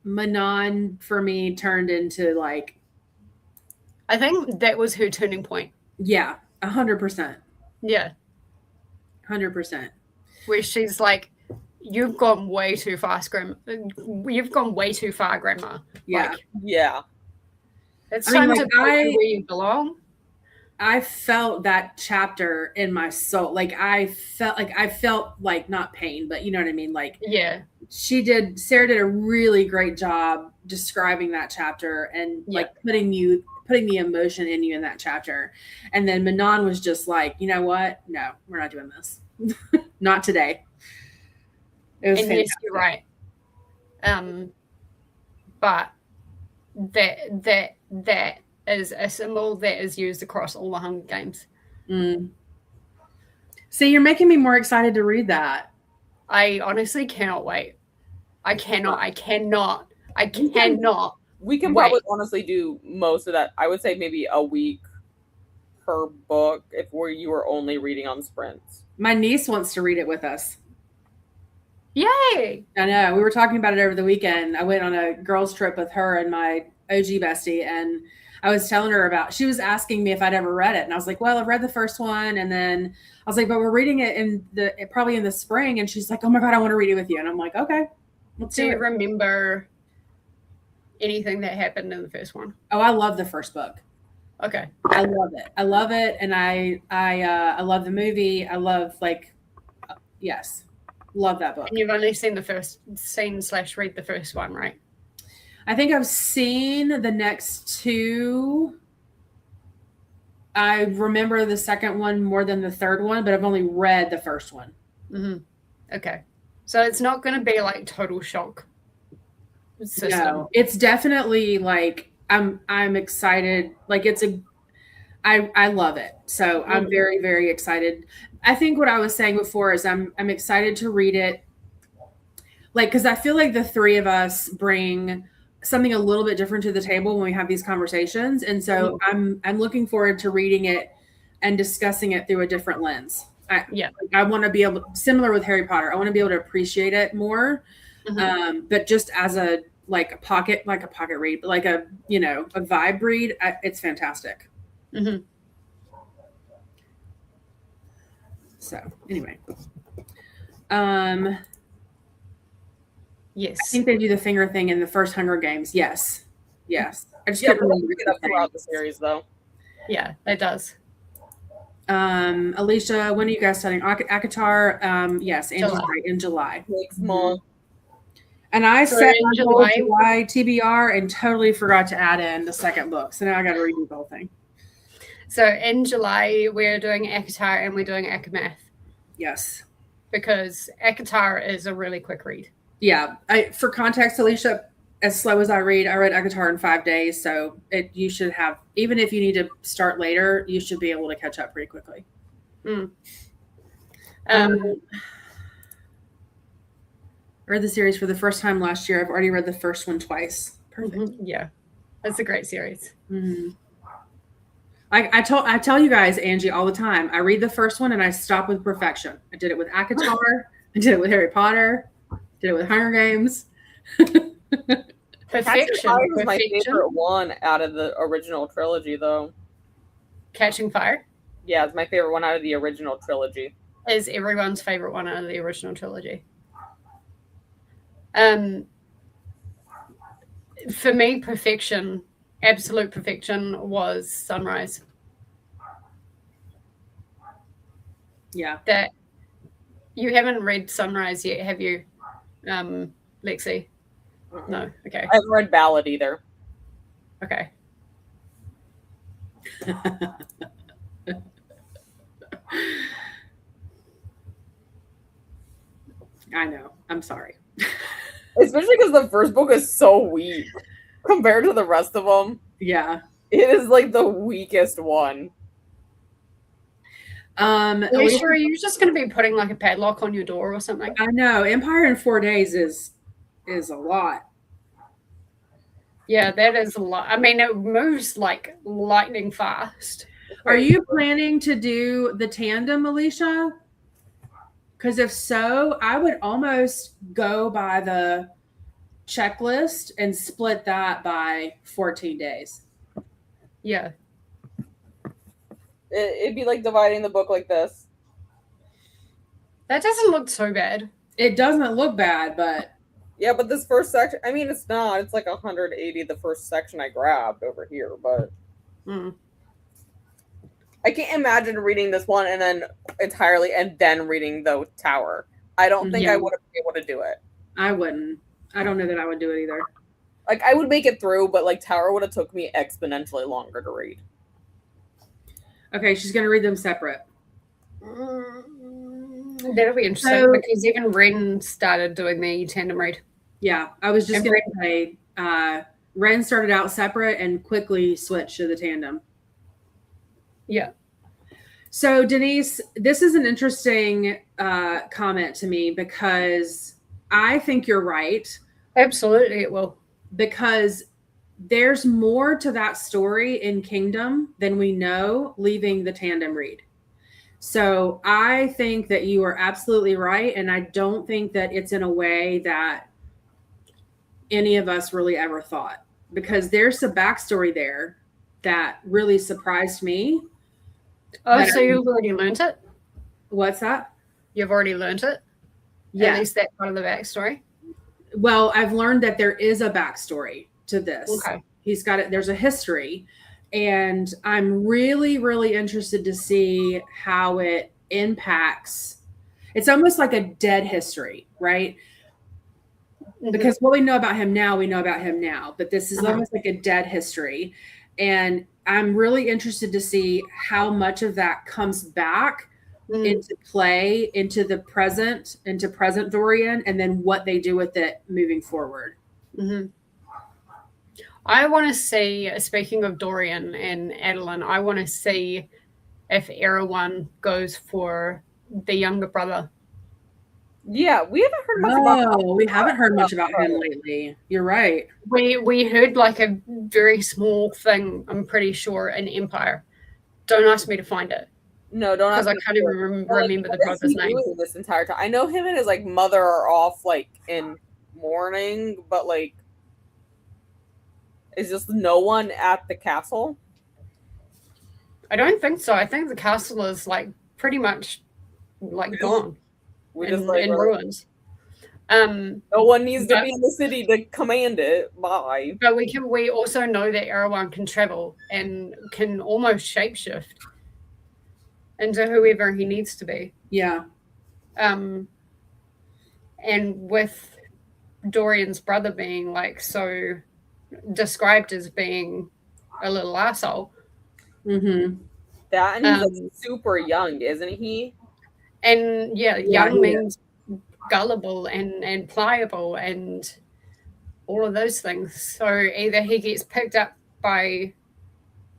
[SPEAKER 1] Manon for me turned into like.
[SPEAKER 2] I think that was her turning point.
[SPEAKER 1] Yeah, 100%.
[SPEAKER 2] Yeah.
[SPEAKER 1] 100%.
[SPEAKER 2] Where she's like, you've gone way too fast, Grandma. You've gone way too far, Grandma.
[SPEAKER 1] Yeah.
[SPEAKER 2] Like,
[SPEAKER 3] yeah.
[SPEAKER 2] It's time to go where you belong.
[SPEAKER 1] I felt that chapter in my soul. Like I felt like not pain, but you know what I mean? Like,
[SPEAKER 2] yeah,
[SPEAKER 1] Sarah did a really great job describing that chapter and like putting the emotion in you in that chapter. And then Manon was just like, you know what? No, we're not doing this. Not today. It was fantastic.
[SPEAKER 2] Yes, you're right. But that is a symbol that is used across all the Hunger Games.
[SPEAKER 1] See, you're making me more excited to read that.
[SPEAKER 3] I honestly cannot wait. I cannot. We can probably honestly do most of that. I would say maybe a week per book if you were only reading on sprints.
[SPEAKER 1] My niece wants to read it with us.
[SPEAKER 2] Yay!
[SPEAKER 1] I know. We were talking about it over the weekend. I went on a girls' trip with her and my OG bestie, and I was telling her she was asking me if I'd ever read it. And I was like, well, I've read the first one. And then I was like, but we're reading it probably in the spring. And she's like, oh my God, I want to read it with you. And I'm like, okay, let's do it.
[SPEAKER 2] Do you remember anything that happened in the first one?
[SPEAKER 1] Oh, I love the first book.
[SPEAKER 2] Okay.
[SPEAKER 1] I love it. And I love the movie. I love yes. Love that book.
[SPEAKER 2] And you've only seen the first scene / read the first one, right?
[SPEAKER 1] I think I've seen the next two. I remember the second one more than the third one, but I've only read the first one.
[SPEAKER 2] Mm-hmm. Okay. So it's not going to be like total shock system.
[SPEAKER 1] No, it's definitely like, I'm excited. Like I love it. So I'm very, very excited. I think what I was saying before is I'm excited to read it. Like, because I feel like the three of us bring something a little bit different to the table when we have these conversations. And so I'm looking forward to reading it and discussing it through a different lens. I want to be able, similar with Harry Potter, I want to be able to appreciate it more. But just as a pocket read, but like a vibe read, it's fantastic.
[SPEAKER 2] Mm-hmm.
[SPEAKER 1] So anyway,
[SPEAKER 2] yes,
[SPEAKER 1] I think they do the finger thing in the first Hunger Games. Yes. I just
[SPEAKER 3] couldn't remember that throughout the series, though.
[SPEAKER 2] Yeah, it does.
[SPEAKER 1] Alicia, when are you guys studying ACOTAR? Yes, Angie's right, in July.
[SPEAKER 3] Next month.
[SPEAKER 1] And I set July TBR and totally forgot to add in the second book. So now I got to redo the whole thing.
[SPEAKER 2] So in July, we're doing ACOTAR and we're doing ACOMath.
[SPEAKER 1] Yes.
[SPEAKER 2] Because ACOTAR is a really quick read.
[SPEAKER 1] Yeah. For context, Alicia, as slow as I read ACOTAR in 5 days. So you should have, even if you need to start later, you should be able to catch up pretty quickly. I read the series for the first time last year. I've already read the first one twice. Perfect.
[SPEAKER 2] Yeah. That's a great series.
[SPEAKER 1] I tell you guys, Angie, all the time, I read the first one and I stop with perfection. I did it with ACOTAR. I did it with Harry Potter. Did it with Hunger Games.
[SPEAKER 2] Perfection.
[SPEAKER 3] Fire is my favorite one out of the original trilogy, though.
[SPEAKER 2] Catching Fire?
[SPEAKER 3] Yeah, it's my favorite one out of the original trilogy.
[SPEAKER 2] Is everyone's favorite one out of the original trilogy. For me, perfection, absolute perfection, was Sunrise.
[SPEAKER 1] Yeah.
[SPEAKER 2] That you haven't read Sunrise yet, have you, Lexi? Mm-hmm. No. Okay.
[SPEAKER 3] I haven't read Ballad either.
[SPEAKER 2] Okay.
[SPEAKER 1] I know. I'm sorry.
[SPEAKER 3] Especially because the first book is so weak compared to the rest of them.
[SPEAKER 1] Yeah.
[SPEAKER 3] It is like the weakest one.
[SPEAKER 2] Are you sure you're just going to be putting like a padlock on your door or something?
[SPEAKER 1] I know. Empire in 4 days is a lot.
[SPEAKER 2] Yeah, that is a lot. I mean, it moves like lightning fast.
[SPEAKER 1] Are you planning to do the tandem, Alicia? Because if so, I would almost go by the checklist and split that by 14 days.
[SPEAKER 2] Yeah.
[SPEAKER 3] It'd be like dividing the book like this.
[SPEAKER 2] That doesn't look so bad.
[SPEAKER 1] It doesn't look bad, but...
[SPEAKER 3] Yeah, but this first section, I mean, it's not. It's like 180, the first section I grabbed over here, but... I can't imagine reading this one and then entirely, and then reading the Tower. I don't think I would have been able to do it.
[SPEAKER 1] I wouldn't. I don't know that I would do it either.
[SPEAKER 3] Like, I would make it through, but like Tower would have took me exponentially longer to read.
[SPEAKER 1] Okay, she's going to read them separate.
[SPEAKER 2] That'll be interesting because even Ren started doing the tandem read.
[SPEAKER 1] Yeah, I was just going to say, Ren started out separate and quickly switched to the tandem.
[SPEAKER 2] Yeah.
[SPEAKER 1] So, Denise, this is an interesting comment to me because I think you're right.
[SPEAKER 2] Absolutely, it will.
[SPEAKER 1] Because there's more to that story in Kingdom than we know leaving the tandem read. So I think that you are absolutely right. And I don't think that it's in a way that any of us really ever thought, because there's a backstory there that really surprised me.
[SPEAKER 2] Oh, so you've already learned it?
[SPEAKER 1] What's that?
[SPEAKER 2] You've already learned it?
[SPEAKER 1] Yeah.
[SPEAKER 2] At least that part of the backstory?
[SPEAKER 1] Well, I've learned that there is a backstory to this.
[SPEAKER 2] Okay.
[SPEAKER 1] He's got it. There's a history. And I'm really, really interested to see how it impacts. It's almost like a dead history, right? Mm-hmm. Because what we know about him now, we know about him now. But this is almost like a dead history. And I'm really interested to see how much of that comes back into play, into present Dorian, and then what they do with it moving forward.
[SPEAKER 2] Mm-hmm. I want to see, speaking of Dorian and Adeline, I want to see if Erewhon goes for the younger brother.
[SPEAKER 3] Yeah, we haven't heard much about him.
[SPEAKER 1] We haven't heard much about him lately. You're right.
[SPEAKER 2] We heard like a very small thing, I'm pretty sure, in Empire. Don't ask me to find it.
[SPEAKER 3] No, don't ask me.
[SPEAKER 2] Because I can't even remember the brother's name.
[SPEAKER 3] This entire time, I know him and his like mother are off like in mourning, but like, is just no one at the castle?
[SPEAKER 2] I don't think so. I think the castle is like pretty much like gone. In ruins.
[SPEAKER 3] No one needs to be in the city to command it. Bye.
[SPEAKER 2] But we also know that Erewhon can travel and can almost shapeshift into whoever he needs to be.
[SPEAKER 1] Yeah.
[SPEAKER 2] And with Dorian's brother being like so described as being a little asshole.
[SPEAKER 1] Mm-hmm.
[SPEAKER 3] That, and he's like super young, isn't he?
[SPEAKER 2] And young means gullible and pliable and all of those things. So either he gets picked up by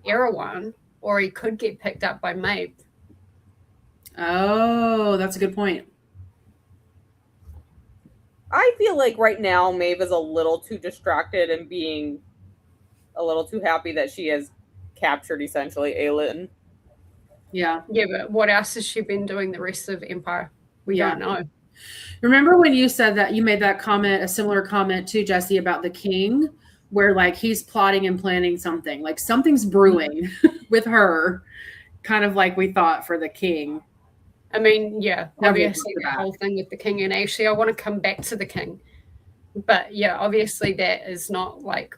[SPEAKER 2] Erewhon or he could get picked up by Maeve.
[SPEAKER 1] Oh, that's a good point.
[SPEAKER 3] I feel like right now Maeve is a little too distracted and being a little too happy that she has captured essentially Aelin.
[SPEAKER 2] Yeah, but what else has she been doing the rest of Empire? We don't know.
[SPEAKER 1] Remember when you said that you made that comment, a similar comment to Jessi about the king? where like he's plotting and planning something, like something's brewing with her, kind of like we thought for the king.
[SPEAKER 2] I mean, yeah, obviously the whole thing with the king, and actually I want to come back to the king, but yeah, obviously that is not like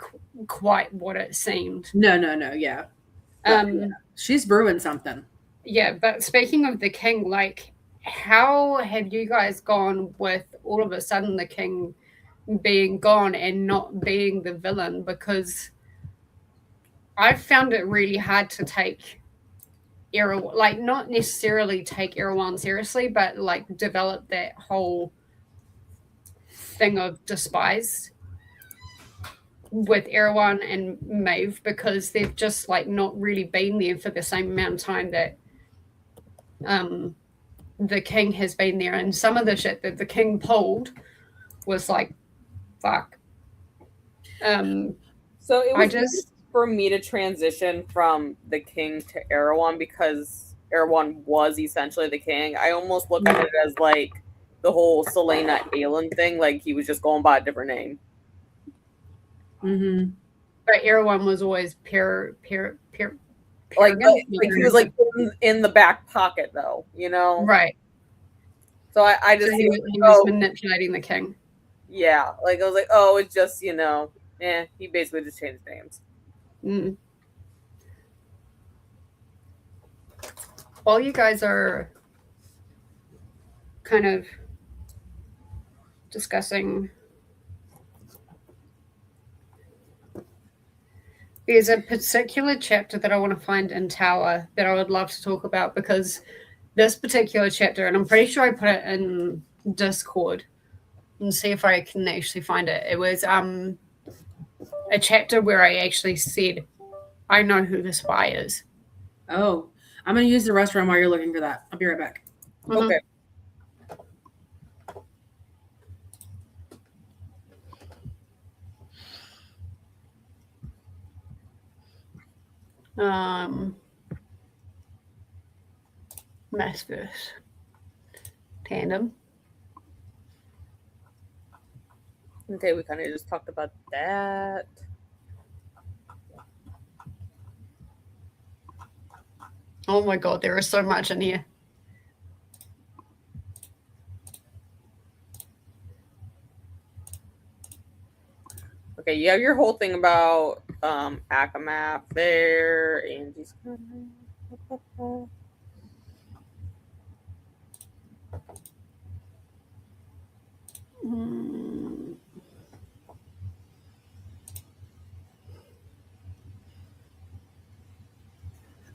[SPEAKER 2] quite what it seemed.
[SPEAKER 1] No, yeah. Yeah. She's brewing something.
[SPEAKER 2] Yeah, but speaking of the king, like, how have you guys gone with all of a sudden the king being gone and not being the villain? Because I found it really hard to take Erewhon, like not necessarily take Erewhon seriously, but like develop that whole thing of despise with Erewhon and Maeve, because they've just like not really been there for the same amount of time that the king has been there. And some of the shit that the king pulled was like, fuck.
[SPEAKER 3] So it was just for me to transition from the king to Erewhon, because Erewhon was essentially the king. I almost look at it as like the whole Selena Aelin thing, like he was just going by a different name.
[SPEAKER 1] Mm-hmm.
[SPEAKER 2] But Erewhon was always like
[SPEAKER 3] he was like in the back pocket though, you know?
[SPEAKER 2] Right.
[SPEAKER 3] So I just
[SPEAKER 2] he was manipulating the king.
[SPEAKER 3] Yeah, like I was like, oh, it's just, you know, he basically just changed names.
[SPEAKER 2] Mm. While you guys are kind of discussing, there's a particular chapter that I want to find in Tower that I would love to talk about, because this particular chapter, and I'm pretty sure I put it in Discord and see if I can actually find it. It was a chapter where I actually said, I know who the spy is.
[SPEAKER 1] Oh, I'm going to use the restroom while you're looking for that. I'll be right back.
[SPEAKER 2] Mm-hmm.
[SPEAKER 3] Okay.
[SPEAKER 2] MAASVerse tandem.
[SPEAKER 3] Okay, we kind of just talked about that.
[SPEAKER 2] Oh my god, there is so much in here.
[SPEAKER 3] Okay, you have your whole thing about ACOTAR there, Angie's coming.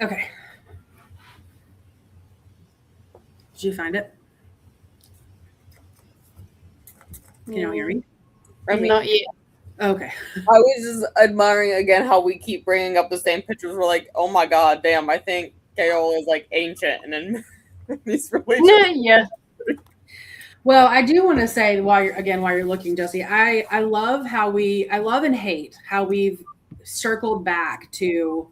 [SPEAKER 1] Okay. Did you find it? Can you hear me?
[SPEAKER 2] Not yet.
[SPEAKER 1] Okay.
[SPEAKER 3] I was just admiring again how we keep bringing up the same pictures. We're like, oh my god, damn! I think Carol is like ancient, and then these relationships.
[SPEAKER 2] Yeah.
[SPEAKER 1] Well, I do want to say while you're looking, Jessi, I love and hate how we've circled back to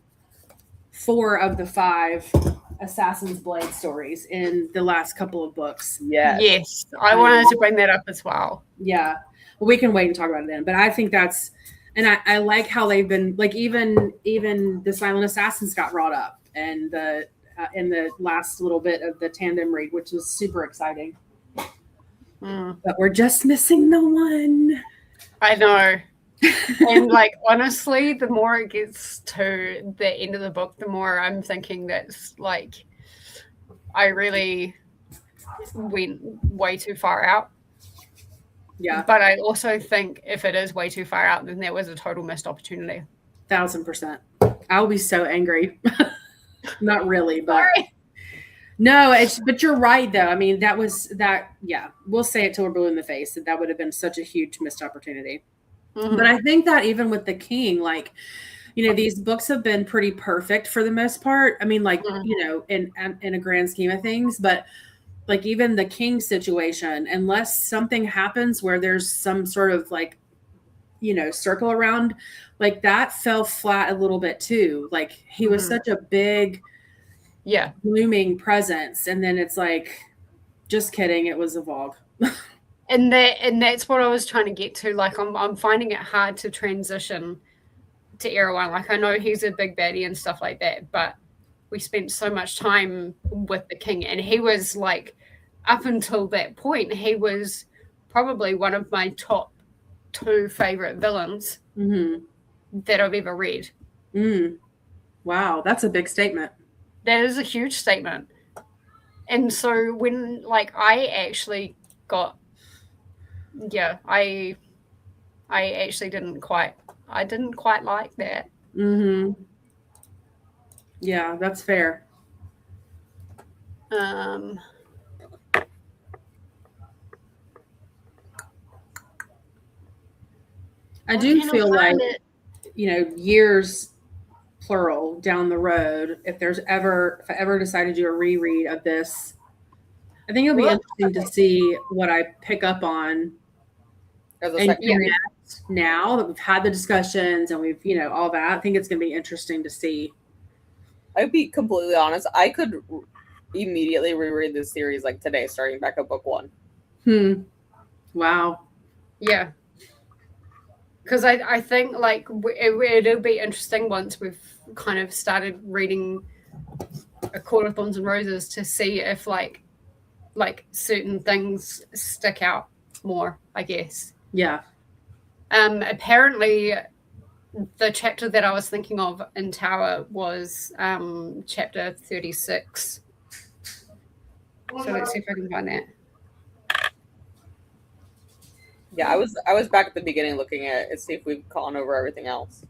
[SPEAKER 1] 4 of the 5 Assassin's Blade stories in the last couple of books.
[SPEAKER 2] Yes, I wanted to bring that up as well.
[SPEAKER 1] Yeah. Well, we can wait and talk about it then. But I think that's, and I like how they've been, like even the Silent Assassins got brought up, and in the last little bit of the tandem read, which was super exciting. But we're just missing the one.
[SPEAKER 2] I know. And like honestly, the more it gets to the end of the book, the more I'm thinking that's like I really went way too far out.
[SPEAKER 1] Yeah.
[SPEAKER 2] But I also think if it is way too far out, then there was a total missed opportunity.
[SPEAKER 1] 1000%. I'll be so angry. Not really, but
[SPEAKER 2] Sorry.
[SPEAKER 1] no, but you're right though. I mean, yeah, we'll say it till we're blue in the face. That would have been such a huge missed opportunity. Mm-hmm. But I think that even with the king, like, you know, these books have been pretty perfect for the most part. I mean, like, you know, in a grand scheme of things, but like even the king situation, unless something happens where there's some sort of like, you know, circle around, like that fell flat a little bit too. Like he was such a big, looming presence. And then it's like, just kidding. It was a Vogue.
[SPEAKER 2] And that's what I was trying to get to. Like I'm finding it hard to transition to Erewhon. Like I know he's a big baddie and stuff like that, but we spent so much time with the king, and he was like, up until that point, he was probably one of my top 2 favorite villains that I've ever read.
[SPEAKER 1] Wow, that's a big statement.
[SPEAKER 2] That is a huge statement. And so when like I actually got, I actually didn't quite like that.
[SPEAKER 1] Yeah, that's fair. I do feel like, years plural down the road, if I ever decide to do a reread of this, I think it'll be interesting to see what I pick up on now that we've had the discussions and we've, all that. I think it's going to be interesting to see.
[SPEAKER 3] I'd be completely honest. I could immediately reread this series like today, starting back at book 1.
[SPEAKER 1] Wow.
[SPEAKER 2] Yeah. Because I think like it'll be interesting once we've kind of started reading A Court of Thorns and Roses to see if like certain things stick out more, I guess.
[SPEAKER 1] Yeah.
[SPEAKER 2] Apparently the chapter that I was thinking of in Tower was chapter 36. So let's see if I can find that.
[SPEAKER 3] Yeah, I was back at the beginning looking at it, see if we've gone over everything else.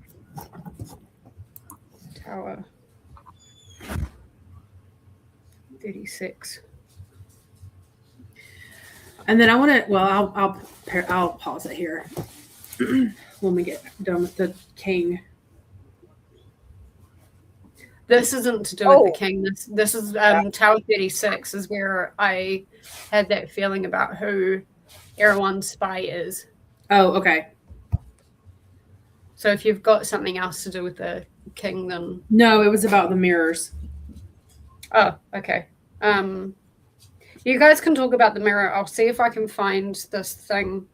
[SPEAKER 2] Tower 36.
[SPEAKER 1] And then I want to. Well, I'll pause it here when we get done with the king.
[SPEAKER 2] This isn't to do with the king. This is Tower 36 is where I had that feeling about who Erewhon's spy is.
[SPEAKER 1] Oh, okay.
[SPEAKER 2] So if you've got something else to do with the king, then
[SPEAKER 1] no, it was about the mirrors.
[SPEAKER 2] Oh, okay. You guys can talk about the mirror. I'll see if I can find this thing.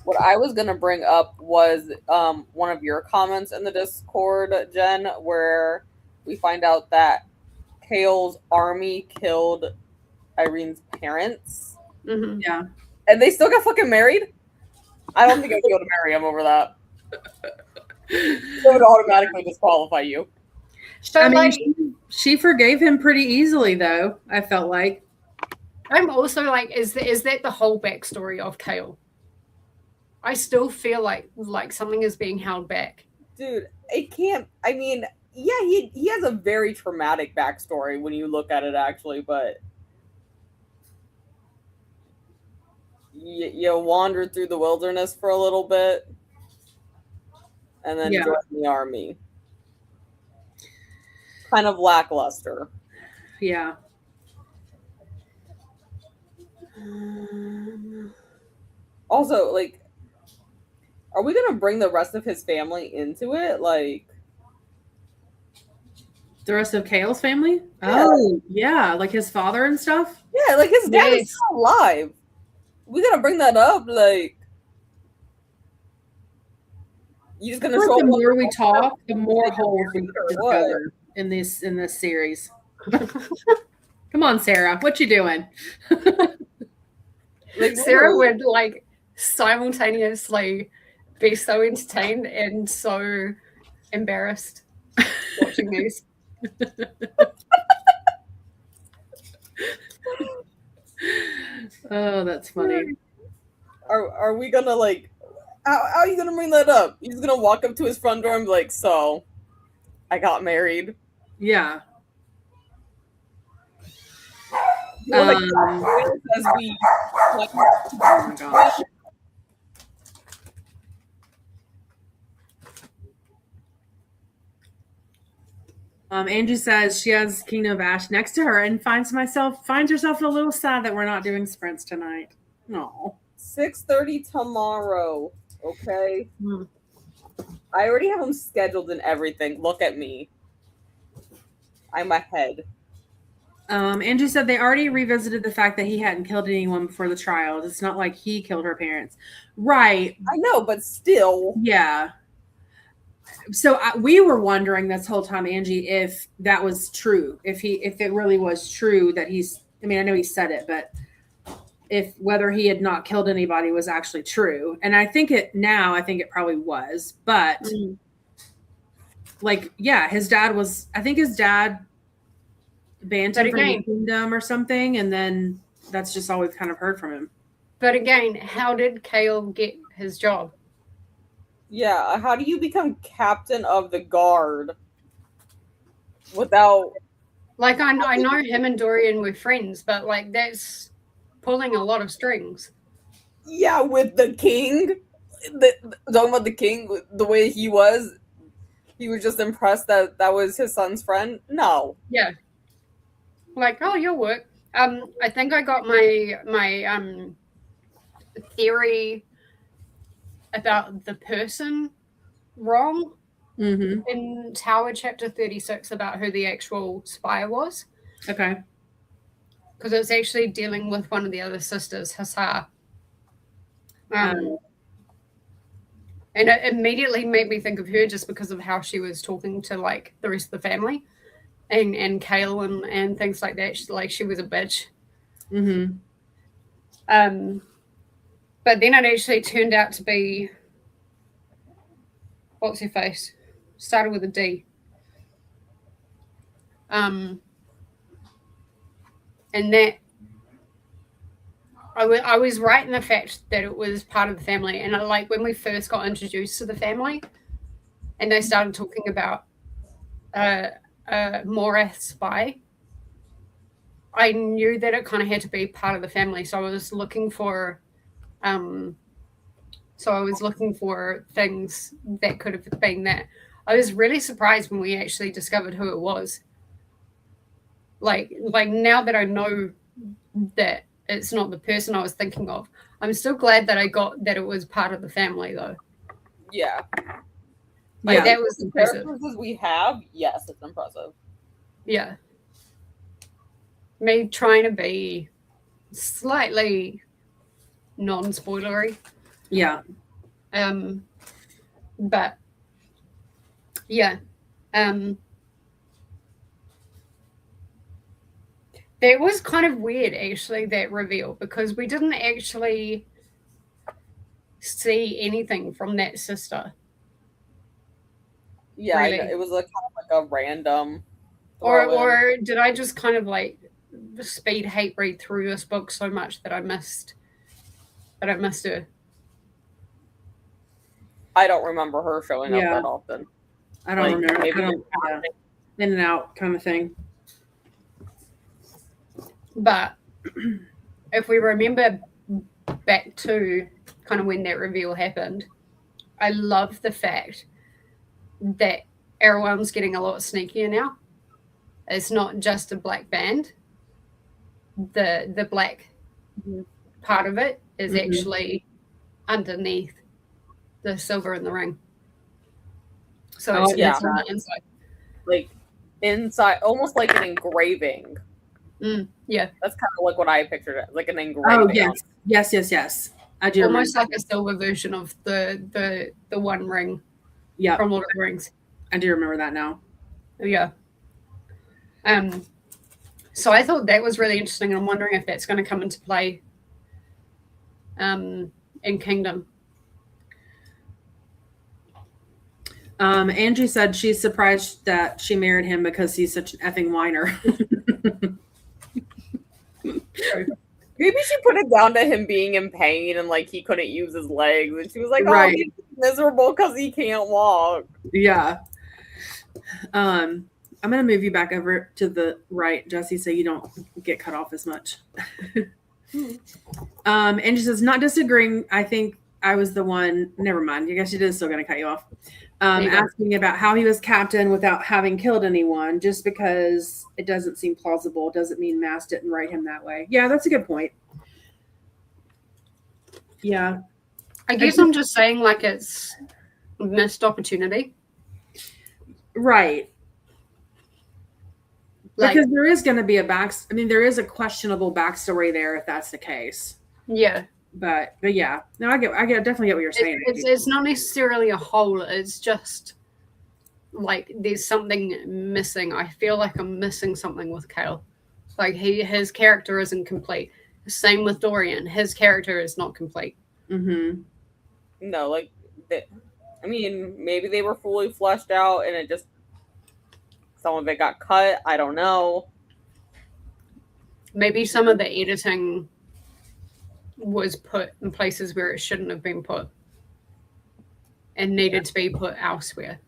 [SPEAKER 3] What I was gonna bring up was one of your comments in the Discord, Jen, where we find out that Kale's army killed Irene's parents.
[SPEAKER 1] Yeah.
[SPEAKER 3] And they still got fucking married? I don't think I'd be able to marry him over that. It would automatically disqualify you.
[SPEAKER 2] So,
[SPEAKER 1] I mean, she forgave him pretty easily, though, I felt like.
[SPEAKER 2] I'm also like, is that the whole backstory of Kale? I still feel like something is being held back.
[SPEAKER 3] Dude, it can't. I mean, yeah, he has a very traumatic backstory when you look at it, actually, but you wandered through the wilderness for a little bit and then joined the army. Kind of lackluster.
[SPEAKER 1] Yeah.
[SPEAKER 3] Also, like, are we gonna bring the rest of his family into it? Like,
[SPEAKER 1] the rest of Kale's family?
[SPEAKER 3] Yeah.
[SPEAKER 1] Oh, yeah, like his father and stuff?
[SPEAKER 3] Yeah, like his dad is still alive. We gotta bring that up, like, you just gonna show
[SPEAKER 1] the more we talk, the more holes we discover in this series. Come on, Sarah, what you doing?
[SPEAKER 2] Like Sarah would like simultaneously be so entertained and so embarrassed watching these.
[SPEAKER 1] Oh, that's funny.
[SPEAKER 3] Are we gonna like? How are you gonna bring that up? He's gonna walk up to his front door and be like, "So, I got married."
[SPEAKER 1] Yeah.
[SPEAKER 3] As we, like,
[SPEAKER 1] oh my gosh. Angie says she has Kingdom of Ash next to her and finds herself a little sad that we're not doing sprints tonight. No.
[SPEAKER 3] 6:30 tomorrow. Okay. I already have them scheduled and everything. Look at me. I'm ahead.
[SPEAKER 1] Andrew said they already revisited the fact that he hadn't killed anyone before the trial. It's not like he killed her parents. Right.
[SPEAKER 3] I know, but still.
[SPEAKER 1] Yeah. So we were wondering this whole time, Angie, if that was true, if it really was true that I know he said it, but whether he had not killed anybody was actually true. And I think it probably was, but his dad banned him from the kingdom or something. And then that's just all we've kind of heard from him.
[SPEAKER 2] But again, how did Cale get his job?
[SPEAKER 3] Yeah, how do you become captain of the guard without...
[SPEAKER 2] Like, I know him and Dorian were friends, but, like, that's pulling a lot of strings.
[SPEAKER 3] Yeah, with the king. Talking about the king, the way he was just impressed that was his son's friend? No.
[SPEAKER 2] Yeah. Like, oh, you'll work. I think I got my theory about the person wrong in Tower chapter 36 about who the actual spy was.
[SPEAKER 1] Okay.
[SPEAKER 2] Because it was actually dealing with one of the other sisters, Hussar. And it immediately made me think of her just because of how she was talking to, like, the rest of the family and Cale and things like that. She was a bitch.
[SPEAKER 1] Mm-hmm.
[SPEAKER 2] But then it actually turned out to be, what's her face? Started with a D. And that I was right in the fact that it was part of the family. And like when we first got introduced to the family and they started talking about Morath spy, I knew that it kind of had to be part of the family. So I was looking for things that could have been that. I was really surprised when we actually discovered who it was. Like now that I know that it's not the person I was thinking of, I'm still glad that I got that it was part of the family, though.
[SPEAKER 3] Yeah.
[SPEAKER 2] Like, that was impressive.
[SPEAKER 3] Characters we have, yes, it's impressive.
[SPEAKER 2] Yeah. Me trying to be slightly non-spoilery.
[SPEAKER 1] Yeah.
[SPEAKER 2] But yeah. That was kind of weird, actually, that reveal, because we didn't actually see anything from that sister.
[SPEAKER 3] Yeah, really. It was kind of like a random.
[SPEAKER 2] Or did I just kind of like speed hate read through this book so much that I missed her?
[SPEAKER 3] I don't remember her showing up that often.
[SPEAKER 1] I don't remember. In and out kind of thing.
[SPEAKER 2] But if we remember back to kind of when that reveal happened, I love the fact that everyone's getting a lot sneakier now. It's not just a black band. The black part of it is actually underneath the silver in the ring. So it's on the inside.
[SPEAKER 3] Like inside, almost like an engraving.
[SPEAKER 2] Yeah.
[SPEAKER 3] That's kind of like what I pictured it, like an engraving.
[SPEAKER 1] Oh, yes. I do.
[SPEAKER 2] Almost like a silver version of the one ring.
[SPEAKER 1] Yeah.
[SPEAKER 2] From Lord of the Rings.
[SPEAKER 1] I do remember that now.
[SPEAKER 2] Yeah. So I thought that was really interesting, and I'm wondering if that's going to come into play in Kingdom.
[SPEAKER 1] Angie said she's surprised that she married him because he's such an effing whiner.
[SPEAKER 3] Maybe she put it down to him being in pain and like he couldn't use his legs, and she was like, "Oh, he's miserable because he can't walk." Yeah.
[SPEAKER 1] I'm gonna move you back over to the right, Jessi, so you don't get cut off as much. Angie says, not disagreeing. I think I was the one. Never mind. I guess she is still gonna cut you off. Asking about how he was captain without having killed anyone. Just because it doesn't seem plausible doesn't mean Maas didn't write him that way. Yeah, that's a good point. Yeah.
[SPEAKER 2] I guess I'm just saying like it's a missed opportunity.
[SPEAKER 1] Right.
[SPEAKER 2] Like,
[SPEAKER 1] because there is going to be there is a questionable backstory there if that's the case.
[SPEAKER 2] Yeah.
[SPEAKER 1] But yeah, no, I definitely get what you're saying.
[SPEAKER 2] It's not necessarily a hole. It's just like there's something missing. I feel like I'm missing something with Cale. Like his character isn't complete. Same with Dorian. His character is not complete.
[SPEAKER 1] Mm-hmm.
[SPEAKER 3] No, like, maybe they were fully fleshed out and it just, some of it got cut. I don't know.
[SPEAKER 2] Maybe some of the editing was put in places where it shouldn't have been put and needed to be put elsewhere.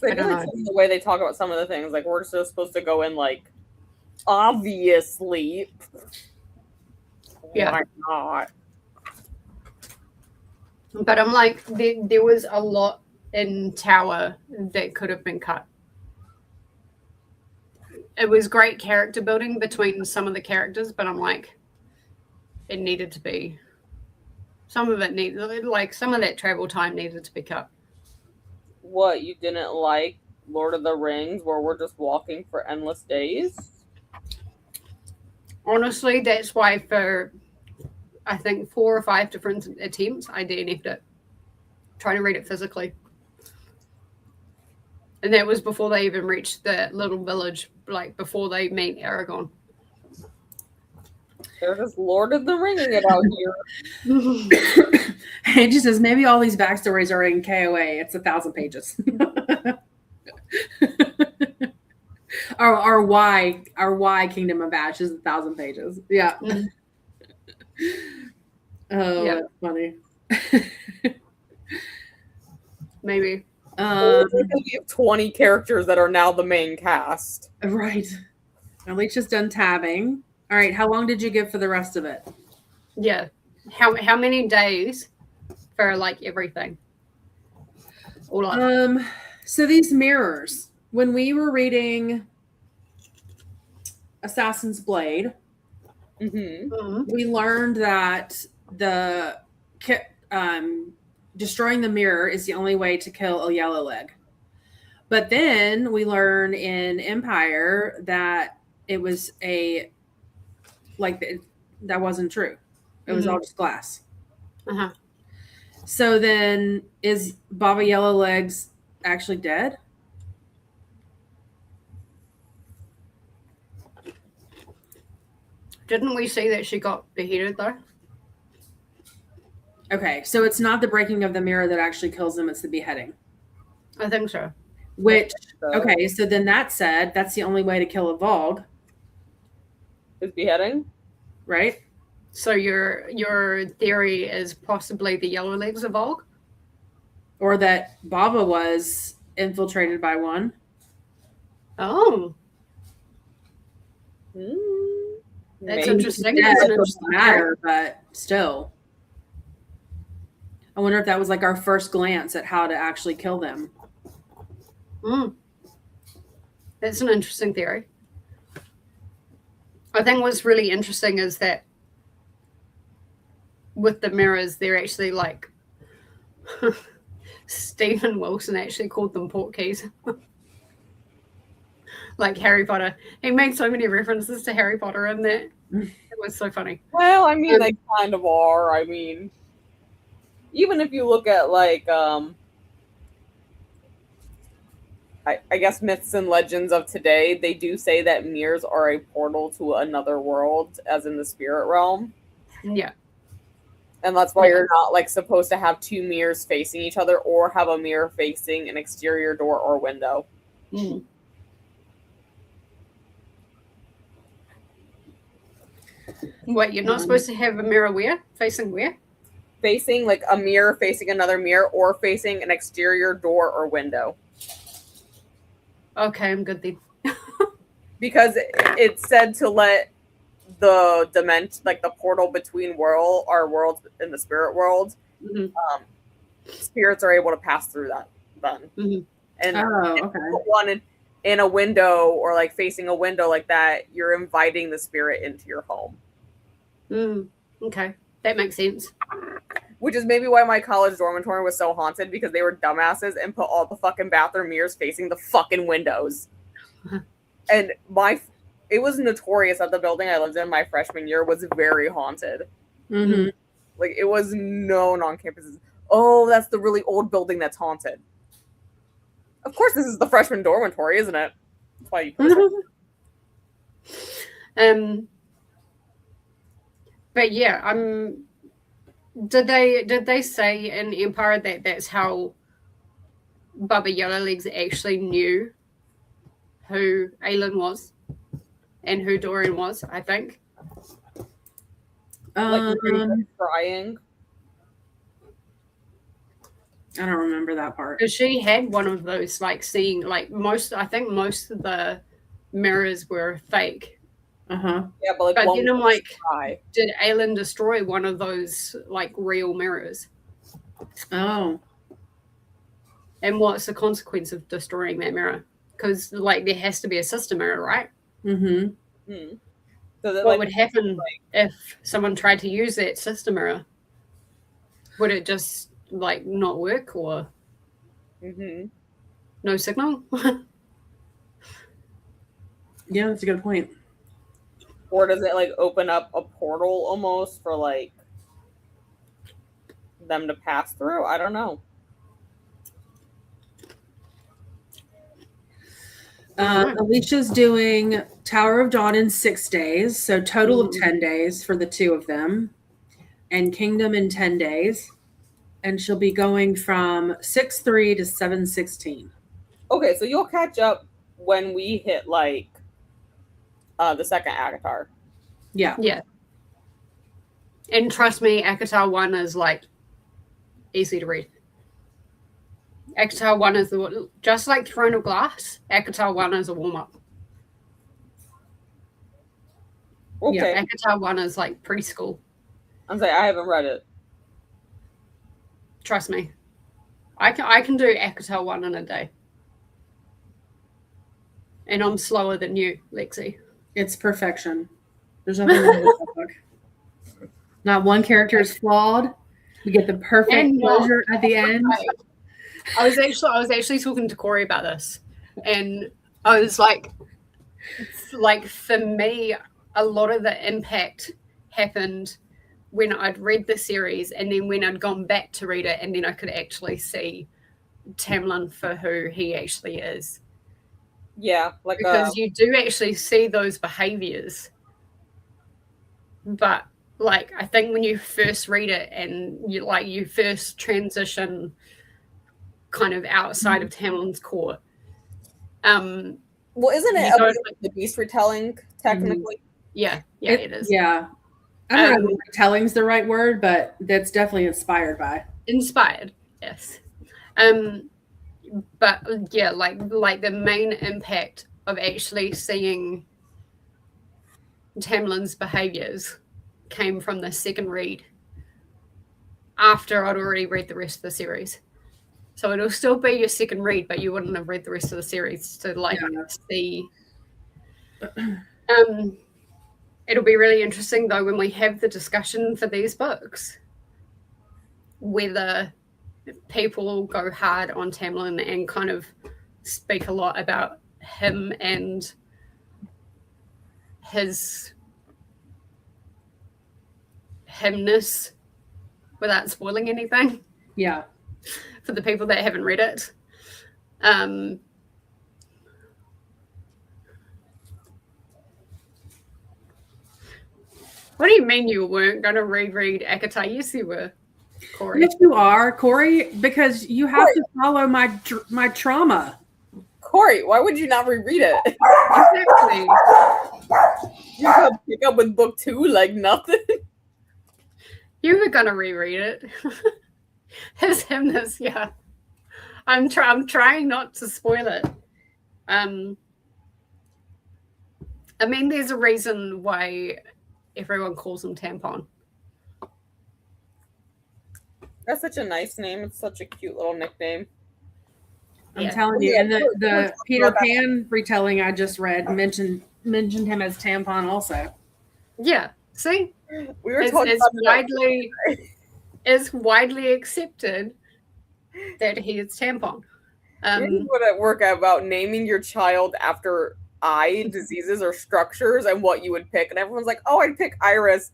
[SPEAKER 3] I feel like the way they talk about some of the things, like, we're just supposed to go in, like, obviously.
[SPEAKER 2] Yeah.
[SPEAKER 3] Why not?
[SPEAKER 2] But I'm like, there was a lot in Tower that could have been cut. It was great character building between some of the characters, but I'm like, it needed to be. Some of it needed, like, some of that travel time needed to be cut.
[SPEAKER 3] What, you didn't like Lord of the Rings, where we're just walking for endless days?
[SPEAKER 2] Honestly, that's why for, I think, 4 or 5 different attempts, I DNF'd it. Trying to read it physically. And that was before they even reached the little village, like before they meet Aragorn.
[SPEAKER 3] They're just Lord of the Ringing it out here.
[SPEAKER 1] It just says maybe all these backstories are in KOA. It's 1,000 pages. our Y Kingdom of Ash is 1,000 pages. Yeah.
[SPEAKER 2] Mm-hmm.
[SPEAKER 1] Oh,
[SPEAKER 2] yeah.
[SPEAKER 1] That's funny.
[SPEAKER 2] Maybe.
[SPEAKER 3] We have 20 characters that are now the main cast.
[SPEAKER 1] Right. Alicia's done tabbing. All right. How long did you give for the rest of it?
[SPEAKER 2] Yeah. How many days for like everything? All up.
[SPEAKER 1] So these mirrors, when we were reading Assassin's Blade, we learned that the destroying the mirror is the only way to kill a yellow leg. But then we learn in Empire that it was that wasn't true. It was all just glass.
[SPEAKER 2] Uh-huh.
[SPEAKER 1] So then is Baba Yellowlegs actually dead?
[SPEAKER 2] Didn't we see that she got beheaded though?
[SPEAKER 1] Okay, so it's not the breaking of the mirror that actually kills them, it's the beheading.
[SPEAKER 2] I think so.
[SPEAKER 1] Which, okay, so then that said, that's the only way to kill a Vogue.
[SPEAKER 3] Is beheading?
[SPEAKER 1] Right?
[SPEAKER 2] So your theory is possibly the yellow legs of Vogue?
[SPEAKER 1] Or that Baba was infiltrated by one.
[SPEAKER 2] Oh. That's interesting.
[SPEAKER 1] Yeah, it doesn't matter, but still. I wonder if that was like our first glance at how to actually kill them.
[SPEAKER 2] That's an interesting theory. I think what's really interesting is that with the mirrors, they're actually like Stephen Wilson actually called them portkeys. Like Harry Potter. He made so many references to Harry Potter in that. It was so funny.
[SPEAKER 3] Well, I mean, they kind of are. I mean, even if you look at like I guess myths and legends of today, they do say that mirrors are a portal to another world, as in the spirit realm.
[SPEAKER 2] Yeah.
[SPEAKER 3] And that's why you're not like supposed to have 2 mirrors facing each other or have a mirror facing an exterior door or window.
[SPEAKER 2] What, you're not supposed to have a mirror where? Facing where?
[SPEAKER 3] Facing like a mirror facing another mirror or facing an exterior door or window.
[SPEAKER 2] Okay, I'm good then.
[SPEAKER 3] Because it's said to let the dimension, like the portal between our worlds in the spirit world, spirits are able to pass through that then. And if you put one in a window or like facing a window like that, you're inviting the spirit into your home.
[SPEAKER 2] Okay, that makes sense.
[SPEAKER 3] Which is maybe why my college dormitory was so haunted, because they were dumbasses and put all the fucking bathroom mirrors facing the fucking windows. And it was notorious that the building I lived in my freshman year was very haunted.
[SPEAKER 1] Mm-hmm.
[SPEAKER 3] Like, it was known on campuses. Oh, that's the really old building that's haunted. Of course, this is the freshman dormitory, isn't it? That's why you put it.
[SPEAKER 2] But yeah, did they say in Empire that that's how Bubba Yellowlegs actually knew who Aelin was and who Dorian was? I think.
[SPEAKER 3] Like crying.
[SPEAKER 1] I don't remember that part.
[SPEAKER 2] Because she had one of those, like, seeing, like, I think most of the mirrors were fake.
[SPEAKER 1] Uh-huh.
[SPEAKER 3] Yeah, but
[SPEAKER 2] then I'm like, did Aelin destroy one of those, like, real mirrors?
[SPEAKER 1] Oh.
[SPEAKER 2] And what's the consequence of destroying that mirror? Because, like, there has to be a sister mirror, right?
[SPEAKER 1] Mm-hmm.
[SPEAKER 3] Hmm. So
[SPEAKER 2] what would happen if someone tried to use that sister mirror? Would it just, like, not work, or no signal?
[SPEAKER 1] Yeah, that's a good point.
[SPEAKER 3] Or does it, like, open up a portal almost for, like, them to pass through? I don't know.
[SPEAKER 1] Alicia's doing Tower of Dawn in 6 days, so total of 10 days for the two of them, and Kingdom in 10 days. And she'll be going from 6/3 to 7/16.
[SPEAKER 3] Okay, so you'll catch up when we hit, like, the second ACOTAR.
[SPEAKER 1] Yeah.
[SPEAKER 2] Yeah. And trust me, ACOTAR 1 is, like, easy to read. ACOTAR 1 is just like Throne of Glass, ACOTAR 1 is a warm-up.
[SPEAKER 3] Okay.
[SPEAKER 2] Yeah, ACOTAR 1 is like preschool.
[SPEAKER 3] I'm saying I haven't read it.
[SPEAKER 2] Trust me. I can do ACOTAR 1 in a day. And I'm slower than you, Lexi.
[SPEAKER 1] It's perfection. There's nothing wrong with that book. Not one character is flawed. We get the perfect closure at the end.
[SPEAKER 2] I was actually talking to Corey about this, and I was like, for me, a lot of the impact happened when I'd read the series, and then when I'd gone back to read it, and then I could actually see Tamlin for who he actually is.
[SPEAKER 3] Yeah, like,
[SPEAKER 2] because you do actually see those behaviors, but, like, I think when you first read it and you first transition kind of outside of Tamlin's court.
[SPEAKER 3] Well, isn't it like the beast retelling technically?
[SPEAKER 2] Yeah, it is.
[SPEAKER 1] Yeah, I don't know if retelling's the right word, but that's definitely inspired by.
[SPEAKER 2] Inspired, yes. But yeah, like the main impact of actually seeing Tamlin's behaviors came from the second read after I'd already read the rest of the series. So it'll still be your second read, but you wouldn't have read the rest of the series to see. It'll be really interesting though when we have the discussion for these books, whether people go hard on Tamlin and kind of speak a lot about him and his himness without spoiling anything.
[SPEAKER 1] Yeah.
[SPEAKER 2] For the people that haven't read it. What do you mean you weren't going to reread ACOTAR? Yes, you were, Corey.
[SPEAKER 1] Yes, you are, Corey, because you have to follow my trauma.
[SPEAKER 3] Corey, why would you not reread it?
[SPEAKER 2] Exactly.
[SPEAKER 3] You could pick up with book 2 like nothing.
[SPEAKER 2] You were going to reread it. His hymnus, yeah. I'm trying not to spoil it. I mean, there's a reason why everyone calls him Tampon.
[SPEAKER 3] That's such a nice name. It's such a cute little nickname.
[SPEAKER 1] I'm telling you. And the Peter Pan retelling I just read mentioned him as Tampon also.
[SPEAKER 2] Yeah. See?
[SPEAKER 3] We were talking
[SPEAKER 2] it's widely is widely accepted that he is tampon.
[SPEAKER 3] Here's what at work about naming your child after eye diseases or structures and what you would pick. And everyone's like, oh, I'd pick Iris.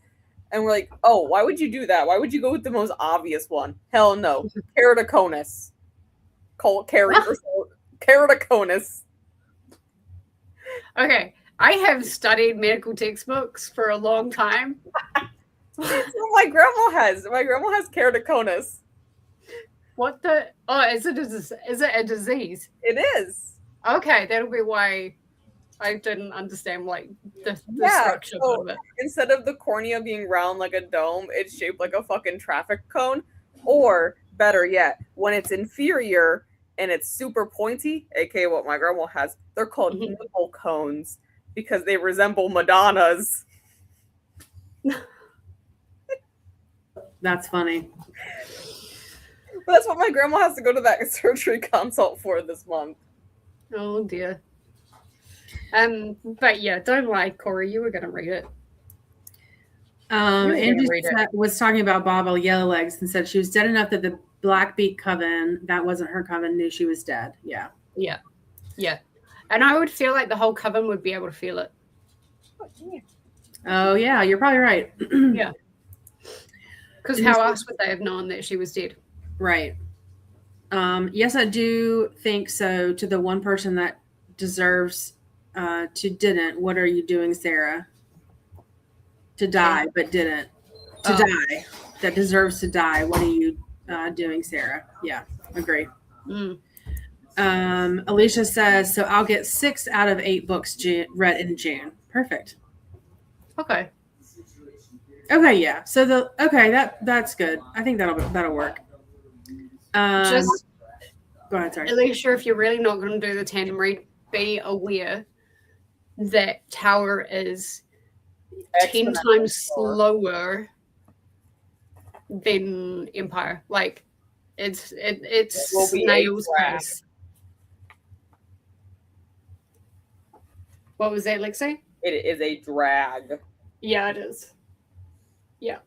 [SPEAKER 3] And we're like, oh, why would you do that? Why would you go with the most obvious one? Hell no. Keratoconus. Keratoconus.
[SPEAKER 2] Okay. I have studied medical textbooks for a long time.
[SPEAKER 3] That's what my grandma has. My grandma has keratoconus.
[SPEAKER 2] What the? Oh, is it a disease?
[SPEAKER 3] It is.
[SPEAKER 2] Okay, that'll be why I didn't understand like the structure of it.
[SPEAKER 3] Instead of the cornea being round like a dome, it's shaped like a fucking traffic cone. Or better yet, when it's inferior and it's super pointy, aka what my grandma has, they're called nipple cones because they resemble Madonnas.
[SPEAKER 1] That's funny.
[SPEAKER 3] But that's what my grandma has to go to that surgery consult for this month.
[SPEAKER 2] Oh dear. But yeah, don't lie, Corey. You were gonna read it.
[SPEAKER 1] Andrew was talking about Baba Yellowlegs and said she was dead enough that the Blackbeak coven, that wasn't her coven, knew she was dead. Yeah.
[SPEAKER 2] Yeah. Yeah. And I would feel like the whole coven would be able to feel it.
[SPEAKER 1] Oh yeah, you're probably right.
[SPEAKER 2] Yeah. Because how else would they have known that she was dead?
[SPEAKER 1] Right. Yes, I do think so. To the one person that deserves to didn't. What are you doing, Sarah? To die, but didn't. To die. That deserves to die. What are you doing, Sarah? Yeah, agree. Alicia says, so I'll get 6 out of 8 books read in June. Perfect.
[SPEAKER 2] Okay.
[SPEAKER 1] Okay, yeah. So that's good. I think that'll work.
[SPEAKER 2] Just
[SPEAKER 1] go ahead, sorry.
[SPEAKER 2] Alicia, if you're really not going to do the tandem read, be aware that Tower is 10 times slower than Empire. Like it's snail's pace. What was that, Lexi?
[SPEAKER 3] It is a drag.
[SPEAKER 2] Yeah, it is. Yeah.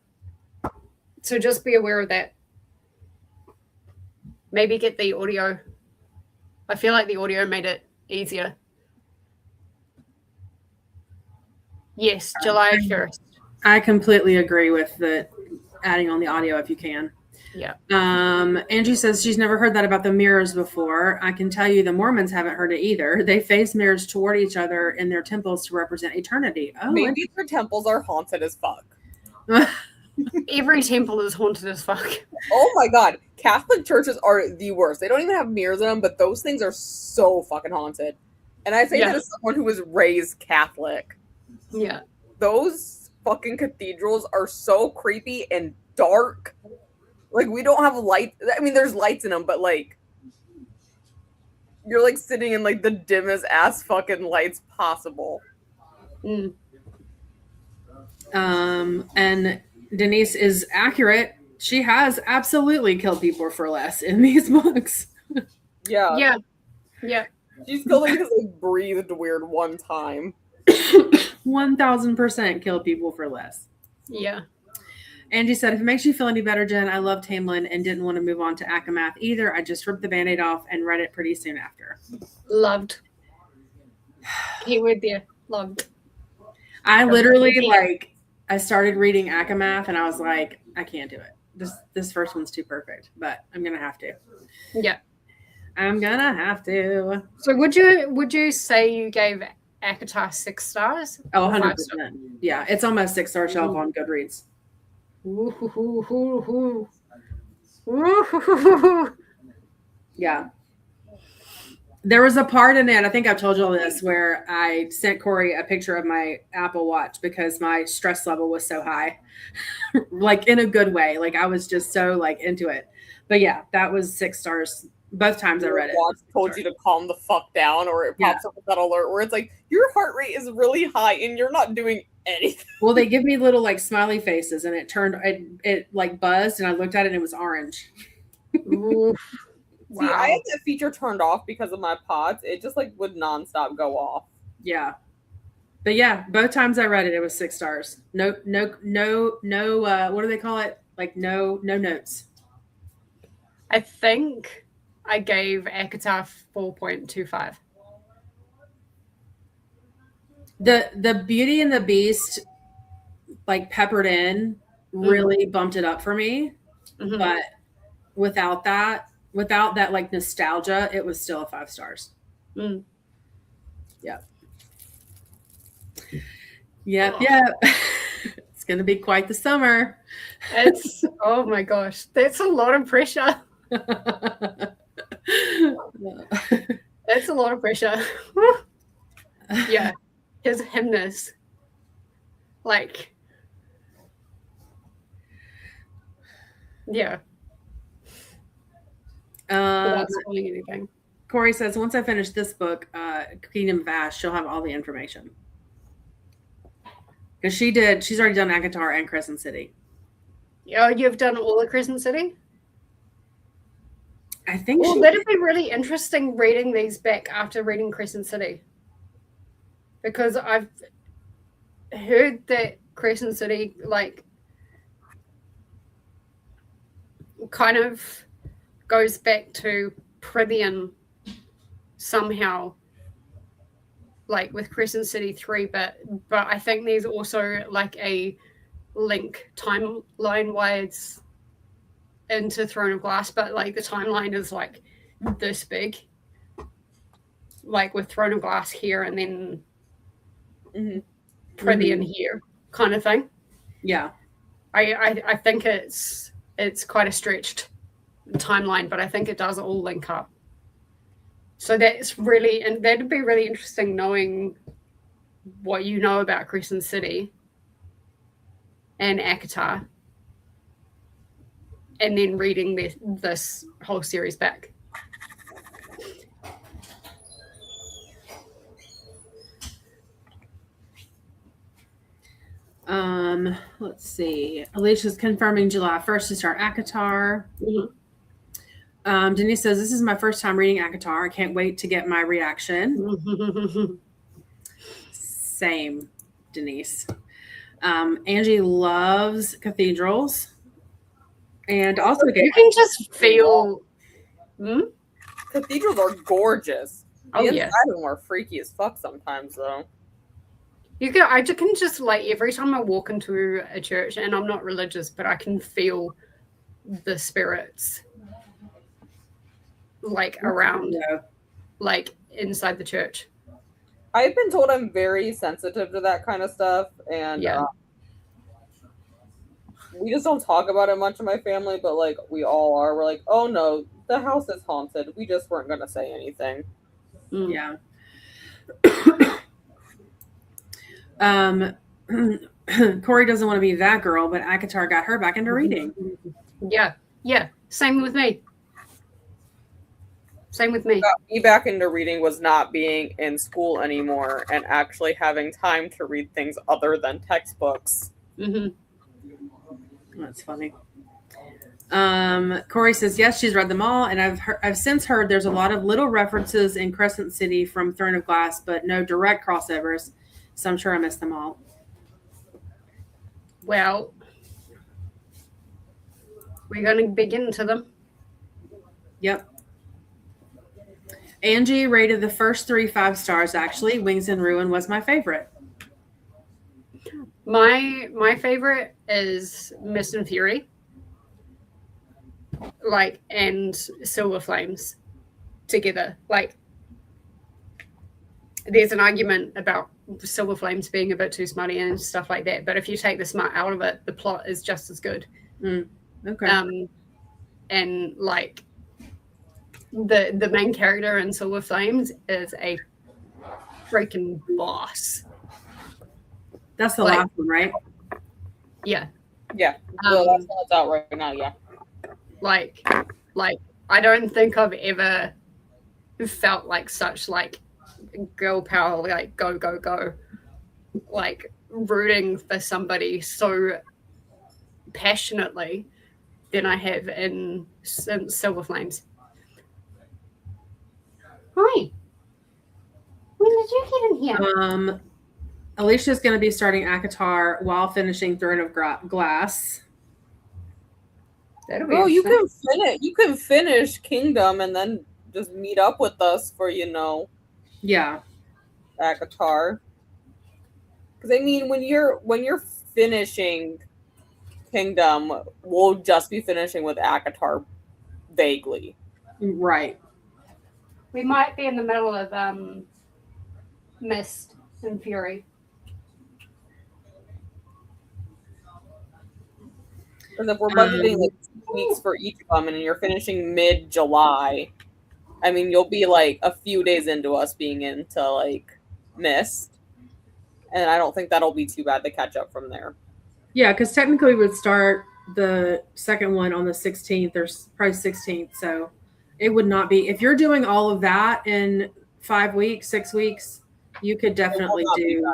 [SPEAKER 2] So just be aware of that. Maybe get the audio. I feel like the audio made it easier. Yes, July 1st.
[SPEAKER 1] I completely agree with the adding on the audio if you can.
[SPEAKER 2] Yeah.
[SPEAKER 1] Angie says she's never heard that about the mirrors before. I can tell you the Mormons haven't heard it either. They face mirrors toward each other in their temples to represent eternity. Oh,
[SPEAKER 3] maybe their temples are haunted as fuck.
[SPEAKER 2] Every temple is haunted as fuck.
[SPEAKER 3] Oh my god. Catholic churches are the worst. They don't even have mirrors in them, but those things are so fucking haunted. And I say that as someone who was raised Catholic.
[SPEAKER 2] Yeah.
[SPEAKER 3] Those fucking cathedrals are so creepy and dark. Like, we don't have light. I mean, there's lights in them, but like, you're like sitting in like the dimmest ass fucking lights possible.
[SPEAKER 1] And Denise is accurate. She has absolutely killed people for less in these books.
[SPEAKER 3] Yeah.
[SPEAKER 2] Yeah. Yeah.
[SPEAKER 3] She's killed because they breathed weird one time.
[SPEAKER 1] 1000% killed people for less.
[SPEAKER 2] Yeah.
[SPEAKER 1] Angie said, if it makes you feel any better, Jen, I love Tamlin and didn't want to move on to ACOMAF either. I just ripped the Band-Aid off and read it pretty soon after.
[SPEAKER 2] Loved. Keyword there. Loved.
[SPEAKER 1] I literally, I started reading ACOMAF and I was like, I can't do it. This first one's too perfect, but I'm going to have to.
[SPEAKER 2] Yeah.
[SPEAKER 1] I'm going to have to.
[SPEAKER 2] So would you say you gave ACOTAR 6 stars?
[SPEAKER 1] Oh, 100%. Yeah, it's on my 6-star shelf on Goodreads. Yeah. There was a part in it, I think I've told you all this, where I sent Corey a picture of my Apple Watch because my stress level was so high. Like, in a good way. Like, I was just so into it. But yeah, that was 6 stars. Both times I read it.
[SPEAKER 3] Watch told you to calm the fuck down, or it pops up with that alert where it's like, your heart rate is really high and you're not doing anything.
[SPEAKER 1] Well, they give me little smiley faces, and it turned it buzzed, and I looked at it and it was orange.
[SPEAKER 2] Oof.
[SPEAKER 3] See, I had that feature turned off because of my pods. It just would nonstop go off.
[SPEAKER 1] Yeah. But yeah, both times I read it, it was 6 stars. No, what do they call it? Like no notes.
[SPEAKER 2] I think I gave ACOTAR 4.25.
[SPEAKER 1] The Beauty and the Beast, like peppered in, really bumped it up for me.
[SPEAKER 2] Mhm.
[SPEAKER 1] But without that like nostalgia, it was still a 5 stars.
[SPEAKER 2] Mm.
[SPEAKER 1] Yep. It's gonna be quite the summer.
[SPEAKER 2] It's oh my gosh, that's a lot of pressure. That's a lot of pressure. Yeah, his hymnus, like, yeah. Without spoiling anything.
[SPEAKER 1] Corey says, once I finish this book, Kingdom of Ash, she'll have all the information. Because she's already done ACOTAR and Crescent City.
[SPEAKER 2] Oh, you've done all of Crescent City?
[SPEAKER 1] I think
[SPEAKER 2] well, that'd be really interesting reading these back after reading Crescent City. Because I've heard that Crescent City, like, kind of goes back to Prithian somehow, like with Crescent City 3, but I think there's also like a link timeline wise into Throne of Glass, but like the timeline is like this big, like with Throne of Glass here and then Prithian here kind of thing.
[SPEAKER 1] Yeah,
[SPEAKER 2] I think it's quite a stretched timeline, but I think it does all link up. So that's really, and that'd be really interesting knowing what you know about Crescent City and ACOTAR, and then reading this whole series back.
[SPEAKER 1] Let's see. Alicia's confirming July 1st to start ACOTAR. Denise says, this is my first time reading ACOTAR. I can't wait to get my reaction. Same, Denise. Angie loves cathedrals. And also
[SPEAKER 2] you can just feel...
[SPEAKER 3] Cathedrals are gorgeous. The
[SPEAKER 2] Oh,
[SPEAKER 3] inside
[SPEAKER 2] yeah.
[SPEAKER 3] of them are freaky as fuck sometimes, though.
[SPEAKER 2] I can just, like, every time I walk into a church, and I'm not religious, but I can feel the spirits, like, around, like, inside the church.
[SPEAKER 3] I've been told I'm very sensitive to that kind of stuff, and we just don't talk about it much in my family, but, like, we all are. We're like, oh, no, the house is haunted. We just weren't going to say anything.
[SPEAKER 1] Yeah. Corey doesn't want to be that girl, but ACOTAR got her back into reading.
[SPEAKER 2] Yeah. Same with me.
[SPEAKER 3] Got me back into reading was not being in school anymore and actually having time to read things other than textbooks.
[SPEAKER 1] That's funny. Corey says, yes, she's read them all, and I've since heard there's a lot of little references in Crescent City from Throne of Glass, but no direct crossovers. So I'm sure I missed them all.
[SPEAKER 2] Well, we're going to begin into them.
[SPEAKER 1] Yep. Angie rated the first 3 5 stars, actually. Wings and Ruin was my favorite.
[SPEAKER 2] My favorite is Mist and Fury, like, and Silver Flames together. Like, there's an argument about Silver Flames being a bit too smutty and stuff like that, but if you take the smut out of it, the plot is just as good.
[SPEAKER 1] Okay.
[SPEAKER 2] And like the main character in Silver Flames is a freaking boss.
[SPEAKER 1] That's the last one, right?
[SPEAKER 2] Yeah.
[SPEAKER 3] Yeah. The last one that's out right now, yeah.
[SPEAKER 2] Like I don't think I've ever felt like such like girl power, like go, like rooting for somebody so passionately than I have in Silver Flames. Hi. When did you get in here?
[SPEAKER 1] Alicia's going to be starting ACOTAR while finishing Throne of Glass.
[SPEAKER 2] That'll be
[SPEAKER 3] Oh, you
[SPEAKER 2] interesting.
[SPEAKER 3] can finish. You can finish Kingdom and then just meet up with us for
[SPEAKER 1] Yeah.
[SPEAKER 3] ACOTAR. Because I mean, when you're finishing Kingdom, we'll just be finishing with ACOTAR vaguely.
[SPEAKER 1] Right.
[SPEAKER 2] We might be in the middle of Mist and Fury.
[SPEAKER 3] Because if we're budgeting like 2 weeks for each of them, and you're finishing mid-July, I mean, you'll be like a few days into us being into like Mist, and I don't think that'll be too bad to catch up from there.
[SPEAKER 1] Yeah, because technically we would start the second one on the 16th or probably 16th. So it would not be, if you're doing all of that in 5 weeks, 6 weeks, you could definitely do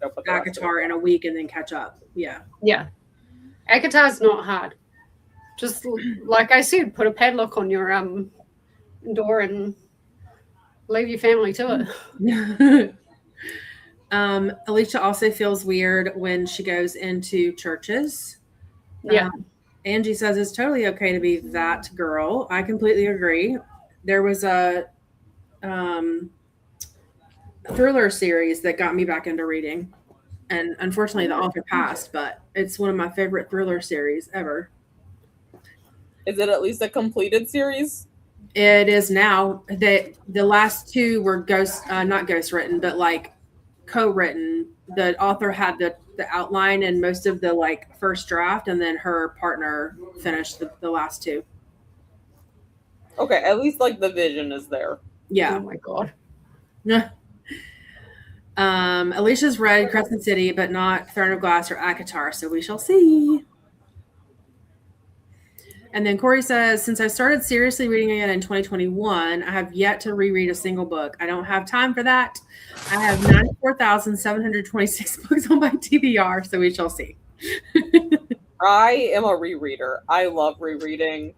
[SPEAKER 1] ACOTAR in a week and then catch up. Yeah.
[SPEAKER 2] Yeah. ACOTAR's not hard. Just like I said, put a padlock on your door and leave your family to
[SPEAKER 1] it. Alicia also feels weird when she goes into churches.
[SPEAKER 2] Yeah.
[SPEAKER 1] Angie says it's totally okay to be that girl. I completely agree. There was a thriller series that got me back into reading. And unfortunately, the author passed, but it's one of my favorite thriller series ever.
[SPEAKER 3] Is it at least a completed series?
[SPEAKER 1] It is now. The last two were not ghost written, but like co-written. The author had the outline and most of the like first draft, and then her partner finished the last two.
[SPEAKER 3] Okay, at least like the vision is there.
[SPEAKER 1] Yeah.
[SPEAKER 2] Oh my god.
[SPEAKER 1] Alicia's read Crescent City, but not Throne of Glass or ACOTAR, so we shall see. And then Corey says, since I started seriously reading again in 2021, I have yet to reread a single book. I don't have time for that. I have 94,726 books on my TBR, so we shall see.
[SPEAKER 3] I am a rereader. I love rereading.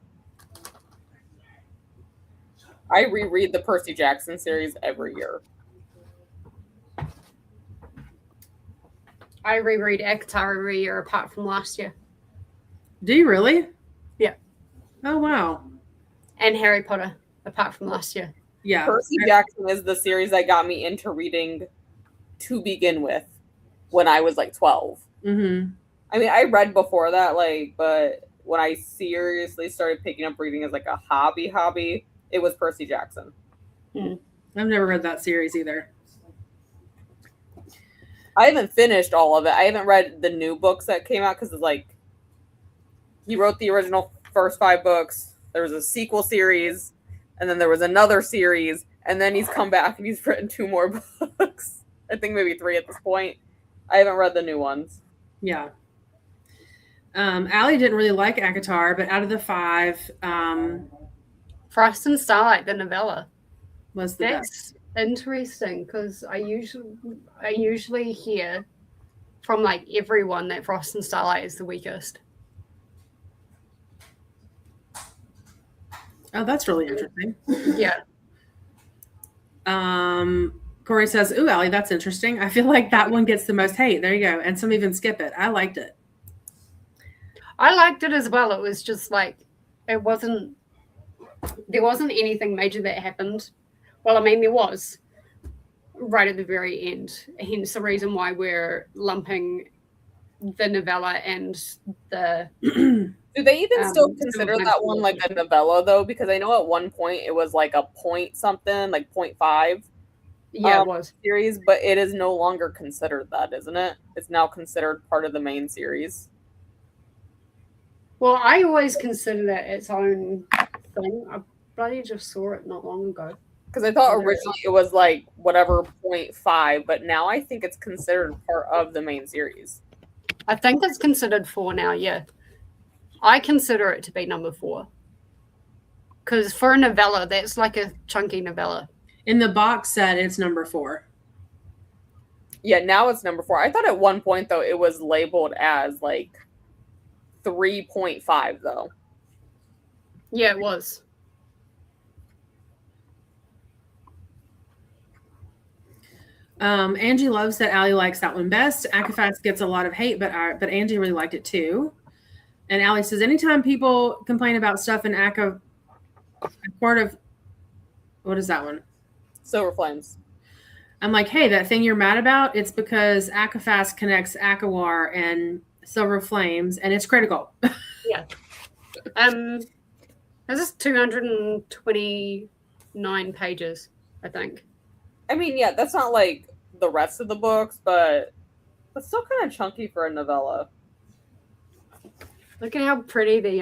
[SPEAKER 3] I reread the Percy Jackson series every year.
[SPEAKER 2] I reread ACOTAR every year apart from last year.
[SPEAKER 1] Do you really?
[SPEAKER 2] Yeah.
[SPEAKER 1] Oh, wow.
[SPEAKER 2] And Harry Potter apart from last year.
[SPEAKER 1] Yeah.
[SPEAKER 3] Percy Jackson is the series that got me into reading to begin with when I was like 12.
[SPEAKER 1] Mm-hmm.
[SPEAKER 3] I mean, I read before that, but when I seriously started picking up reading as like a hobby, it was Percy Jackson.
[SPEAKER 1] I've never read that series either.
[SPEAKER 3] I haven't finished all of it. I haven't read the new books that came out because it's like he wrote the original first 5 books. There was a sequel series, and then there was another series, and then he's come back and he's written 2 more books. I think maybe 3 at this point. I haven't read the new ones.
[SPEAKER 1] Yeah. Allie didn't really like ACOTAR, but out of the 5,
[SPEAKER 2] Frost and Starlight, the novella,
[SPEAKER 1] was the best.
[SPEAKER 2] Interesting because I usually hear from like everyone that Frost and Starlight is the weakest.
[SPEAKER 1] Oh, that's really interesting.
[SPEAKER 2] Yeah.
[SPEAKER 1] Corey says, ooh, Allie, that's interesting. I feel like that one gets the most hate. There you go. And some even skip it. I liked it.
[SPEAKER 2] I liked it as well. It was just like, there wasn't anything major that happened. Well, I mean, there was right at the very end. Hence the reason why we're lumping the novella and the...
[SPEAKER 3] Do they even still consider that one like a novella, though? Because I know at one point it was like a point something, like 0.5.
[SPEAKER 2] Yeah, it was.
[SPEAKER 3] Series, but it is no longer considered that, isn't it? It's now considered part of the main series.
[SPEAKER 2] Well, I always consider that its own thing. I bloody just saw it not long ago.
[SPEAKER 3] Because I thought originally it was like whatever 0.5, but now I think it's considered part of the main series.
[SPEAKER 2] I think it's considered 4 now, yeah. I consider it to be number 4. Because for a novella, that's like a chunky novella.
[SPEAKER 1] In the box set, it's number 4.
[SPEAKER 3] Yeah, now it's number 4. I thought at one point, though, it was labeled as like 3.5, though.
[SPEAKER 2] Yeah, it was.
[SPEAKER 1] Angie loves that Allie likes that one best. ACOFAS gets a lot of hate, but Angie really liked it too. And Allie says, anytime people complain about stuff in ACA, part of, what is that one?
[SPEAKER 3] Silver Flames.
[SPEAKER 1] I'm like, hey, that thing you're mad about, it's because ACOFAS connects ACOWAR and Silver Flames, and it's critical.
[SPEAKER 2] Yeah. This is 229 pages, I think.
[SPEAKER 3] I mean, yeah, that's not like the rest of the books, but it's still kind of chunky for a novella.
[SPEAKER 2] Look at how pretty the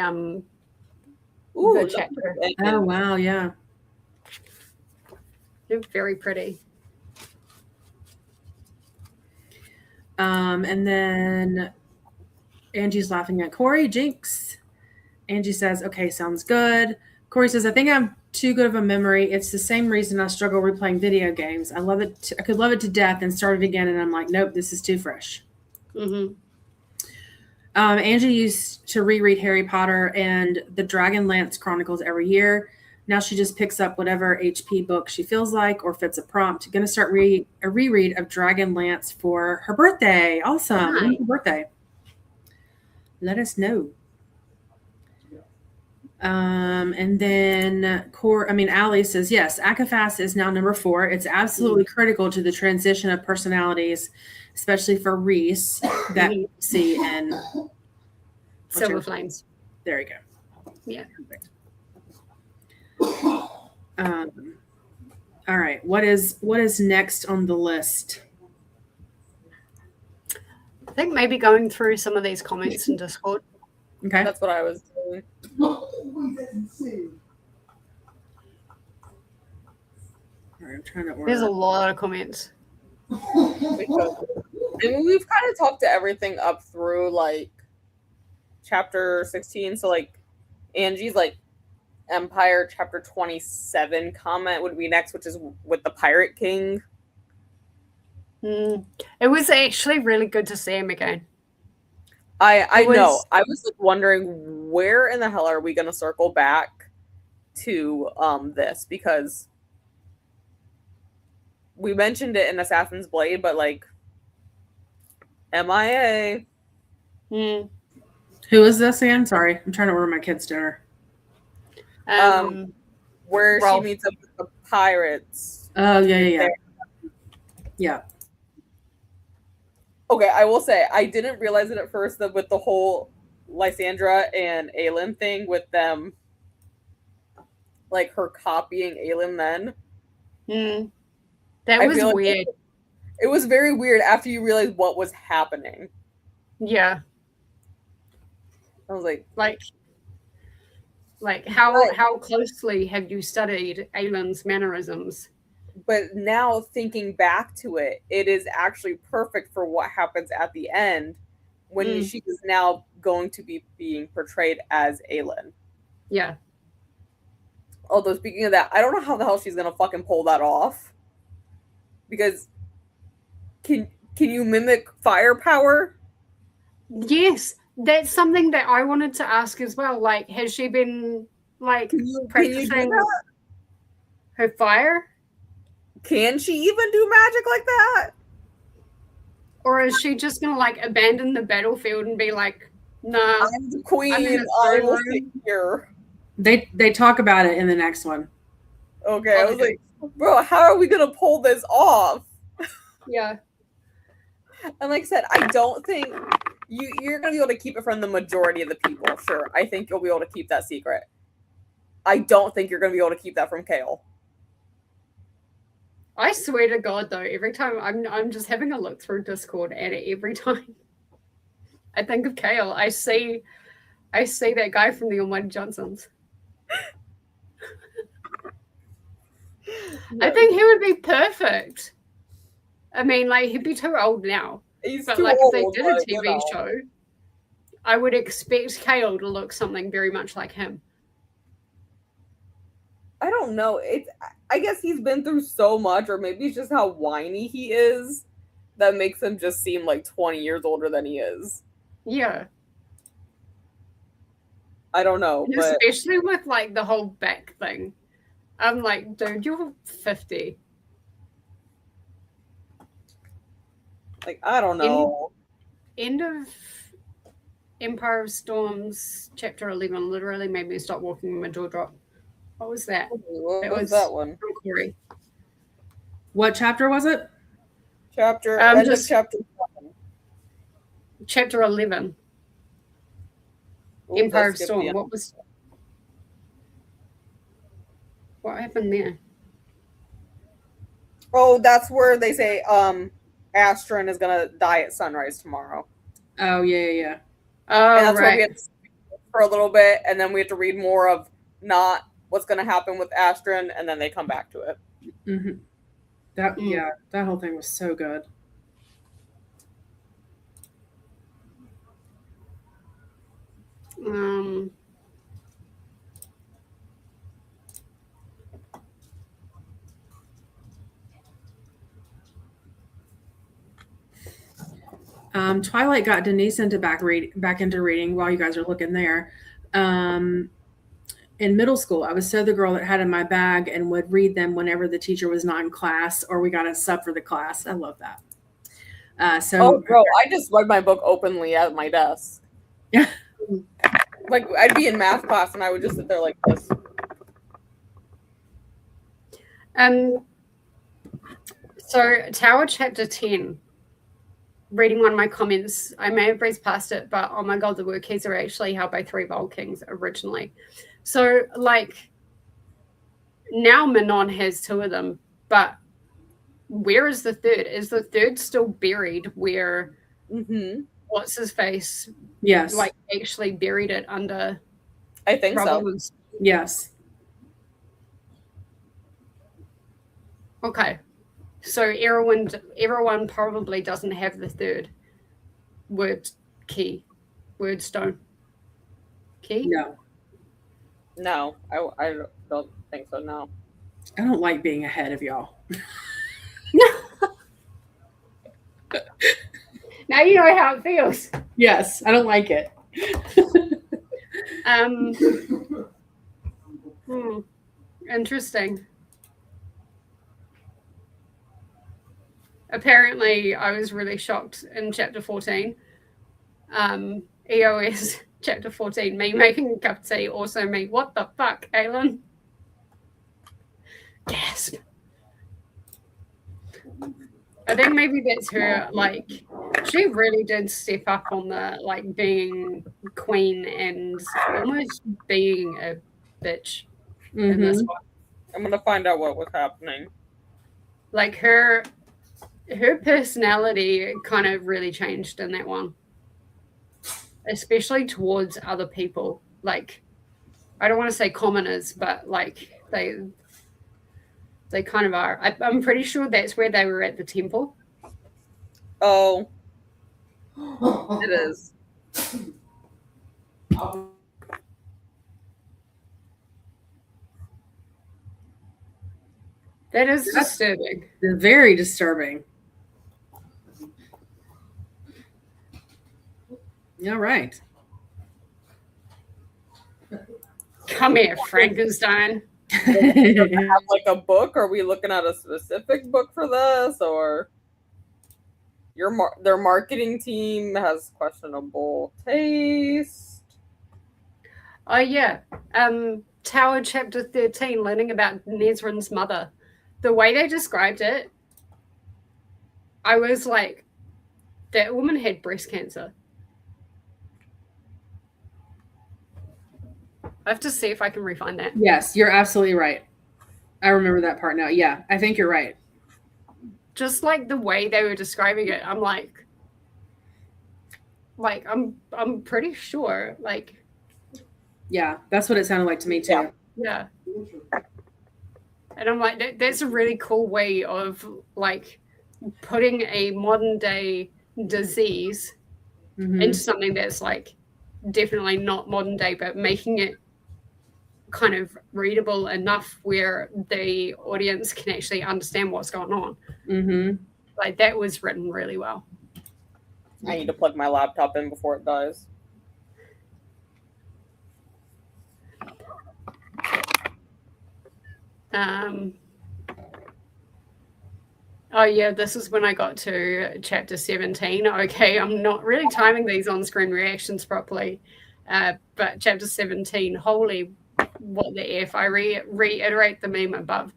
[SPEAKER 2] chapter.
[SPEAKER 1] Oh wow, yeah.
[SPEAKER 2] They're very pretty.
[SPEAKER 1] And then Angie's laughing at Corey. Jinx. Angie says, okay, sounds good. Corey says, I think I'm too good of a memory. It's the same reason I struggle replaying video games. I love it. I could love it to death and start it again. And I'm like, nope, this is too fresh.
[SPEAKER 2] Mm-hmm.
[SPEAKER 1] Angie used to reread Harry Potter and the Dragonlance Chronicles every year. Now she just picks up whatever HP book she feels like or fits a prompt. Going to start a reread of Dragonlance for her birthday. Awesome. Nice. Happy birthday. Let us know. And then Allie says, yes, ACOFAS is now number 4. It's absolutely critical to the transition of personalities, especially for Reese that we see in
[SPEAKER 2] Silver Flames.
[SPEAKER 1] There you go.
[SPEAKER 2] Yeah.
[SPEAKER 1] Perfect. All right. What is next on the list?
[SPEAKER 2] I think maybe going through some of these comments in Discord.
[SPEAKER 3] Okay. That's what I was doing.
[SPEAKER 1] I'm trying to order.
[SPEAKER 2] There's a lot of comments.
[SPEAKER 3] I mean, we've kind of talked to everything up through like chapter 16. So like Angie's like Empire chapter 27 comment would be next, which is with the Pirate King.
[SPEAKER 2] It was actually really good to see him again.
[SPEAKER 3] I know. I was like wondering where in the hell are we going to circle back to this, because we mentioned it in Assassin's Blade, but like MIA.
[SPEAKER 1] Who is this again? Sorry, I'm trying to order my kids' dinner.
[SPEAKER 3] Where Ralph. She meets up with the pirates.
[SPEAKER 1] Oh yeah.
[SPEAKER 3] Okay, I will say I didn't realize it at first that with the whole Lysandra and Aelin thing with them, like her copying Aelin then.
[SPEAKER 2] That was weird.
[SPEAKER 3] Like it was very weird after you realized what was happening.
[SPEAKER 2] Yeah.
[SPEAKER 3] I was like
[SPEAKER 2] how closely have you studied Aelin's mannerisms?
[SPEAKER 3] But now thinking back to it, it is actually perfect for what happens at the end when she is now going to be being portrayed as Aelin.
[SPEAKER 2] Yeah.
[SPEAKER 3] Although speaking of that, I don't know how the hell she's gonna fucking pull that off. Because can you mimic firepower?
[SPEAKER 2] Yes, that's something that I wanted to ask as well. Like, has she been like practicing her fire?
[SPEAKER 3] Can she even do magic like that?
[SPEAKER 2] Or is she just gonna like abandon the battlefield and be like, nah,
[SPEAKER 3] I'm the queen, I will sit here.
[SPEAKER 1] They talk about it in the next one.
[SPEAKER 3] Okay, I was like, bro, how are we gonna pull this off?
[SPEAKER 2] Yeah.
[SPEAKER 3] And like I said, I don't think you're gonna be able to keep it from the majority of the people. Sure, I think you'll be able to keep that secret. I don't think you're gonna be able to keep that from Kale.
[SPEAKER 2] I swear to God, though, every time I'm just having a look through Discord at it, every time I think of Kale, I see that guy from the Almighty Johnsons. I think he would be perfect. I mean, like, he'd be too old now.
[SPEAKER 3] He's
[SPEAKER 2] but
[SPEAKER 3] too
[SPEAKER 2] like,
[SPEAKER 3] old,
[SPEAKER 2] if they did a TV show, I would expect Kale to look something very much like him.
[SPEAKER 3] I don't know. I guess he's been through so much, or maybe it's just how whiny he is that makes him just seem like 20 years older than he is.
[SPEAKER 2] Yeah.
[SPEAKER 3] I don't know. But
[SPEAKER 2] especially with like the whole back thing. I'm like, dude, you're 50.
[SPEAKER 3] Like, I don't know.
[SPEAKER 2] End of Empire of Storms, chapter 11, literally made me stop walking when my jaw dropped. What was that?
[SPEAKER 3] What
[SPEAKER 2] It
[SPEAKER 3] was that one?
[SPEAKER 2] from Corey.
[SPEAKER 1] What chapter was it?
[SPEAKER 3] End of chapter 7.
[SPEAKER 2] Chapter 11.
[SPEAKER 3] Ooh,
[SPEAKER 2] Empire
[SPEAKER 3] let's
[SPEAKER 2] of
[SPEAKER 3] skip
[SPEAKER 2] Storm.
[SPEAKER 3] the end.
[SPEAKER 2] What happened there?
[SPEAKER 3] Oh, that's where they say Astron is gonna die at sunrise tomorrow.
[SPEAKER 1] Oh, yeah.
[SPEAKER 2] Oh,
[SPEAKER 3] And that's where we
[SPEAKER 2] right.
[SPEAKER 3] have to for a little bit, and then we have to read more of not what's gonna happen with Astron, and then they come back to it.
[SPEAKER 1] Mm-hmm. That whole thing was so good. Twilight got Denise back into reading while you guys are looking there. In middle school, I was so the girl that had in my bag and would read them whenever the teacher was not in class or we got a sub for the class. I love that.
[SPEAKER 3] Bro, I just read my book openly at my desk.
[SPEAKER 1] Yeah.
[SPEAKER 3] Like, I'd be in math class and I would just sit there like this.
[SPEAKER 2] So Tower chapter 10, reading one of my comments, I may have breezed past it, but oh my god, the word keys are actually held by 3 Bold Kings originally. So, like, now Manon has 2 of them, but where is the third? Is the third still buried where what's his face?
[SPEAKER 1] Yes.
[SPEAKER 2] Like, actually buried it under
[SPEAKER 3] I think so.
[SPEAKER 1] Yes.
[SPEAKER 2] Okay. So everyone probably doesn't have the third word stone key.
[SPEAKER 3] No, I don't think so. No,
[SPEAKER 1] I don't like being ahead of y'all.
[SPEAKER 2] Now you know how it feels.
[SPEAKER 1] Yes, I don't like it.
[SPEAKER 2] Interesting. Apparently, I was really shocked in chapter 14. EOS chapter 14, me making a cup of tea, also me. What the fuck, Aylin? Gasp. I think maybe that's her, like, she really did step up on the, like, being queen and almost being a bitch in this one.
[SPEAKER 3] I'm gonna find out what was happening.
[SPEAKER 2] Like, her personality kind of really changed in that one, especially towards other people. Like, I don't want to say commoners, but like they kind of are. I'm pretty sure that's where they were at the temple.
[SPEAKER 3] Oh, it is.
[SPEAKER 2] That is disturbing.
[SPEAKER 1] Very disturbing. All right.
[SPEAKER 2] Come here, Frankenstein.
[SPEAKER 3] Have like a book? Are we looking at a specific book for this, or their marketing team has questionable taste?
[SPEAKER 2] Oh yeah, Tower chapter 13, learning about Nezrin's mother. The way they described it, I was like, that woman had breast cancer. I have to see if I can refine that.
[SPEAKER 1] Yes, you're absolutely right. I remember that part now. Yeah, I think you're right.
[SPEAKER 2] Just like the way they were describing it, I'm like I'm pretty sure. Like,
[SPEAKER 1] yeah, that's what it sounded like to me too.
[SPEAKER 2] Yeah. And I'm like, that's a really cool way of like putting a modern day disease into something that's like definitely not modern day, but making it kind of readable enough where the audience can actually understand what's going on. Like, that was written really well.
[SPEAKER 3] I need to plug my laptop in before it dies.
[SPEAKER 2] Oh, yeah, this is when I got to chapter 17. Okay, I'm not really timing these on-screen reactions properly. But chapter 17, holy, what the F. I reiterate the meme above.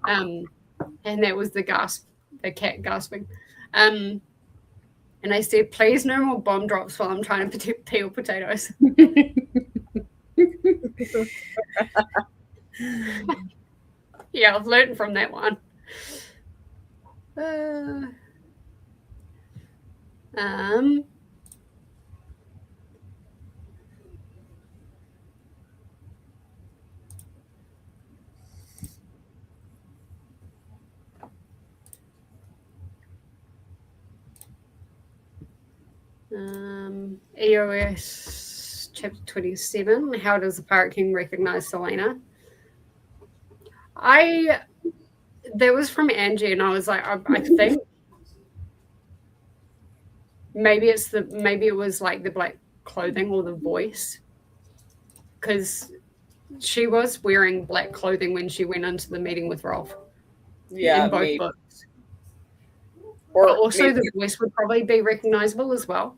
[SPEAKER 2] And that was the cat gasping. And I said, please no more bomb drops while I'm trying to peel potatoes. Yeah, I've learned from that one. EOS chapter 27. How does the Pirate King recognize Selena? That was from Angie, and I was like, I think maybe it was like the black clothing or the voice, because she was wearing black clothing when she went into the meeting with Rolf.
[SPEAKER 3] Yeah,
[SPEAKER 2] in both
[SPEAKER 3] maybe.
[SPEAKER 2] books.
[SPEAKER 3] Or
[SPEAKER 2] but also
[SPEAKER 3] maybe,
[SPEAKER 2] the voice would probably be recognizable as well.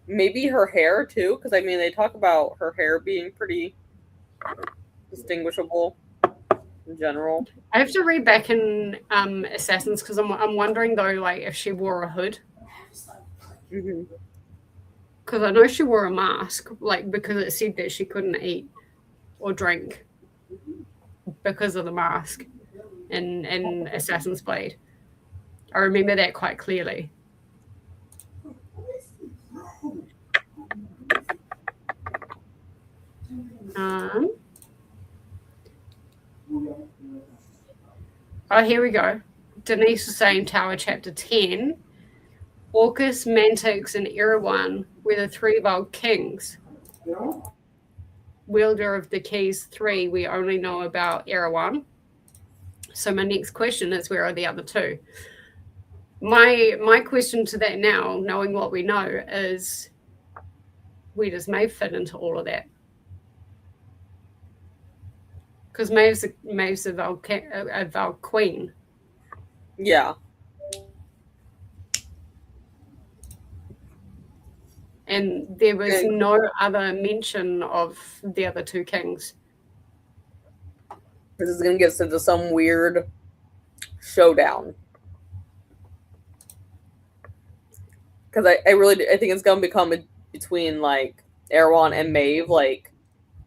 [SPEAKER 3] maybe her hair too, because I mean they talk about her hair being pretty distinguishable in general.
[SPEAKER 2] I have to read back in Assassins, because I'm wondering though, like if she wore a hood. Because I know she wore a mask, like because it said that she couldn't eat or drink because of the mask in Assassin's Blade. I remember that quite clearly. Oh, here we go. Denise is saying Tower Chapter 10. Orcus, Mantix, and Erewhon were the three Valg kings. Wielder of the Keys 3, we only know about Erewhon. So my next question is, where are the other two? My question to that now, knowing what we know, is where does Maeve fit into all of that? Because Maeve's a Valg queen.
[SPEAKER 3] Yeah.
[SPEAKER 2] And there was no other mention of the other two kings.
[SPEAKER 3] This is going to get us into some weird showdown. Because I think it's going to become between, like, Erewhon and Maeve. Like,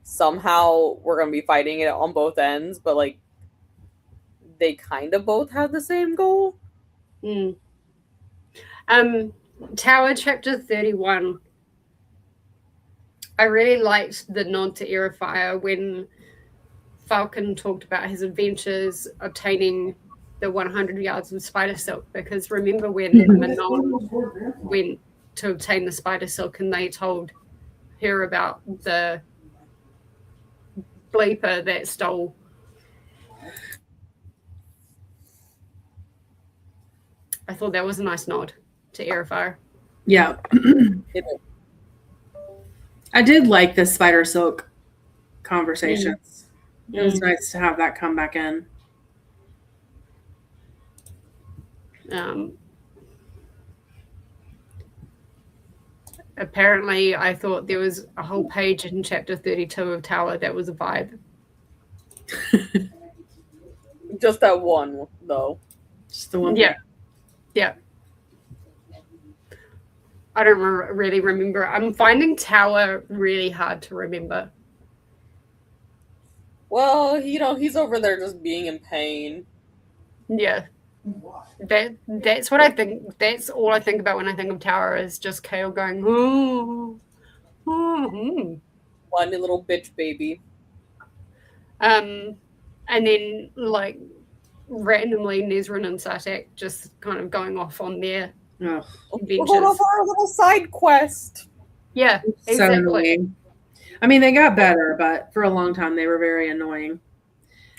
[SPEAKER 3] somehow we're going to be fighting it on both ends, but, like, they kind of both have the same goal.
[SPEAKER 2] Tower Chapter 31. I really liked the nod to Aerofire when Falcon talked about his adventures obtaining the 100 yards of spider silk, because remember when Manon went to obtain the spider silk and they told her about the bleeper that stole. I thought that was a nice nod to Aerofire.
[SPEAKER 1] Yeah. I did like the spider silk conversations. It was nice to have that come back in.
[SPEAKER 2] Apparently, I thought there was a whole page in chapter 32 of Tower that was a vibe.
[SPEAKER 3] Just that one, though.
[SPEAKER 1] Just the one.
[SPEAKER 2] Yeah. Yeah. I don't really remember. I'm finding Tower really hard to remember.
[SPEAKER 3] Well, he's over there just being in pain.
[SPEAKER 2] Yeah. That's what I think. That's all I think about when I think of Tower, is just Kale going, ooh.
[SPEAKER 3] Whiny little bitch baby.
[SPEAKER 2] And then, like, randomly Nezrin and Sartak just kind of going off on their adventures.
[SPEAKER 3] Hold on for our little side quest.
[SPEAKER 2] Yeah, exactly.
[SPEAKER 1] So annoying. I mean, they got better, but for a long time they were very annoying.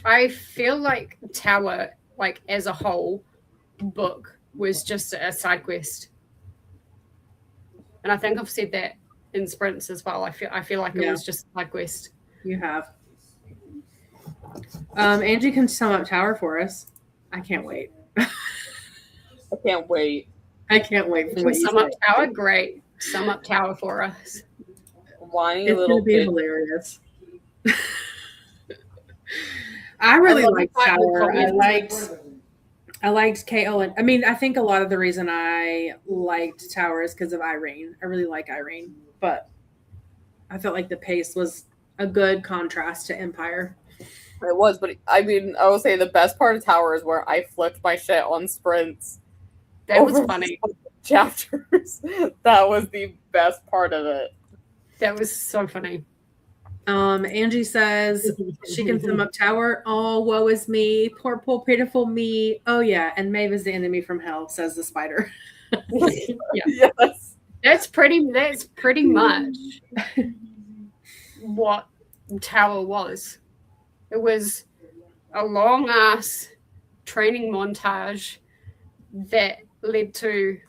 [SPEAKER 2] I feel like Tower, like as a whole book, was just a side quest, and I think I've said that in sprints as well. I feel like it was just a side quest.
[SPEAKER 1] You have. Angie can sum up Tower for us. I can't wait.
[SPEAKER 3] I can't wait.
[SPEAKER 1] I can't wait for what you
[SPEAKER 2] Sum up
[SPEAKER 1] say.
[SPEAKER 2] tower, great. Sum up tower for us.
[SPEAKER 3] Whiny
[SPEAKER 1] It's
[SPEAKER 3] little
[SPEAKER 1] gonna be
[SPEAKER 3] bitch.
[SPEAKER 1] hilarious. I really
[SPEAKER 2] love
[SPEAKER 1] liked
[SPEAKER 2] the fact that
[SPEAKER 1] Tower.
[SPEAKER 2] comments-
[SPEAKER 1] I liked KO, and I mean, I think a lot of the reason I liked Tower is because of Irene. I really like Irene, but I felt like the pace was a good contrast to Empire.
[SPEAKER 3] It was, but I mean, I will say the best part of Tower is where I flipped my shit on sprints.
[SPEAKER 2] That was
[SPEAKER 3] over
[SPEAKER 2] funny.
[SPEAKER 3] Chapters. That was the best part of it.
[SPEAKER 2] That was so funny.
[SPEAKER 1] Angie says she can sum up Tower. Oh, woe is me. Poor, pitiful me. Oh, yeah. And Maeve is the enemy from hell, says the spider.
[SPEAKER 2] Yeah.
[SPEAKER 3] Yes.
[SPEAKER 2] That's pretty much what Tower was. It was a long ass training montage that led to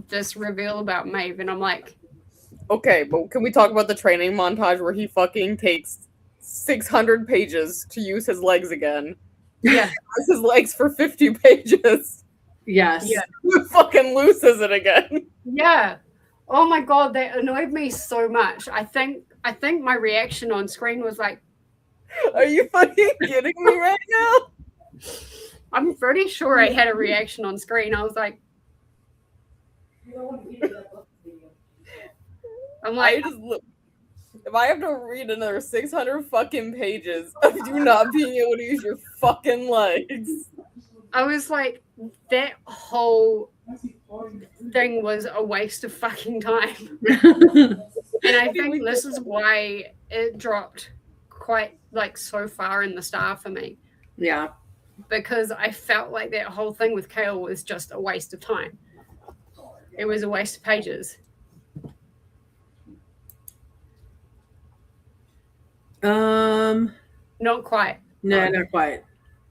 [SPEAKER 2] this reveal about Maeve, and I'm like,
[SPEAKER 3] okay, but can we talk about the training montage where he fucking takes 600 pages to use his legs again?
[SPEAKER 2] yeah,
[SPEAKER 3] Uses his legs for 50 pages.
[SPEAKER 1] Yes.
[SPEAKER 2] Yeah.
[SPEAKER 3] He fucking loses it again.
[SPEAKER 2] yeah. Oh my god, that annoyed me so much. I think my reaction on screen was like,
[SPEAKER 3] Are you fucking kidding me right now?
[SPEAKER 2] I'm pretty sure I had a reaction on screen. I was like, I'm
[SPEAKER 3] I
[SPEAKER 2] like,
[SPEAKER 3] just look. If I have to read another 600 fucking pages of you not being able to use your fucking legs.
[SPEAKER 2] I was like, that whole thing was a waste of fucking time. And I think this is why it dropped quite like so far in the star for me.
[SPEAKER 1] Yeah.
[SPEAKER 2] Because I felt like that whole thing with Kale was just a waste of time. It was a waste of pages. Not quite.
[SPEAKER 1] No, not quite.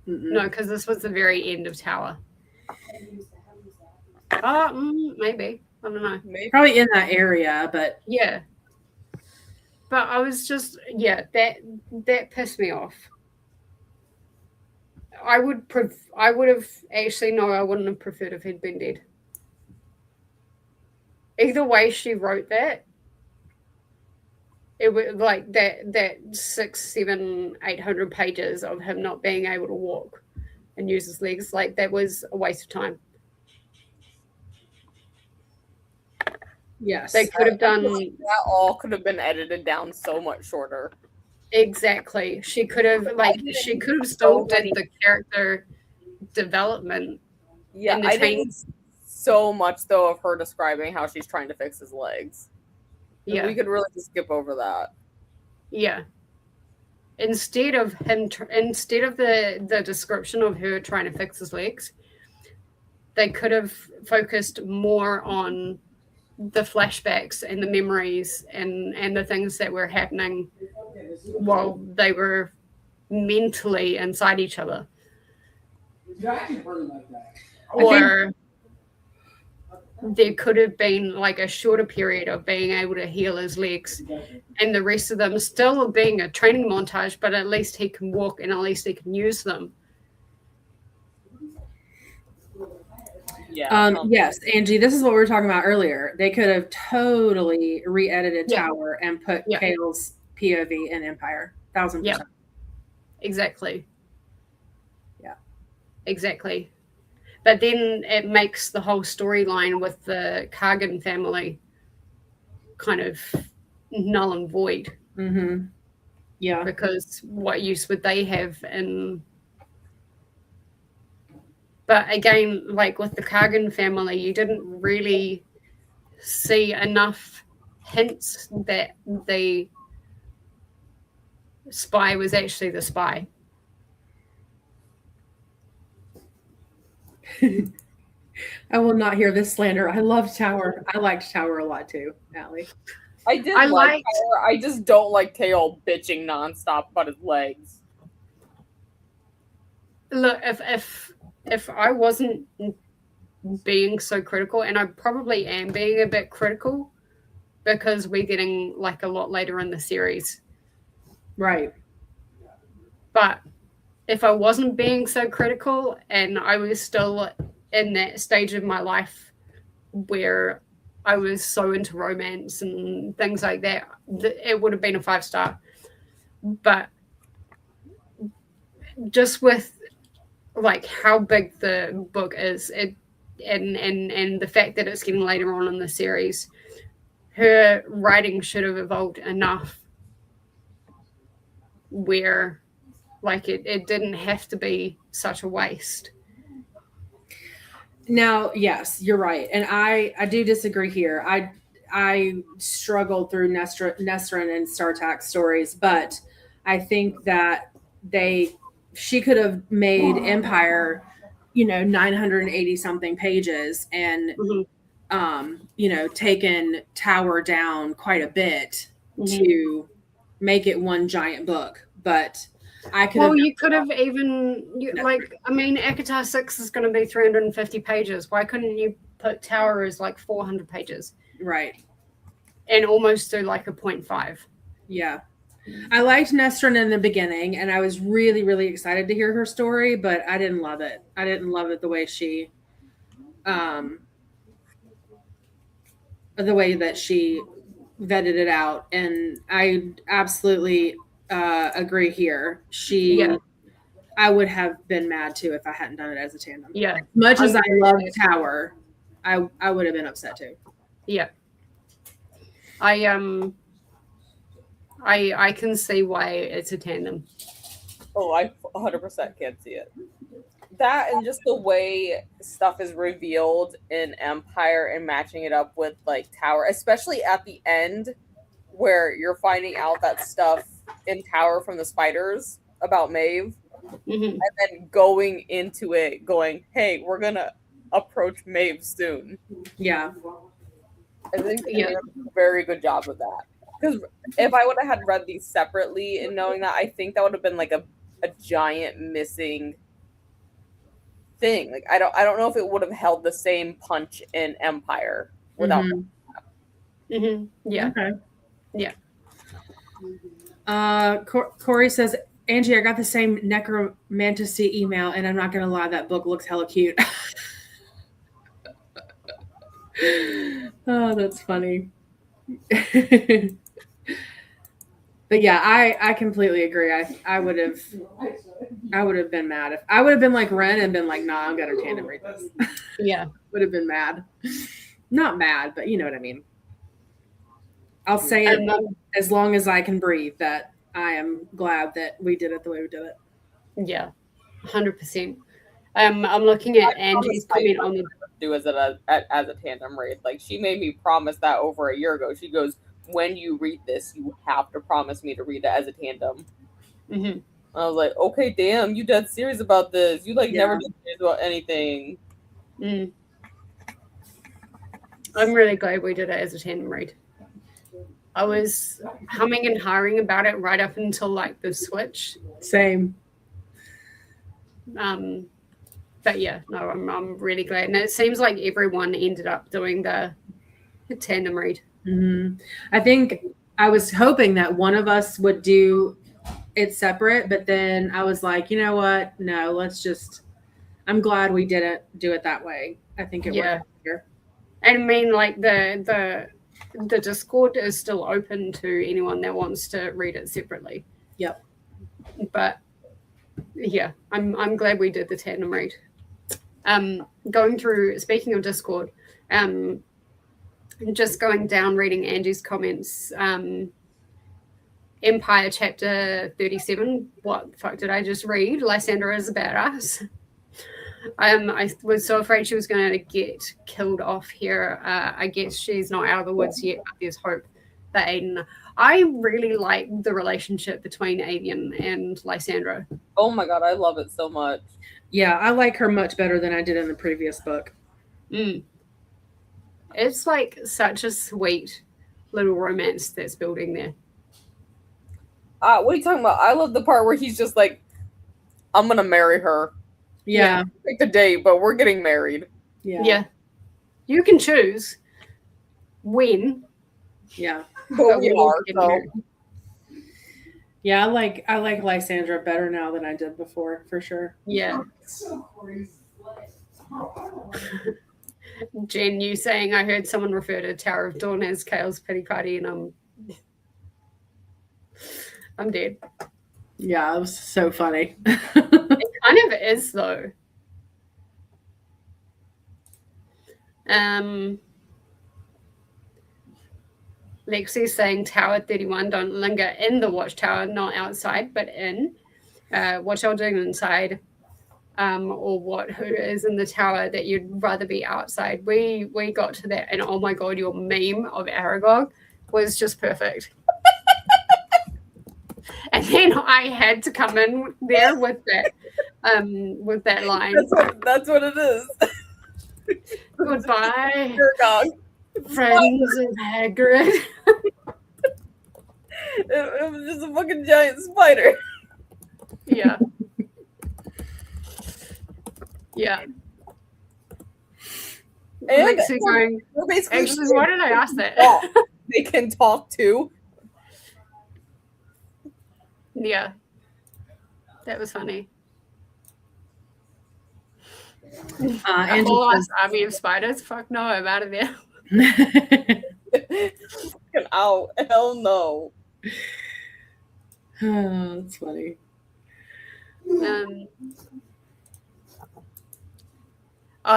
[SPEAKER 1] Mm-mm.
[SPEAKER 2] No, because this was the very end of Tower. Maybe. I don't know.
[SPEAKER 3] Maybe.
[SPEAKER 1] Probably in that area, but
[SPEAKER 2] Yeah. But I was just, yeah, that pissed me off. I would have actually, no, I wouldn't have preferred if he'd been dead. Either way she wrote that, it was like that 600, 700, 800 pages of him not being able to walk and use his legs, like that was a waste of time.
[SPEAKER 1] yes.
[SPEAKER 2] They could have done
[SPEAKER 3] That all could have been edited down so much shorter.
[SPEAKER 2] exactly. She could have still did the character development.
[SPEAKER 3] Yeah,
[SPEAKER 2] And the
[SPEAKER 3] I didn't so much though of her describing how she's trying to fix his legs.
[SPEAKER 2] Yeah,
[SPEAKER 3] We could really just skip over that.
[SPEAKER 2] yeah. Instead of the description of her trying to fix his legs, they could have focused more on the flashbacks and the memories and the things that were happening while they were mentally inside each other. Or there could have been like a shorter period of being able to heal his legs and the rest of them still being a training montage, but at least he can walk and at least he can use them.
[SPEAKER 3] Yeah.
[SPEAKER 1] Yes, Angie, this is what we were talking about earlier. They could have totally re-edited Tower and put Kale's POV in Empire. 1,000%.
[SPEAKER 2] Yeah. Exactly.
[SPEAKER 1] Yeah.
[SPEAKER 2] Exactly. But then it makes the whole storyline with the Kargan family kind of null and void.
[SPEAKER 1] Mm-hmm. Yeah.
[SPEAKER 2] Because what use would they have in... But again, like with the Kargan family, you didn't really see enough hints that the spy was actually the spy.
[SPEAKER 1] I will not hear this slander. I love Tower. I liked Tower a lot too, Allie.
[SPEAKER 3] I like Tower. I just don't like Kale bitching nonstop about his legs.
[SPEAKER 2] Look, if I wasn't being so critical, and I probably am being a bit critical because we're getting like a lot later in the series.
[SPEAKER 1] Right.
[SPEAKER 2] But if I wasn't being so critical and I was still in that stage of my life where I was so into romance and things like that, it would have been a 5-star. But just with like how big the book is, and the fact that it's getting later on in the series, her writing should have evolved enough where like it didn't have to be such a waste.
[SPEAKER 1] Now, yes, you're right. And I do disagree here. I struggled through Nesrin and Startak stories, but I think that she could have made Empire, 980 something pages and taken Tower down quite a bit to make it one giant book. But you
[SPEAKER 2] could have even ACOTAR 6 is going to be 350 pages. Why couldn't you put Tower as like 400 pages?
[SPEAKER 1] Right.
[SPEAKER 2] And almost do like a 0.5.
[SPEAKER 1] Yeah. I liked Nesrin in the beginning, and I was really, really excited to hear her story, but I didn't love it. I didn't love it the way she vetted it out. And I absolutely agree here. I would have been mad too if I hadn't done it as a tandem.
[SPEAKER 2] Yeah.
[SPEAKER 1] As much as I love Tower, I would have been upset too.
[SPEAKER 2] Yeah. I can see why it's a tandem.
[SPEAKER 3] Oh, I 100% can't see it. That and just the way stuff is revealed in Empire and matching it up with like Tower, especially at the end where you're finding out that stuff in Tower from the spiders about Maeve, and then going into it going, hey, we're going to approach Maeve soon.
[SPEAKER 1] Yeah.
[SPEAKER 3] I think they did a very good job with that. Because if I would have had read these separately and knowing that, I think that would have been like a giant missing thing. Like I don't know if it would have held the same punch in Empire without
[SPEAKER 2] Yeah.
[SPEAKER 1] Okay.
[SPEAKER 2] Yeah.
[SPEAKER 1] Corey says, Angie, I got the same necromancy email, and I'm not gonna lie, that book looks hella cute. Oh, that's funny. But yeah, I completely agree. I would have been mad if I would have been like Ren and been like, nah, I'm gonna tandem read this.
[SPEAKER 2] Yeah.
[SPEAKER 1] Would have been mad. Not mad, but you know what I mean. I'll say it as long as I can breathe that I am glad that we did it the way we did it.
[SPEAKER 2] Yeah, 100%. I'm looking at Angie's comment on the
[SPEAKER 3] do as a tandem read. Like she made me promise that over a year ago. She goes, when you read this, you have to promise me to read it as a tandem. I was like, okay, damn, you dead serious about this. You never did serious about anything.
[SPEAKER 2] I'm really glad we did it as a tandem read. I was humming and hawing about it right up until like the switch.
[SPEAKER 1] Same.
[SPEAKER 2] But yeah, no, I'm really glad. And it seems like everyone ended up doing the tandem read.
[SPEAKER 1] I think I was hoping that one of us would do it separate, but then I was like, you know what? No, I'm glad we didn't do it that way. I think it worked here.
[SPEAKER 2] And I mean, like the Discord is still open to anyone that wants to read it separately.
[SPEAKER 1] Yep.
[SPEAKER 2] But yeah, I'm glad we did the tandem read. Going through, speaking of Discord, just going down reading Angie's comments. Empire chapter 37. What the fuck did I just read? Lysandra is a badass. I was so afraid she was going to get killed off here. I guess she's not out of the woods yet, but there's hope that Aiden. I really like the relationship between Aiden and Lysandra.
[SPEAKER 3] Oh my god, I love it so much.
[SPEAKER 1] Yeah, I like her much better than I did in the previous book.
[SPEAKER 2] It's like such a sweet little romance that's building there.
[SPEAKER 3] What are you talking about? I love the part where he's just like, I'm going to marry her.
[SPEAKER 1] Yeah.
[SPEAKER 3] Pick the date, but we're getting married.
[SPEAKER 2] Yeah. You can choose when.
[SPEAKER 1] Yeah.
[SPEAKER 3] But we are, so.
[SPEAKER 1] Yeah, I like Lysandra better now than I did before, for sure.
[SPEAKER 2] Yeah. Jen, you saying I heard someone refer to Tower of Dawn as Kale's pity party, and I'm dead.
[SPEAKER 1] Yeah, it was so funny.
[SPEAKER 2] It kind of is though. Lexi's saying Tower 31, don't linger in the watchtower, not outside, but in. What y'all doing inside? Or who is in the tower that you'd rather be outside. We got to that, and oh my god, your meme of Aragog was just perfect. And then I had to come in there with that line.
[SPEAKER 3] That's what it is.
[SPEAKER 2] Goodbye,
[SPEAKER 3] Aragog.
[SPEAKER 2] friends of Hagrid.
[SPEAKER 3] It was just a fucking giant spider.
[SPEAKER 2] Yeah. Yeah.
[SPEAKER 3] And
[SPEAKER 2] Lexi going, actually, why did I ask that?
[SPEAKER 3] They can talk too.
[SPEAKER 2] Yeah. That was funny. A whole ass army of spiders? Fuck no, I'm out of there.
[SPEAKER 3] Ow, hell no.
[SPEAKER 1] Oh, that's funny.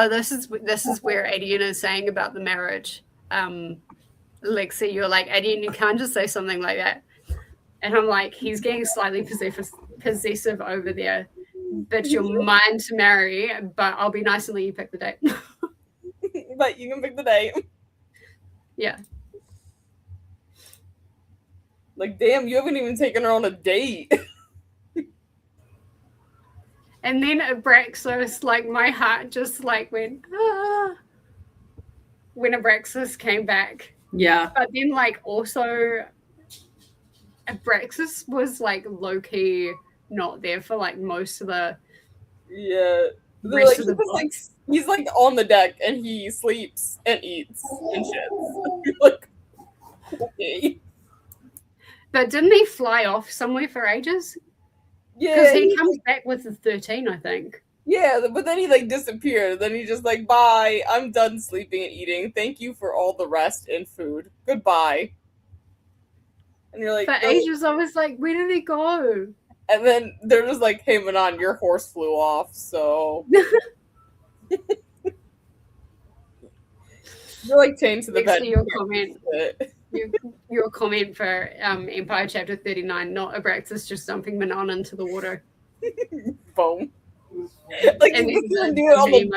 [SPEAKER 2] This is where Adian is saying about the marriage. Lexi, you're like, Adian, you can't just say something like that. And I'm like, he's getting slightly possessive over there. But you're mine to marry, but I'll be nice and let you pick the date.
[SPEAKER 3] But you can pick the date.
[SPEAKER 2] Yeah.
[SPEAKER 3] Like, damn, you haven't even taken her on a date.
[SPEAKER 2] And then Abraxas, like, my heart just, like, went, ah, when Abraxas came back.
[SPEAKER 1] Yeah.
[SPEAKER 2] But then, like, also, Abraxas was, like, low-key not there for, like, most of the
[SPEAKER 3] rest of the book. Like, he's, like, on the deck, and he sleeps and eats and shits. Like, okay.
[SPEAKER 2] But didn't he fly off somewhere for ages?
[SPEAKER 3] Yeah.
[SPEAKER 2] Because he comes back with the 13, I think.
[SPEAKER 3] Yeah, but then he, like, disappeared. Then he just, like, bye, I'm done sleeping and eating. Thank you for all the rest and food. Goodbye. And you're like...
[SPEAKER 2] For ages, I was like, where did he go?
[SPEAKER 3] And then they're just like, hey, Manon, your horse flew off, so... You're, like, chained to the bed.
[SPEAKER 2] Your comment for Empire Chapter 39, not Abraxas just dumping Manon into the water.
[SPEAKER 3] Boom. Like, and you couldn't do it on the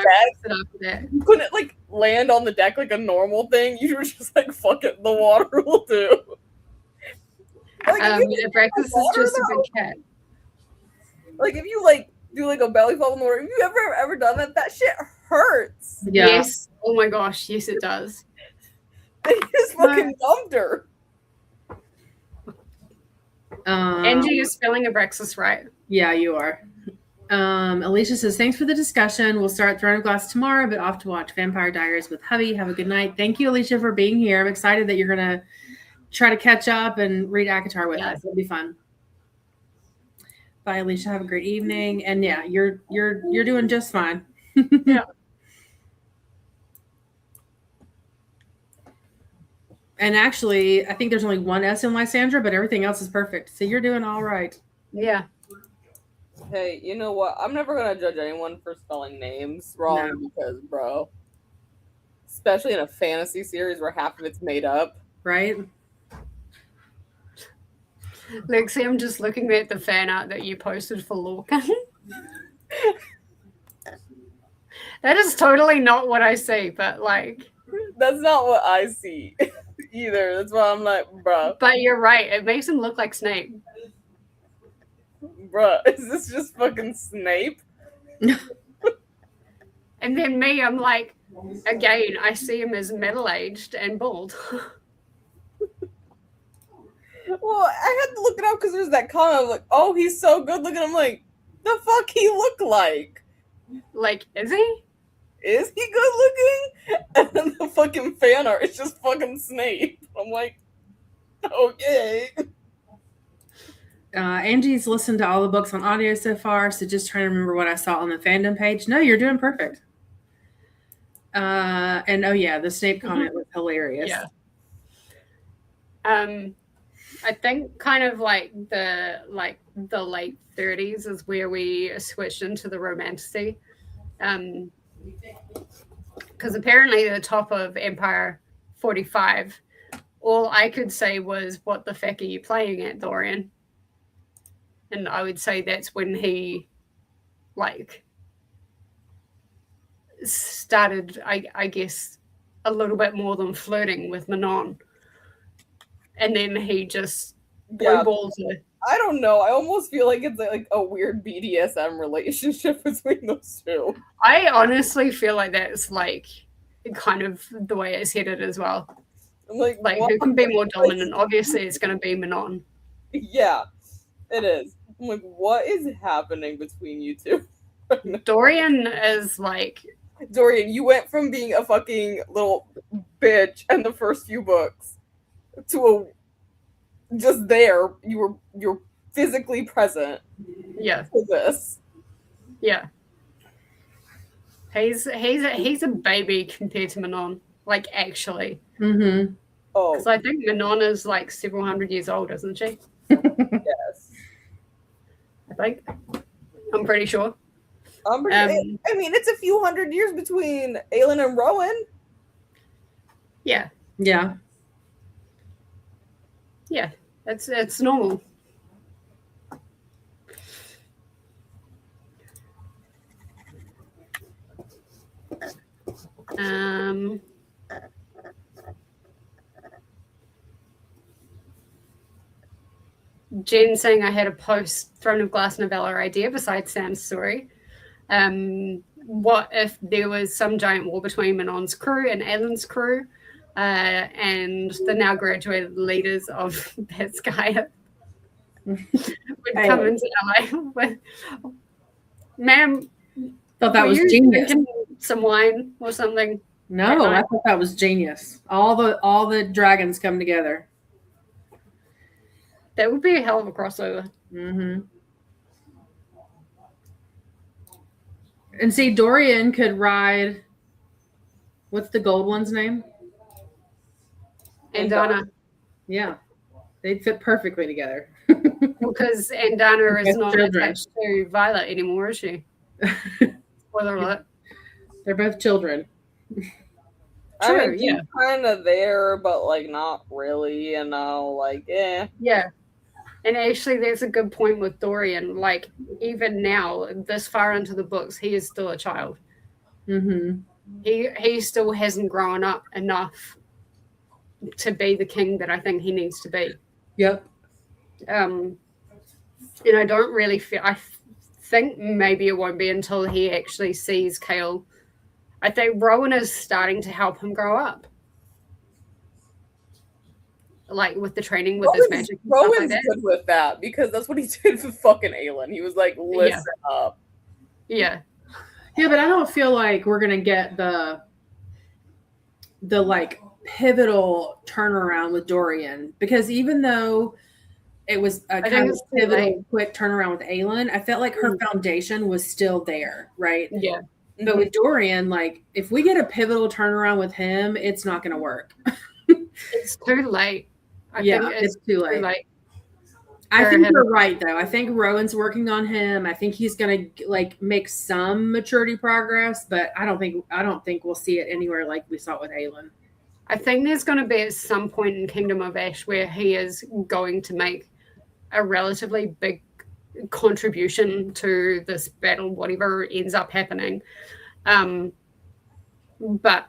[SPEAKER 3] deck. You couldn't, like, land on the deck like a normal thing. You were just like, fuck it, the water will do. Like,
[SPEAKER 2] Abraxas is just a big cat.
[SPEAKER 3] Like, if you, like, do, like, a belly flop in the water, have you ever done that? That shit hurts.
[SPEAKER 2] Yeah. Yes. Oh my gosh, yes it does.
[SPEAKER 3] They just fucking dumped her.
[SPEAKER 2] Angie, you're spelling Abraxas right.
[SPEAKER 1] Yeah, you are. Alicia says, thanks for the discussion. We'll start Throne of Glass tomorrow, but off to watch Vampire Diaries with hubby. Have a good night. Thank you, Alicia, for being here. I'm excited that you're going to try to catch up and read ACOTAR with us. It'll be fun. Bye, Alicia. Have a great evening. And yeah, you're doing just fine.
[SPEAKER 2] Yeah.
[SPEAKER 1] And actually, I think there's only one S in Lysandra, but everything else is perfect. So you're doing all right.
[SPEAKER 2] Yeah.
[SPEAKER 3] Hey, you know what? I'm never going to judge anyone for spelling names wrong because, bro, especially in a fantasy series where half of it's made up.
[SPEAKER 1] Right?
[SPEAKER 2] Lexi, I'm just looking at the fan art that you posted for Lorcan. That is totally not what I see, but, like...
[SPEAKER 3] That's not what I see either. That's why I'm like, bruh.
[SPEAKER 2] But you're right. It makes him look like Snape.
[SPEAKER 3] Bruh, is this just fucking Snape?
[SPEAKER 2] And then me, I'm like, again, I see him as middle-aged and bald.
[SPEAKER 3] Well, I had to look it up because there's that comment of like, oh, he's so good looking. I'm like, the fuck he look like?
[SPEAKER 2] Like, is he?
[SPEAKER 3] Is he good looking? And then the fucking fan art is just fucking Snape. I'm like, okay.
[SPEAKER 1] Angie's listened to all the books on audio so far, so just trying to remember what I saw on the fandom page. No, you're doing perfect. And oh yeah, the Snape comment was hilarious.
[SPEAKER 2] Yeah. I think kind of like the late 30s is where we switched into the romantasy. Because apparently at the top of Empire 45, all I could say was, "What the feck are you playing at, Dorian?" And I would say that's when he, like, started, I guess, a little bit more than flirting with Manon. And then he just blue balls her.
[SPEAKER 3] I don't know. I almost feel like it's like a weird BDSM relationship between those two.
[SPEAKER 2] I honestly feel like that's like kind of the way it's headed as well.
[SPEAKER 3] I'm like
[SPEAKER 2] who can be more dominant? Obviously, it's going to be Manon.
[SPEAKER 3] Yeah, it is. I'm like, what is happening between you two?
[SPEAKER 2] Dorian is like...
[SPEAKER 3] Dorian, you went from being a fucking little bitch in the first few books to just there. You're physically present.
[SPEAKER 2] Yeah.
[SPEAKER 3] For this.
[SPEAKER 2] Yeah. He's a baby compared to Manon. Like, actually.
[SPEAKER 1] Mm-hmm.
[SPEAKER 3] Oh.
[SPEAKER 2] Because I think Manon is like several hundred years old, isn't she?
[SPEAKER 3] Yes.
[SPEAKER 2] I think. I'm pretty sure.
[SPEAKER 3] I mean, it's a few hundred years between Aelin and Rowan.
[SPEAKER 2] Yeah.
[SPEAKER 1] Yeah.
[SPEAKER 2] Yeah. It's normal. Jen saying I had a post Throne of Glass novella idea besides Sam's story. What if there was some giant war between Manon's crew and Aelin's crew, and the now graduated leaders of Batskaya would come into LA with, ma'am,
[SPEAKER 1] thought that was genius.
[SPEAKER 2] Some wine or something.
[SPEAKER 1] No, I thought that was genius. All the dragons come together.
[SPEAKER 2] That would be a hell of a crossover.
[SPEAKER 1] Mm-hmm. And see, Dorian could ride. What's the gold one's name?
[SPEAKER 2] Andana.
[SPEAKER 1] Yeah, they'd fit perfectly together.
[SPEAKER 2] Because Andana is not attached to Violet anymore, is she? Spoiler alert.
[SPEAKER 1] They're both children.
[SPEAKER 2] True, yeah.
[SPEAKER 3] Kind of there, but like not really, like, eh.
[SPEAKER 2] Yeah. And actually, there's a good point with Dorian. Like, even now, this far into the books, he is still a child.
[SPEAKER 1] Mm-hmm.
[SPEAKER 2] He still hasn't grown up enough to be the king that I think he needs to be.
[SPEAKER 1] Yep.
[SPEAKER 2] And I don't really feel... I think maybe it won't be until he actually sees Chaol. I think Rowan is starting to help him grow up. Like, with the training with his magic.
[SPEAKER 3] Rowan's good with that, because that's what he did for fucking Aelin. He was like, listen up.
[SPEAKER 2] Yeah.
[SPEAKER 1] Yeah, but I don't feel like we're going to get the like, pivotal turnaround with Dorian. Because even though it was a kind of pivotal, quick turnaround with Aelin, I felt like her foundation was still there, right?
[SPEAKER 2] Yeah.
[SPEAKER 1] But with Dorian, like, if we get a pivotal turnaround with him, it's not going to work.
[SPEAKER 2] It's too late. I
[SPEAKER 1] think it's too late. I think you're right, though. I think Rowan's working on him. I think he's going to like make some maturity progress, but I don't think we'll see it anywhere like we saw it with Aelin.
[SPEAKER 2] I think there's going to be at some point in Kingdom of Ash where he is going to make a relatively big contribution to this battle, whatever ends up happening. But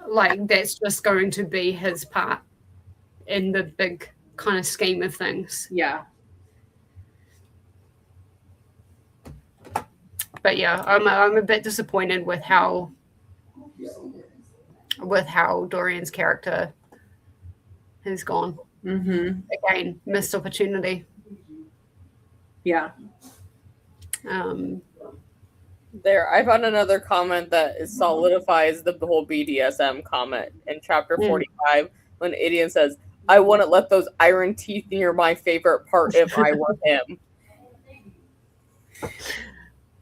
[SPEAKER 2] like, that's just going to be his part in the big kind of scheme of things.
[SPEAKER 1] Yeah.
[SPEAKER 2] But yeah, I'm a bit disappointed with how Dorian's character has gone.
[SPEAKER 1] Mm-hmm.
[SPEAKER 2] Again, missed opportunity.
[SPEAKER 1] Yeah.
[SPEAKER 3] There, I found another comment that solidifies the whole BDSM comment in chapter 45 when Idian says, "I wouldn't let those iron teeth near my favorite part if I were him."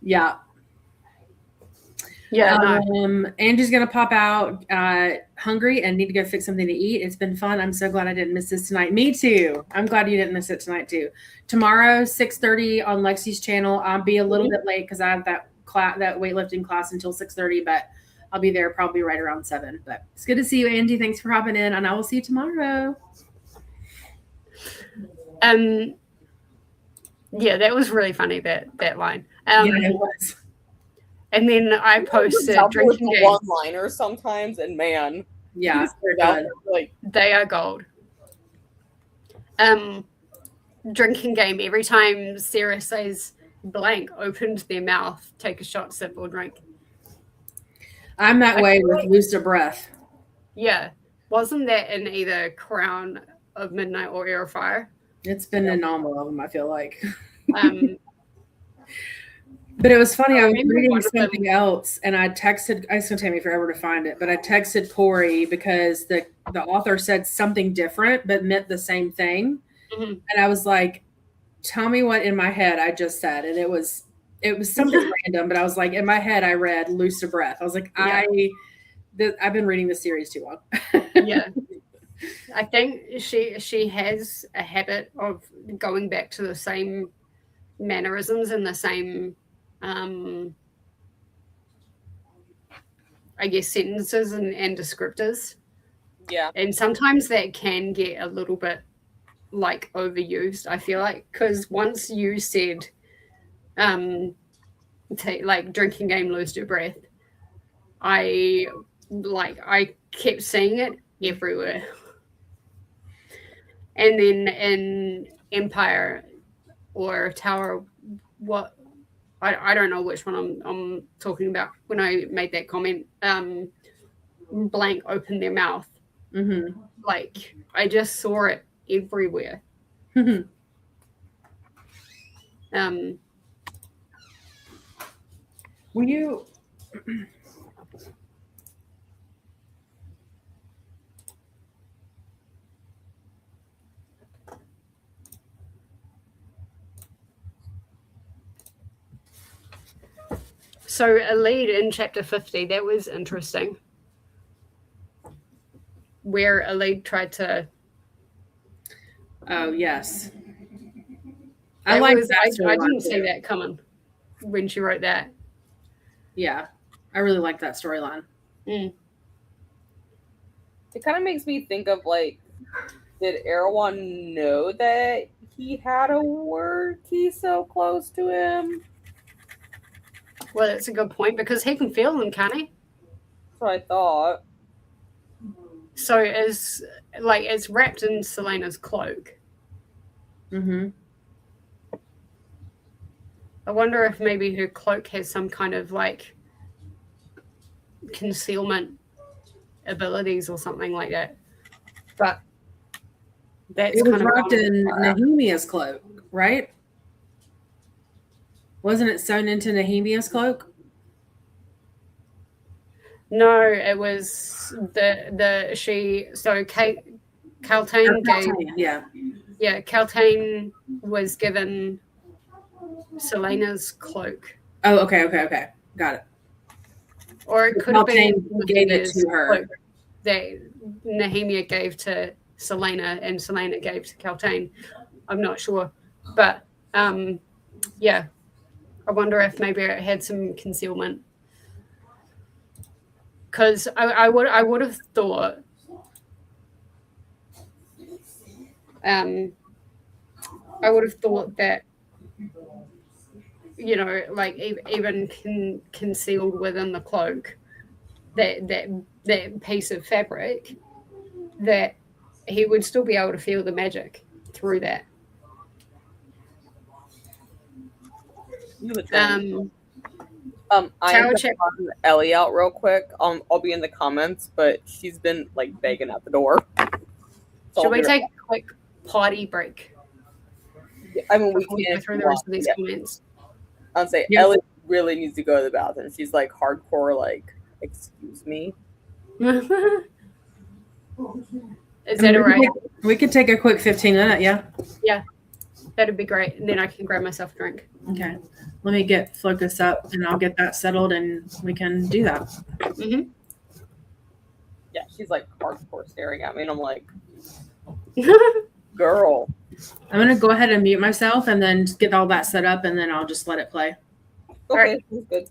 [SPEAKER 1] Yeah.
[SPEAKER 2] Yeah, no.
[SPEAKER 1] Angie's gonna pop out hungry and need to go fix something to eat. It's been fun. I'm so glad I didn't miss this tonight. Me too. I'm glad you didn't miss it tonight too. Tomorrow, 6:30 on Lexi's channel. I'll be a little bit late because I have that weightlifting class until 6:30, but I'll be there probably right around 7. But it's good to see you, Angie. Thanks for hopping in, and I will see you tomorrow.
[SPEAKER 2] Yeah, that was really funny, that line.
[SPEAKER 1] Yeah, it was.
[SPEAKER 2] And then I posted drinking game
[SPEAKER 3] one-liners sometimes, and man,
[SPEAKER 1] yeah,
[SPEAKER 2] like they are gold. Drinking game. Every time Sarah says blank, opened their mouth, take a shot, sip, or drink.
[SPEAKER 1] I'm that way with looser breath.
[SPEAKER 2] Yeah, wasn't that in either Crown of Midnight or Air of Fire?
[SPEAKER 1] It's been in all of them, I feel like. But it was funny. I was reading something else, and I texted. It's gonna take me forever to find it, but I texted Corey because the author said something different, but meant the same thing. Mm-hmm. And I was like, "Tell me what in my head I just said," and it was something random. But I was like, in my head, I read "looser breath." I was like, yeah. I've been reading this series too long.
[SPEAKER 2] Yeah. I think she has a habit of going back to the same mannerisms and the same, I guess, sentences and descriptors.
[SPEAKER 3] Yeah.
[SPEAKER 2] And sometimes that can get a little bit like overused, I feel like, because once you said, like drinking game, lose your breath, I kept seeing it everywhere. And then in Empire or Tower, what I don't know which one I'm talking about when I made that comment. Blank opened their mouth. Mm-hmm. Like I just saw it everywhere.
[SPEAKER 1] Mm-hmm. Will you?
[SPEAKER 2] So a lead in chapter 50, that was interesting. Where a lead tried to...
[SPEAKER 1] Oh, yes.
[SPEAKER 2] I didn't see that coming when she wrote that.
[SPEAKER 1] Yeah, I really like that storyline.
[SPEAKER 3] It kind of makes me think of, like, did Erewhon know that he had a word key so close to him?
[SPEAKER 2] Well, that's a good point, because he can feel them, can't he?
[SPEAKER 3] That's what I thought.
[SPEAKER 2] So it's wrapped in Selena's cloak.
[SPEAKER 1] Mm-hmm.
[SPEAKER 2] I wonder if maybe her cloak has some kind of like concealment abilities or something like that. But that's
[SPEAKER 1] it was
[SPEAKER 2] kind of
[SPEAKER 1] wrapped in Nehemia's cloak, right? Wasn't it sewn into Nehemia's cloak?
[SPEAKER 2] No, it was Kaltain gave. Yeah, Kaltain was given Selena's cloak.
[SPEAKER 1] Oh, okay. Got it.
[SPEAKER 2] Or it could have been
[SPEAKER 1] gave it to her.
[SPEAKER 2] That Nehemia gave to Selena and Selena gave to Kaltain. I'm not sure. But yeah. I wonder if maybe it had some concealment. Because I would have thought that, you know, like even concealed within the cloak, that piece of fabric, that he would still be able to feel the magic through that.
[SPEAKER 3] I'm gonna check Ellie out real quick. I'll be in the comments, but she's been like begging at the door.
[SPEAKER 2] So should we take a quick potty break?
[SPEAKER 3] I mean, we can
[SPEAKER 2] go through the rest of these comments.
[SPEAKER 3] I'll say Ellie really needs to go to the bathroom. She's like hardcore, like, excuse me.
[SPEAKER 2] Is that all right?
[SPEAKER 1] We could take a quick 15-minute, yeah.
[SPEAKER 2] Yeah, that'd be great. And then I can grab myself a drink.
[SPEAKER 1] Okay. let me get focus up and I'll get that settled and we can do that.
[SPEAKER 2] Mm-hmm.
[SPEAKER 3] Yeah, she's like hardcore staring at me, and I'm like, girl.
[SPEAKER 1] I'm gonna go ahead and mute myself and then get all that set up and then I'll just let it play.
[SPEAKER 3] Okay, good.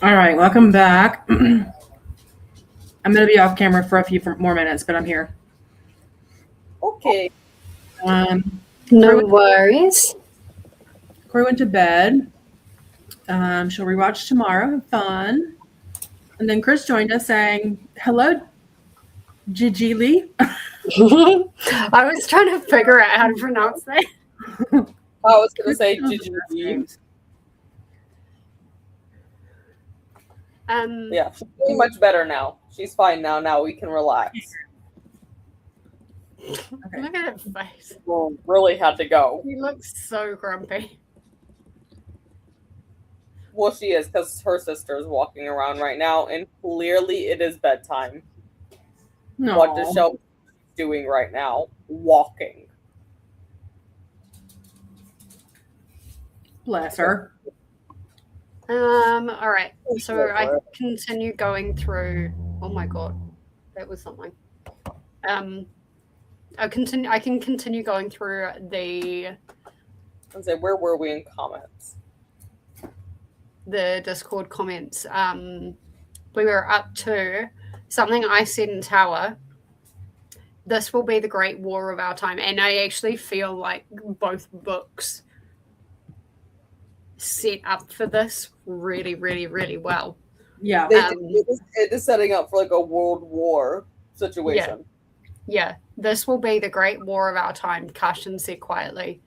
[SPEAKER 1] All right, welcome back. I'm going to be off camera for a few more minutes, but I'm here.
[SPEAKER 3] Okay.
[SPEAKER 2] No worries.
[SPEAKER 1] Corey went to bed. She'll rewatch tomorrow. Have fun. And then Chris joined us saying, hello, Jijili.
[SPEAKER 2] I was trying to figure out how to pronounce that.
[SPEAKER 3] I was going to say Jijili. Yeah, she's doing much better now. She's fine now. Now we can relax.
[SPEAKER 2] Okay. Look at her face.
[SPEAKER 3] Well, really had to go.
[SPEAKER 2] He looks so grumpy.
[SPEAKER 3] Well, she is, because her sister is walking around right now, and clearly it is bedtime.
[SPEAKER 1] No.
[SPEAKER 3] What is Shelby doing right now? Walking.
[SPEAKER 1] Bless her.
[SPEAKER 2] All right. So I continue going through. Oh my god, that was something. I can continue going through the.
[SPEAKER 3] And say, where were we in comments?
[SPEAKER 2] The Discord comments. We were up to something I said in Tower. This will be the great war of our time, and I actually feel like both books set up for this really, really, really well.
[SPEAKER 1] Yeah.
[SPEAKER 3] It is setting up for like a world war situation.
[SPEAKER 2] Yeah. This will be the great war of our time, Cushion said quietly.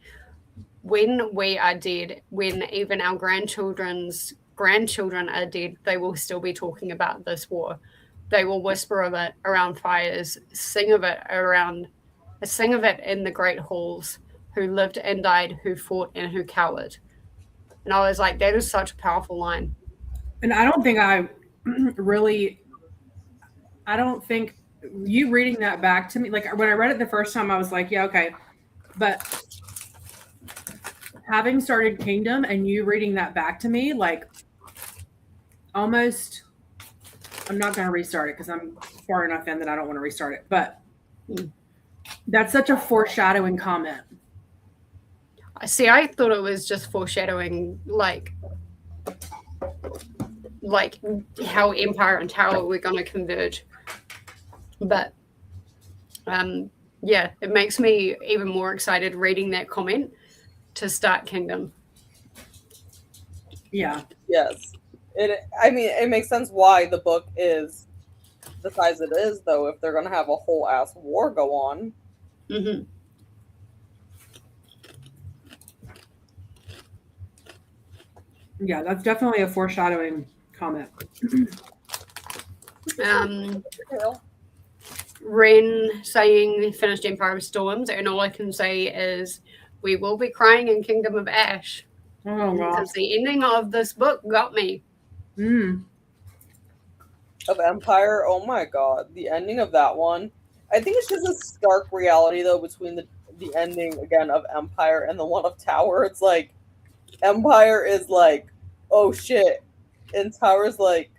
[SPEAKER 2] When we are dead, when even our grandchildren's grandchildren are dead, they will still be talking about this war. They will whisper of it around fires, sing of it in the great halls, who lived and died, who fought and who cowered. And I was like, that is such a powerful line.
[SPEAKER 1] And I don't think you reading that back to me, like when I read it the first time, I was like, yeah, okay. But having started Kingdom and you reading that back to me, like almost, I'm not going to restart it because I'm far enough in that I don't want to restart it. But that's such a foreshadowing comment.
[SPEAKER 2] See, I thought it was just foreshadowing, like how Empire and Tower were going to converge. But, yeah, it makes me even more excited reading that comment to start Kingdom.
[SPEAKER 1] Yeah.
[SPEAKER 3] Yes. It makes sense why the book is the size it is, though, if they're going to have a whole ass war go on.
[SPEAKER 2] Mm-hmm.
[SPEAKER 1] Yeah, that's definitely a foreshadowing comment.
[SPEAKER 2] Ren saying finished Empire of Storms, and all I can say is we will be crying in Kingdom of Ash.
[SPEAKER 1] Oh, wow.
[SPEAKER 2] Because the ending of this book got me.
[SPEAKER 3] Of Empire, oh my god, the ending of that one. I think it's just a stark reality, though, between the ending, again, of Empire and the one of Tower. It's like, Empire is like, oh shit, and Tower's like,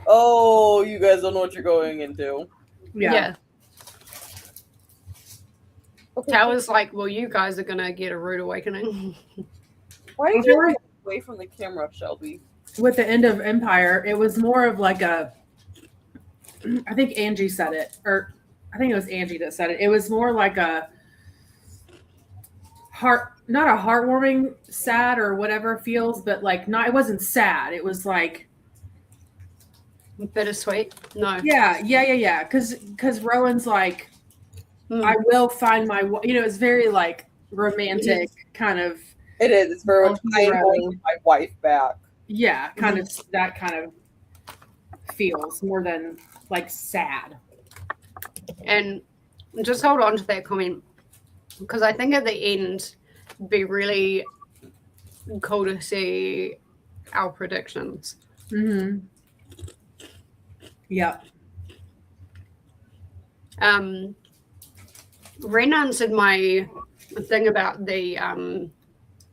[SPEAKER 3] oh, you guys don't know what you're going into.
[SPEAKER 2] Yeah. Okay. Tower's like, well, you guys are gonna get a rude awakening.
[SPEAKER 3] Why did you get away from the camera, Shelby?
[SPEAKER 1] With the end of Empire, it was more of like I think Angie said it, or I think it was Angie that said it. It was more like a not a heartwarming sad or whatever feels, but like it wasn't sad. It was like
[SPEAKER 2] bittersweet. No.
[SPEAKER 1] Yeah. Because Rowan's like, I will find my, it's very like romantic kind of.
[SPEAKER 3] It is. It's very much, I am holding my wife back.
[SPEAKER 1] Yeah, kind of that kind of feels more than like sad.
[SPEAKER 2] And just hold on to that comment, because I think at the end it'd be really cool to see our predictions.
[SPEAKER 1] Mm-hmm. Yep.
[SPEAKER 2] Ren answered my thing about the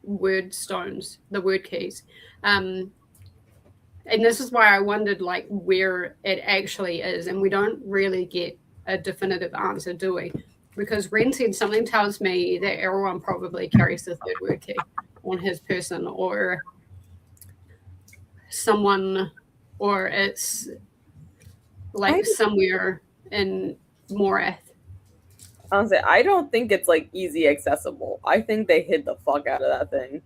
[SPEAKER 2] word stones, the word keys. And this is why I wondered like where it actually is, and we don't really get a definitive answer, do we? Because Ren said something tells me that everyone probably carries the third word key on his person, or someone, or it's like somewhere in Morath.
[SPEAKER 3] Honestly, I don't think it's like easy accessible. I think they hid the fuck out of that thing.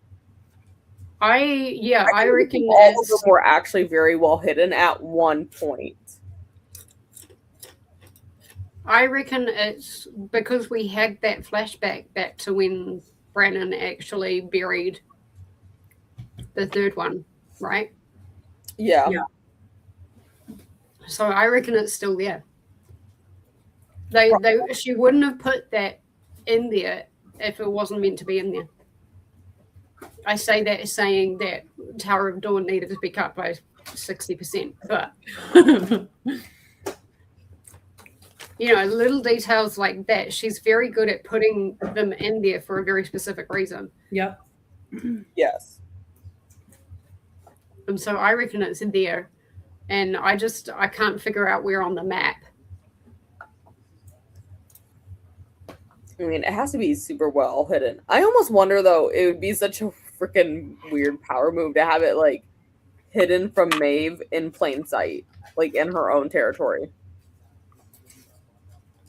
[SPEAKER 2] I reckon
[SPEAKER 3] all of them were actually very well hidden at one point.
[SPEAKER 2] I reckon it's because we had that flashback back to when Brannon actually buried the third one, right?
[SPEAKER 3] Yeah.
[SPEAKER 2] So I reckon it's still there. She wouldn't have put that in there if it wasn't meant to be in there. I say that saying that Tower of Dawn needed to be cut by 60%, but little details like that, she's very good at putting them in there for a very specific reason.
[SPEAKER 1] Yep.
[SPEAKER 3] Yes.
[SPEAKER 2] And so I reckon it's in there, and I can't figure out where on the map.
[SPEAKER 3] I mean, it has to be super well hidden. I almost wonder, though, it would be such a freaking weird power move to have it, like, hidden from Maeve in plain sight, like, in her own territory.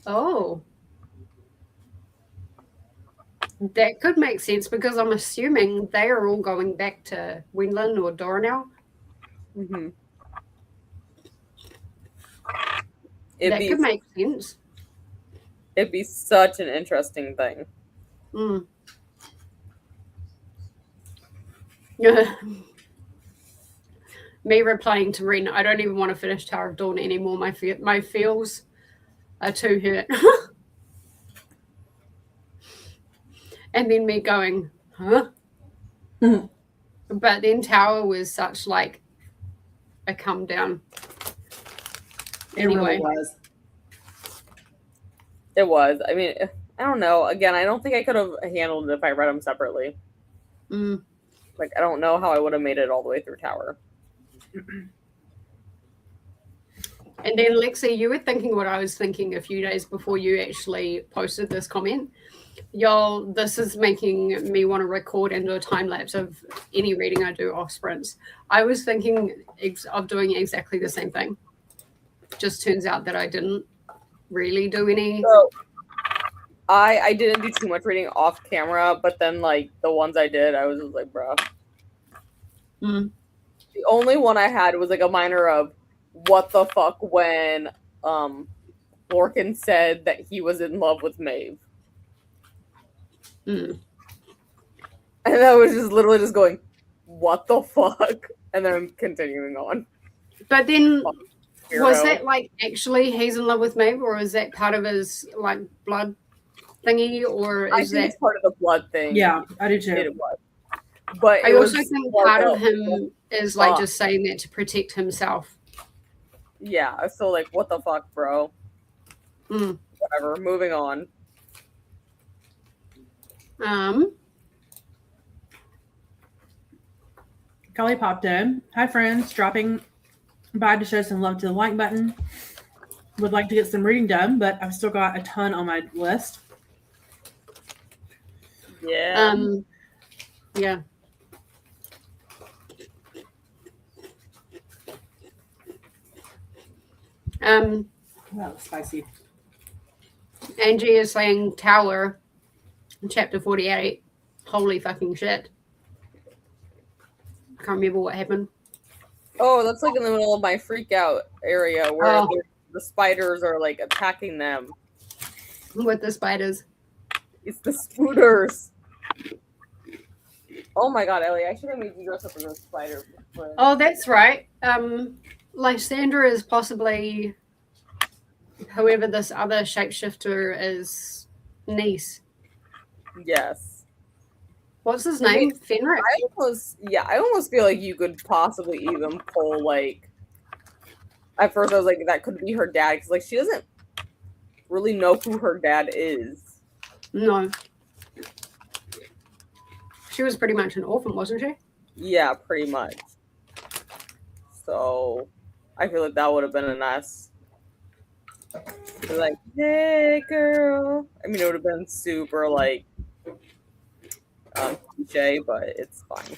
[SPEAKER 2] Oh. That could make sense, because I'm assuming they are all going back to Wendland or Doranel.
[SPEAKER 3] Mm-hmm.
[SPEAKER 2] That could make sense.
[SPEAKER 3] It'd be such an interesting thing.
[SPEAKER 2] Me replying to Ren, I don't even want to finish Tower of Dawn anymore. My feels are too hurt. And then me going, huh? But then Tower was such like a come down.
[SPEAKER 1] Anyway. It really was.
[SPEAKER 3] It was. I mean, I don't know. Again, I don't think I could have handled it if I read them separately. Like, I don't know how I would have made it all the way through Tower.
[SPEAKER 2] And then, Lexi, you were thinking what I was thinking a few days before you actually posted this comment. Y'all, this is making me want to record and do a time lapse of any reading I do off sprints. I was thinking of doing exactly the same thing. Just turns out that I didn't really do any.
[SPEAKER 3] So, I didn't do too much reading off camera, but then, like, the ones I did, I was just like, bruh. The only one I had was, like, a minor of, what the fuck when Lorcan said that he was in love with Maeve. And I was just literally just going, what the fuck? And then continuing on.
[SPEAKER 2] But then, was that, like, actually he's in love with Maeve, or is that part of his, like, blood thingy, or is that...
[SPEAKER 3] it's part of the blood thing.
[SPEAKER 1] Yeah, I do too.
[SPEAKER 3] It was. But
[SPEAKER 2] I also think part of him is, like, just saying that to protect himself.
[SPEAKER 3] Yeah, so, like, what the fuck, bro? Whatever, moving on.
[SPEAKER 1] Kelly popped in. Hi, friends. Dropping by to show some love to the like button. Would like to get some reading done, but I've still got a ton on my list.
[SPEAKER 3] Yeah.
[SPEAKER 2] Yeah.
[SPEAKER 1] Wow, spicy.
[SPEAKER 2] Angie is saying Tower, chapter 48. Holy fucking shit. I can't remember what happened.
[SPEAKER 3] Oh, that's like in the middle of my freak out area where the spiders are like attacking them.
[SPEAKER 2] With the spiders.
[SPEAKER 3] It's the spooters. Oh my god, Ellie, I should have made you dress up as a spider.
[SPEAKER 2] Oh, that's right. Lysandra is possibly whoever this other shapeshifter is, niece.
[SPEAKER 3] Yes.
[SPEAKER 2] What's his name? Fenric?
[SPEAKER 3] I almost feel like you could possibly even pull, like, at first I was like, that could be her dad, because, like, she doesn't really know who her dad is.
[SPEAKER 2] No. She was pretty much an orphan, wasn't she?
[SPEAKER 3] Yeah, pretty much. So, I feel like that would have been a nice, like, hey, girl. I mean, it would have been super, like, cliche, but it's fine.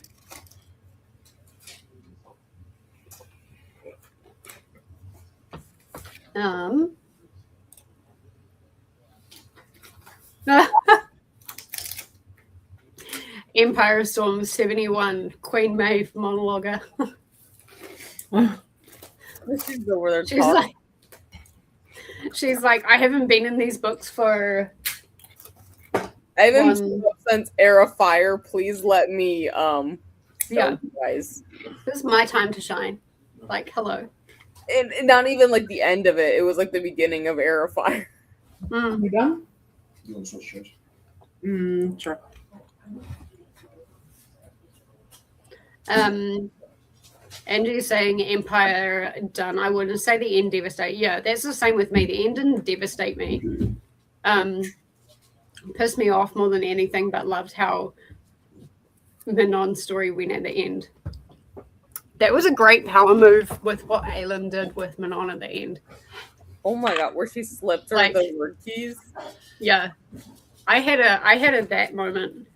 [SPEAKER 2] Empire Storm 71, Queen Maeve monologuer.
[SPEAKER 3] She's over there talking.
[SPEAKER 2] She's like, I haven't been in these books for.
[SPEAKER 3] I haven't been since Era Fire. Please let me yeah, you guys.
[SPEAKER 2] This is my time to shine. Like, hello.
[SPEAKER 3] And not even like the end of it. It was like the beginning of Era Fire.
[SPEAKER 1] You done?
[SPEAKER 4] You want to switch shirts?
[SPEAKER 1] Sure.
[SPEAKER 2] Andrew's saying Empire done. I wouldn't say the end devastate. Yeah, that's the same with me. The end didn't devastate me. Pissed me off more than anything, but loved how Manon's story went at the end. That was a great power move with what Aelin did with Manon at the end.
[SPEAKER 3] Oh my god, where she slipped her the word keys.
[SPEAKER 2] Yeah. I had a that moment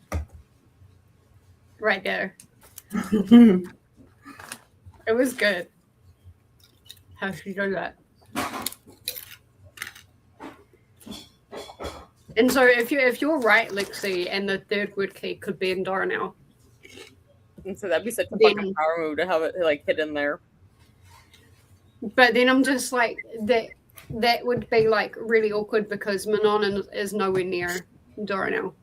[SPEAKER 2] right there. It was good. How she do that? And so if you're right, Lexi, and the third word key could be in Doranel.
[SPEAKER 3] And so that'd be such a fucking power move to have it like hidden there.
[SPEAKER 2] But then I'm just like that would be like really awkward because Manon is nowhere near Doranel.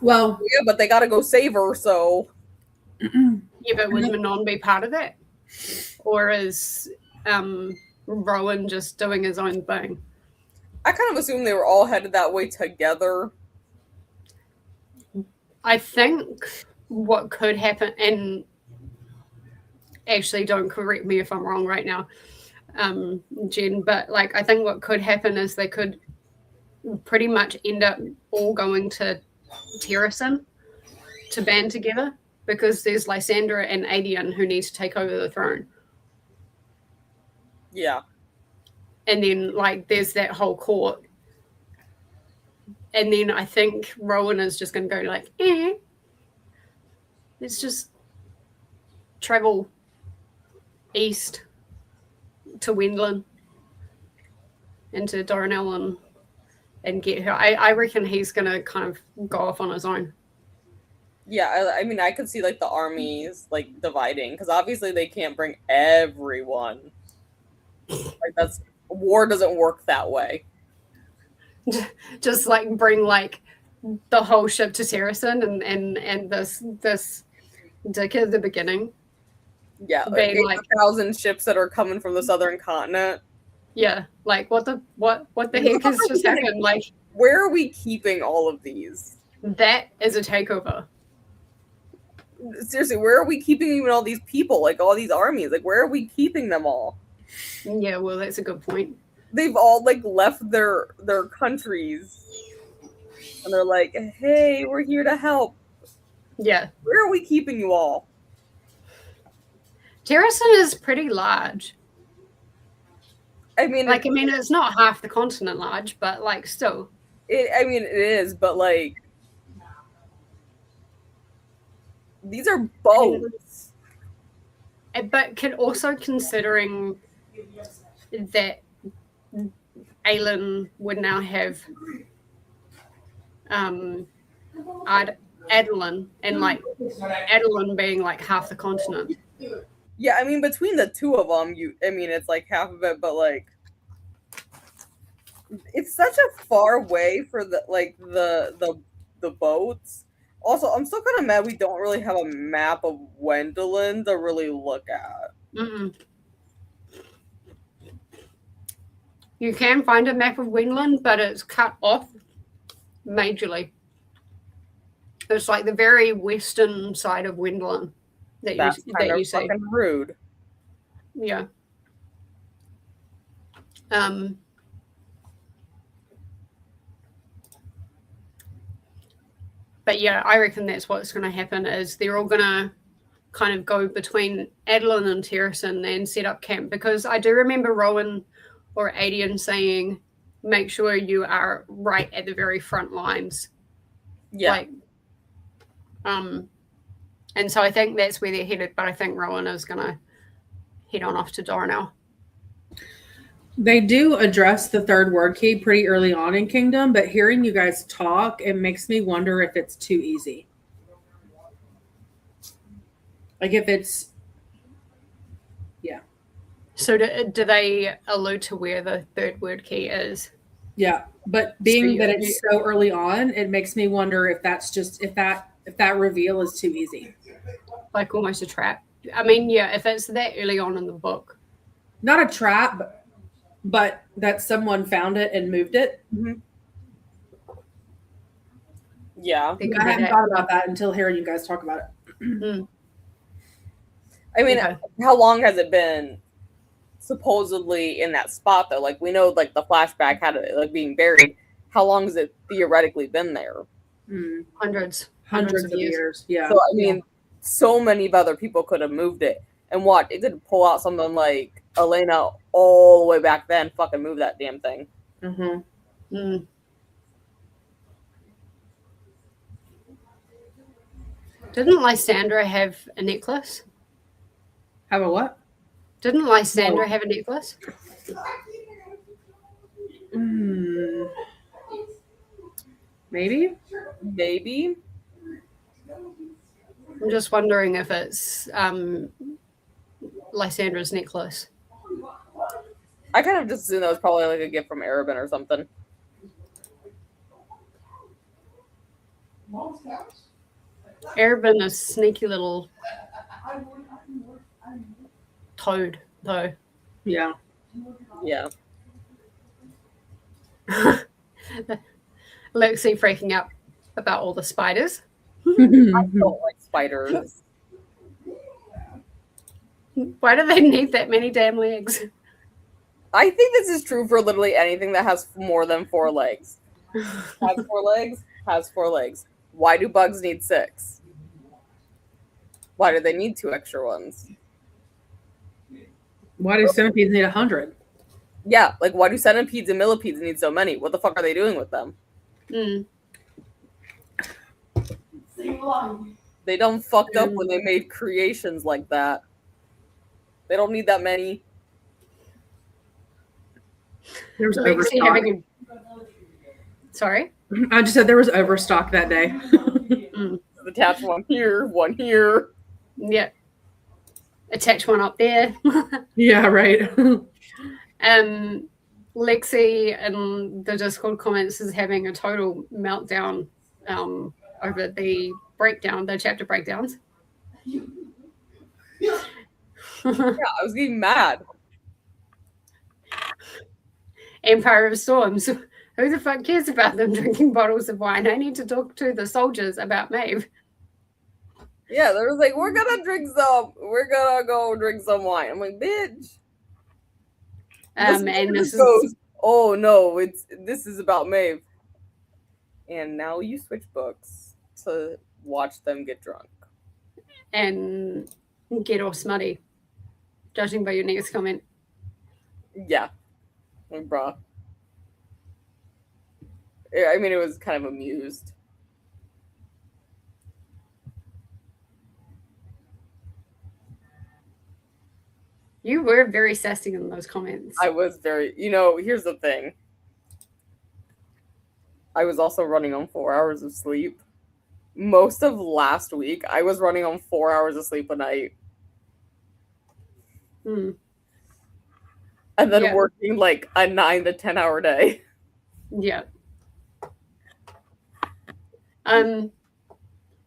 [SPEAKER 1] Well,
[SPEAKER 3] yeah, but they gotta go save her, so
[SPEAKER 2] yeah, but would Manon be part of that? Or is Rowan just doing his own thing?
[SPEAKER 3] I kind of assume they were all headed that way together.
[SPEAKER 2] I think what could happen, and actually don't correct me if I'm wrong right now, Jen, but like I think what could happen is they could pretty much end up all going to Terrason to band together because there's Lysandra and Adian who need to take over the throne.
[SPEAKER 3] Yeah.
[SPEAKER 2] And then like there's that whole court. And then I think Rowan is just going to go like, let's just travel east to Wendlin into Doranel and get her. I reckon he's going to kind of go off on his own.
[SPEAKER 3] Yeah, I mean, I could see like the armies like dividing because obviously they can't bring everyone. Like that's war doesn't work that way.
[SPEAKER 2] Just like bring like the whole ship to Terrason and this dick at the beginning.
[SPEAKER 3] Yeah, like 1,000 ships that are coming from the southern continent.
[SPEAKER 2] Yeah, like what the heck has just happened? Like,
[SPEAKER 3] where are we keeping all of these?
[SPEAKER 2] That is a takeover.
[SPEAKER 3] Seriously, where are we keeping even all these people? Like all these armies? Like where are we keeping them all?
[SPEAKER 2] Yeah, well, that's a good point.
[SPEAKER 3] They've all like left their countries, and they're like, "Hey, we're here to help."
[SPEAKER 2] Yeah,
[SPEAKER 3] where are we keeping you all?
[SPEAKER 2] Terrason is pretty large.
[SPEAKER 3] I mean,
[SPEAKER 2] it's not half the continent large, but like still.
[SPEAKER 3] It is, but like these are boats.
[SPEAKER 2] But can also considering that Aelin would now have Adeline, and like Adeline being like half the continent.
[SPEAKER 3] Yeah, I mean between the two of them, it's like half of it, but like it's such a far way for the boats. Also, I'm still kind of mad we don't really have a map of Wendlin to really look at.
[SPEAKER 2] Mm-mm. You can find a map of Wendlin, but it's cut off majorly. It's like the very western side of Wendlin that you see.
[SPEAKER 3] Fucking rude.
[SPEAKER 2] Yeah. But yeah, I reckon that's what's going to happen is they're all going to kind of go between Adeline and Terrason and set up camp, because I do remember Rowan or Adian saying, make sure you are right at the very front lines.
[SPEAKER 3] Yeah.
[SPEAKER 2] And so I think that's where they're headed, but I think Rowan is going to head on off to Doranel.
[SPEAKER 1] They do address the third word key pretty early on in Kingdom, but hearing you guys talk, it makes me wonder if it's too easy. Like if it's, yeah.
[SPEAKER 2] So do they allude to where the third word key is?
[SPEAKER 1] Yeah, but being that it's so early on, it makes me wonder if that's just if that reveal is too easy.
[SPEAKER 2] Like almost a trap. I mean, yeah, if it's that early on in the book.
[SPEAKER 1] Not a trap, but that someone found it and moved it.
[SPEAKER 3] Mm-hmm. Yeah.
[SPEAKER 1] I hadn't thought about that until hearing you guys talk about it.
[SPEAKER 2] Mm.
[SPEAKER 3] I mean, how long has it been supposedly in that spot though? Like we know like the flashback had it like being buried. How long has it theoretically been there?
[SPEAKER 2] Hundreds
[SPEAKER 1] of years. Yeah.
[SPEAKER 3] So I mean, so many other people could have moved it. And what? It didn't pull out something like Elena all the way back then. Fucking move that damn thing.
[SPEAKER 1] Mm-hmm.
[SPEAKER 2] Mm. Didn't Lysandra have a necklace?
[SPEAKER 1] Have a what?
[SPEAKER 2] Didn't Lysandra have a necklace?
[SPEAKER 1] Maybe.
[SPEAKER 2] I'm just wondering if it's Lysandra's necklace.
[SPEAKER 3] I kind of just assumed that was probably like a gift from Arabin or something.
[SPEAKER 2] Arabin is sneaky little toad, though.
[SPEAKER 1] Yeah.
[SPEAKER 3] Yeah.
[SPEAKER 2] Lexi freaking out about all the spiders.
[SPEAKER 3] I don't like spiders.
[SPEAKER 2] Why do they need that many damn legs?
[SPEAKER 3] I think this is true for literally anything that has more than 4 legs. Has 4 legs? Has 4 legs. Why do bugs need 6? Why do they need 2 extra ones?
[SPEAKER 1] Why do centipedes need 100?
[SPEAKER 3] Yeah, like why do centipedes and millipedes need so many? What the fuck are they doing with them? They done fucked up when they made creations like that. They don't need that many.
[SPEAKER 1] There was overstock.
[SPEAKER 2] Sorry?
[SPEAKER 1] I just said there was overstock that day.
[SPEAKER 3] Attach one here, one here.
[SPEAKER 2] Yeah. Attach one up there.
[SPEAKER 1] Yeah, right.
[SPEAKER 2] Lexi in the Discord comments is having a total meltdown over the chapter breakdowns.
[SPEAKER 3] Yeah, I was getting mad.
[SPEAKER 2] Empire of Storms. Who the fuck cares about them drinking bottles of wine? I need to talk to the soldiers about Maeve.
[SPEAKER 3] Yeah, they was like, we're gonna go drink some wine. I'm like, bitch.
[SPEAKER 2] And this goes,
[SPEAKER 3] oh no, this is about Maeve. And now you switch books to watch them get drunk.
[SPEAKER 2] And get all smutty. Judging by your next comment.
[SPEAKER 3] Yeah. Like, bruh. I mean, it was kind of amused.
[SPEAKER 2] You were very sassy in those comments.
[SPEAKER 3] I was very, here's the thing. I was also running on 4 hours of sleep. Most of last week, I was running on 4 hours of sleep a night. And then working like a 9 to 10 hour day.
[SPEAKER 2] Yeah.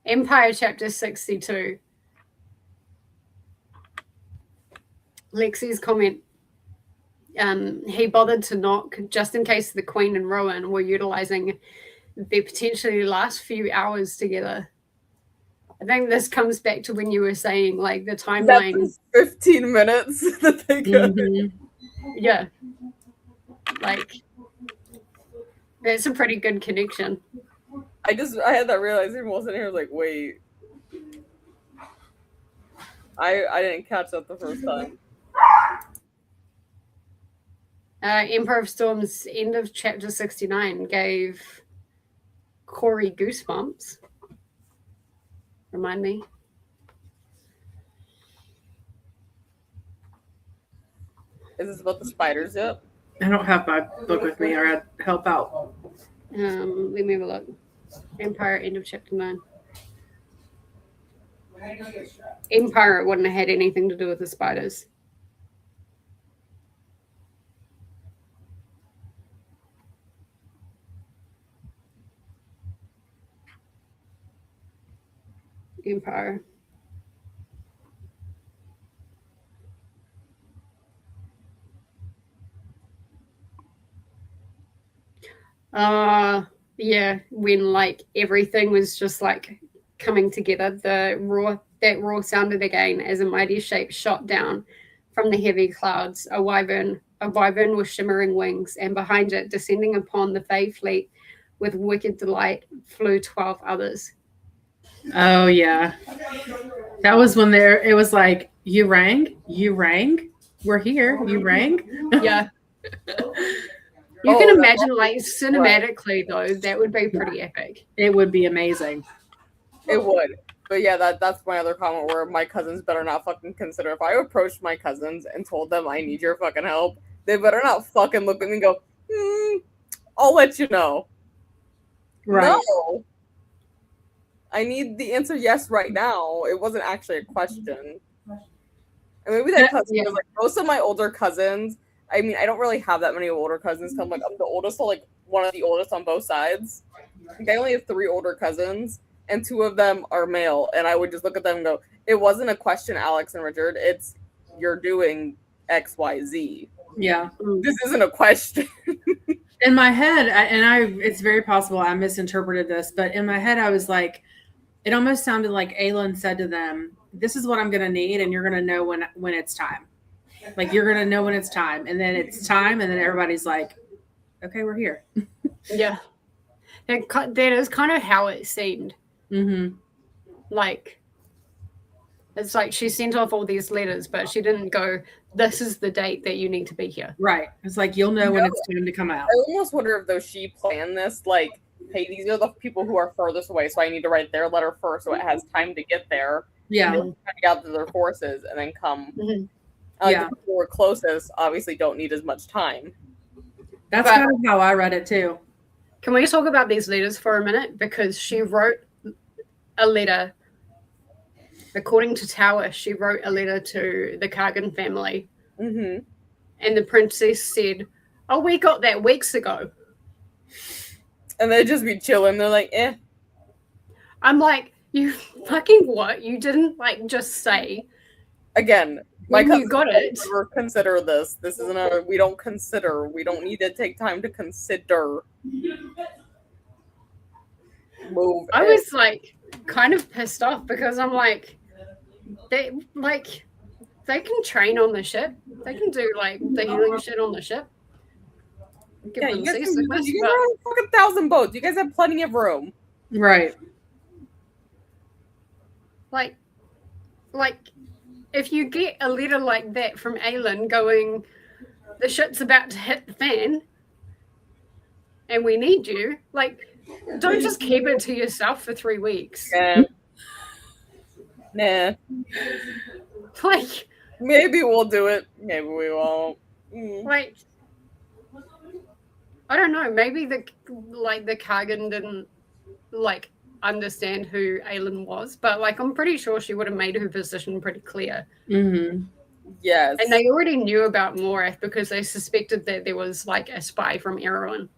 [SPEAKER 2] Empire chapter 62. Lexi's comment. He bothered to knock just in case the Queen and Rowan were utilizing their potentially last few hours together. I think this comes back to when you were saying like the timeline.
[SPEAKER 3] That's 15 minutes that they could.
[SPEAKER 2] Yeah. Like that's a pretty good connection.
[SPEAKER 3] I had that realization while sitting here. I was like, wait. I didn't catch that the first time.
[SPEAKER 2] Emperor of Storm's end of chapter 69 gave Corey goosebumps. Remind me.
[SPEAKER 3] Is this about the spiders yet?
[SPEAKER 1] I don't have my book with me, or I'd help out.
[SPEAKER 2] Let me have a look. Empire, end of chapter 9. Empire wouldn't have had anything to do with the spiders. Empire. Yeah, when like everything was just like coming together, that roar sounded again as a mighty shape shot down from the heavy clouds. A wyvern with shimmering wings, and behind it, descending upon the Fae fleet with wicked delight, flew 12 others.
[SPEAKER 1] Oh yeah, that was when it was like, you rang, we're here, you rang.
[SPEAKER 2] Yeah. You can imagine, like, cinematically, though, that would be pretty epic.
[SPEAKER 1] It would be amazing.
[SPEAKER 3] It would. But yeah, that's my other comment where my cousins better not fucking consider. If I approached my cousins and told them I need your fucking help, they better not fucking look at me and go, I'll let you know. Right. No. I need the answer yes right now. It wasn't actually a question. And maybe that cousin was like, most of my older cousins, I mean, I don't really have that many older cousins. I'm like, I'm the oldest, so like one of the oldest on both sides. I think I only have 3 older cousins, and 2 of them are male. And I would just look at them and go, it wasn't a question, Alex and Richard. It's, you're doing X, Y, Z.
[SPEAKER 1] Yeah.
[SPEAKER 3] This isn't a question.
[SPEAKER 1] In my head, it's very possible I misinterpreted this, but in my head, I was like, it almost sounded like Aelin said to them, this is what I'm going to need, and you're going to know when it's time. Like, you're going to know when it's time, and then it's time, and then everybody's like, okay, we're here.
[SPEAKER 2] Yeah. That is kind of how it seemed.
[SPEAKER 1] Mm-hmm.
[SPEAKER 2] Like, it's like she sent off all these letters, but she didn't go, this is the date that you need to be here.
[SPEAKER 1] Right. It's like, you'll know when it's time to come out.
[SPEAKER 3] I almost wonder if, though, she planned this, like, hey, these are the people who are furthest away, so I need to write their letter first so it has time to get there.
[SPEAKER 1] Yeah.
[SPEAKER 3] And then gather their forces and then come.
[SPEAKER 2] Mm-hmm.
[SPEAKER 3] The people who are closest obviously don't need as much time.
[SPEAKER 1] That's kind of how I read it too.
[SPEAKER 2] Can we talk about these letters for a minute? Because she wrote a letter, according to Tower, she wrote a letter to the Kargan family.
[SPEAKER 3] Mm-hmm.
[SPEAKER 2] And the princess said, oh, we got that weeks ago.
[SPEAKER 3] And they'd just be chilling. They're like, eh.
[SPEAKER 2] I'm like, you fucking what? You didn't, like, just say.
[SPEAKER 3] Again, my cousin
[SPEAKER 2] got it.
[SPEAKER 3] Never consider this. This isn't a, we don't consider. We don't need to take time to consider. Move.
[SPEAKER 2] I was, like, kind of pissed off because I'm like, they can train on the ship. They can do, like, the healing shit on the ship.
[SPEAKER 3] Yeah, you guys are on fucking 1,000 boats. You guys have plenty of room.
[SPEAKER 1] Right.
[SPEAKER 2] Like, if you get a letter like that from Aelin going, the shit's about to hit the fan and we need you, like, don't just keep it to yourself for 3 weeks.
[SPEAKER 3] Nah.
[SPEAKER 2] Like,
[SPEAKER 3] maybe we'll do it. Maybe we won't.
[SPEAKER 2] Like, I don't know. Maybe the Kargan didn't, like, understand who Aelin was, but, like, I'm pretty sure she would have made her position pretty clear.
[SPEAKER 1] Mm-hmm.
[SPEAKER 3] Yes.
[SPEAKER 2] And they already knew about Morath because they suspected that there was, like, a spy from Erewhon.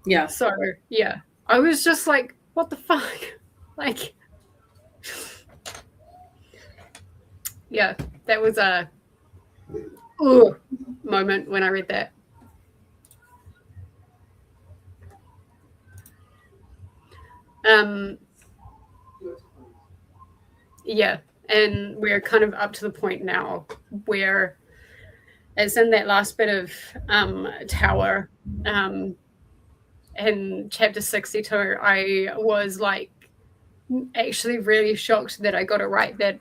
[SPEAKER 1] Yeah.
[SPEAKER 2] So, yeah. I was just like, what the fuck? Like, yeah, that was a moment when I read that. Yeah, and we're kind of up to the point now where it's in that last bit of Tower in chapter 62. I was like actually really shocked that I got it right, that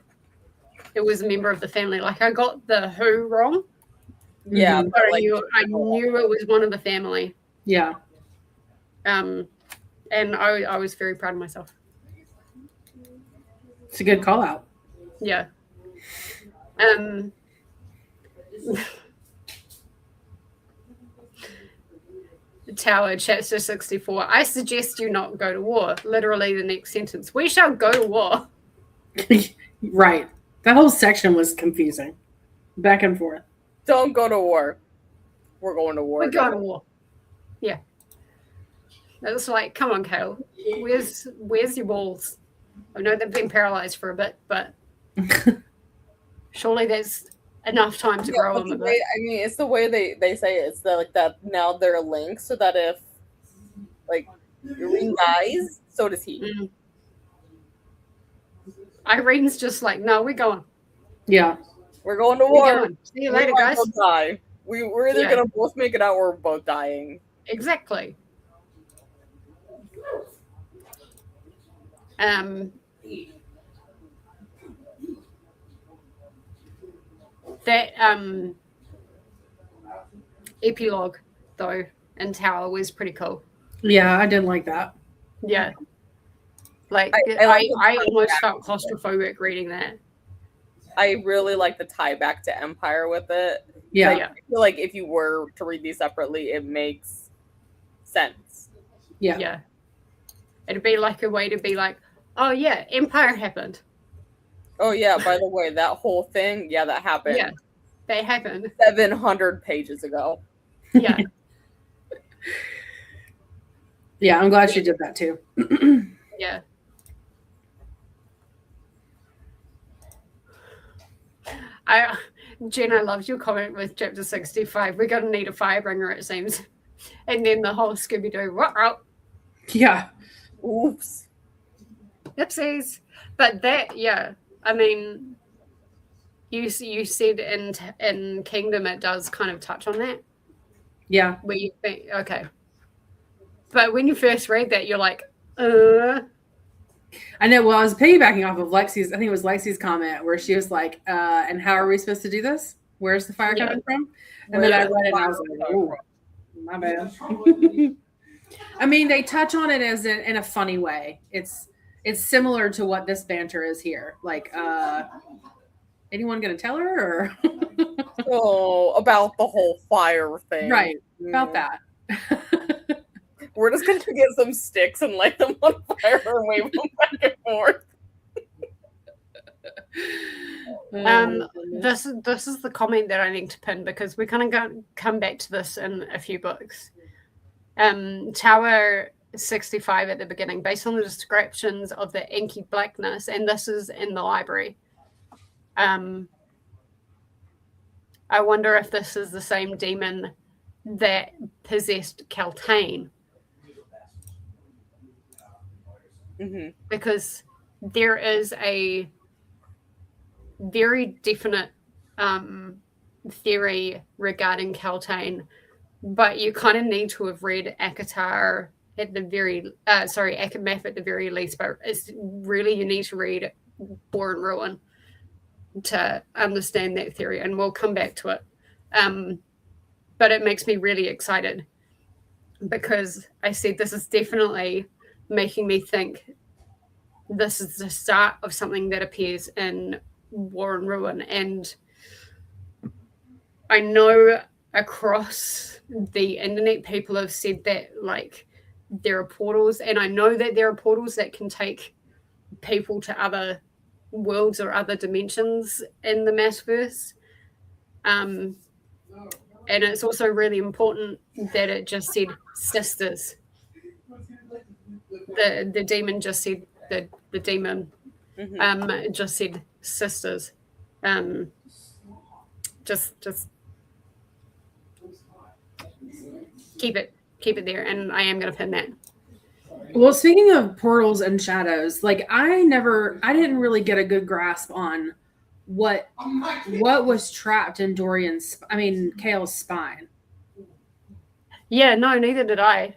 [SPEAKER 2] it was a member of the family. Like, I got the who wrong.
[SPEAKER 3] Yeah,
[SPEAKER 2] but I knew it was one of the family.
[SPEAKER 1] Yeah.
[SPEAKER 2] And I was very proud of myself.
[SPEAKER 1] It's a good call out.
[SPEAKER 2] Yeah. Tower chats to 64. I suggest you not go to war. Literally the next sentence. We shall go to war.
[SPEAKER 1] Right. That whole section was confusing. Back and forth.
[SPEAKER 3] Don't go to war. We're going to war.
[SPEAKER 2] We're going to war. Yeah. It's like, come on, Kale. Where's your balls? I know they've been paralyzed for a bit, but surely there's enough time to grow them a bit.
[SPEAKER 3] I mean, it's the way they say it. It's like that now they're linked so that if like Irene dies, so does he.
[SPEAKER 2] Mm. Irene's just like, no, we're going.
[SPEAKER 1] Yeah.
[SPEAKER 3] We're going to war.
[SPEAKER 2] See you later, guys.
[SPEAKER 3] Both die. We're either gonna both make it out or we're both dying.
[SPEAKER 2] Exactly. That epilogue though in Tower was pretty cool.
[SPEAKER 1] Yeah, I did like that.
[SPEAKER 2] Yeah. Like I almost felt claustrophobic reading that.
[SPEAKER 3] I really like the tie back to Empire with it.
[SPEAKER 1] Yeah.
[SPEAKER 3] I feel like if you were to read these separately, it makes sense.
[SPEAKER 1] Yeah.
[SPEAKER 2] Yeah. It'd be like a way to be like, oh yeah, Empire happened.
[SPEAKER 3] Oh yeah, by the way, that whole thing, yeah, that happened.
[SPEAKER 2] Yeah. They happened
[SPEAKER 3] 700 pages ago.
[SPEAKER 2] Yeah.
[SPEAKER 1] Yeah, I'm glad she did that too.
[SPEAKER 2] Yeah. Jen, I loved your comment with chapter 65. We're going to need a firebringer, it seems. And then the whole Scooby-Doo.
[SPEAKER 1] Yeah.
[SPEAKER 3] Oops.
[SPEAKER 2] Oopsies. But that, yeah. I mean, you said in Kingdom it does kind of touch on that.
[SPEAKER 1] Yeah.
[SPEAKER 2] Where you think, okay. But when you first read that, you're like,
[SPEAKER 1] I know. Well, I was piggybacking off of Lexi's. I think it was Lexi's comment where she was like, "And how are we supposed to do this? Where's the fire coming from?" And then I read it and I was like, "Oh, my bad." I mean, they touch on it as in a funny way. It's similar to what this banter is here. Like, anyone gonna tell her or?
[SPEAKER 3] Oh, about the whole fire thing,
[SPEAKER 1] right? About that.
[SPEAKER 3] We're just gonna get some sticks and light them on fire and wave them back and forth.
[SPEAKER 2] This is the comment that I need to pin because we're kind of going to come back to this in a few books. Tower 65 at the beginning, based on the descriptions of the inky blackness, and this is in the library. I wonder if this is the same demon that possessed Kaltain.
[SPEAKER 3] Mm-hmm.
[SPEAKER 2] Because there is a very definite theory regarding Kaltain, but you kind of need to have read ACOTAR at the very ACOMAF at the very least, but it's really you need to read War and Ruin to understand that theory, and we'll come back to it. But it makes me really excited because I said this is definitely making me think this is the start of something that appears in War and Ruin. And I know across the internet people have said that like there are portals, and I know that there are portals that can take people to other worlds or other dimensions in the MAASVerse. And it's also really important that it just said sisters. The demon just said the demon just said sisters. Just keep it there, and I am gonna pin that.
[SPEAKER 1] Well, speaking of portals and shadows, like I didn't really get a good grasp on what was trapped in Kale's spine.
[SPEAKER 2] Yeah, no, neither did I.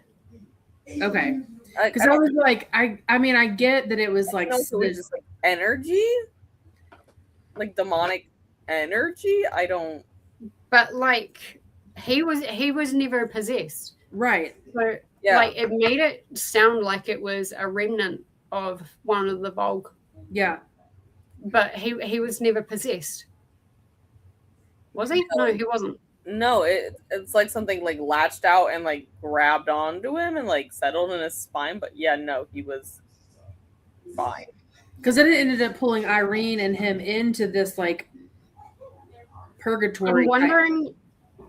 [SPEAKER 1] Okay. Because I was like, I mean, I get that it was like,
[SPEAKER 3] it was just like energy, like demonic energy. I don't.
[SPEAKER 2] But like, he was never possessed,
[SPEAKER 1] right?
[SPEAKER 2] So yeah, like it made it sound like it was a remnant of one of the Volk.
[SPEAKER 1] Yeah,
[SPEAKER 2] but he was never possessed. Was he? No, he wasn't.
[SPEAKER 3] No, it's like something like latched out and like grabbed onto him and like settled in his spine. But yeah, no, he was fine.
[SPEAKER 1] Because then it ended up pulling Irene and him into this like purgatory.
[SPEAKER 2] I'm wondering,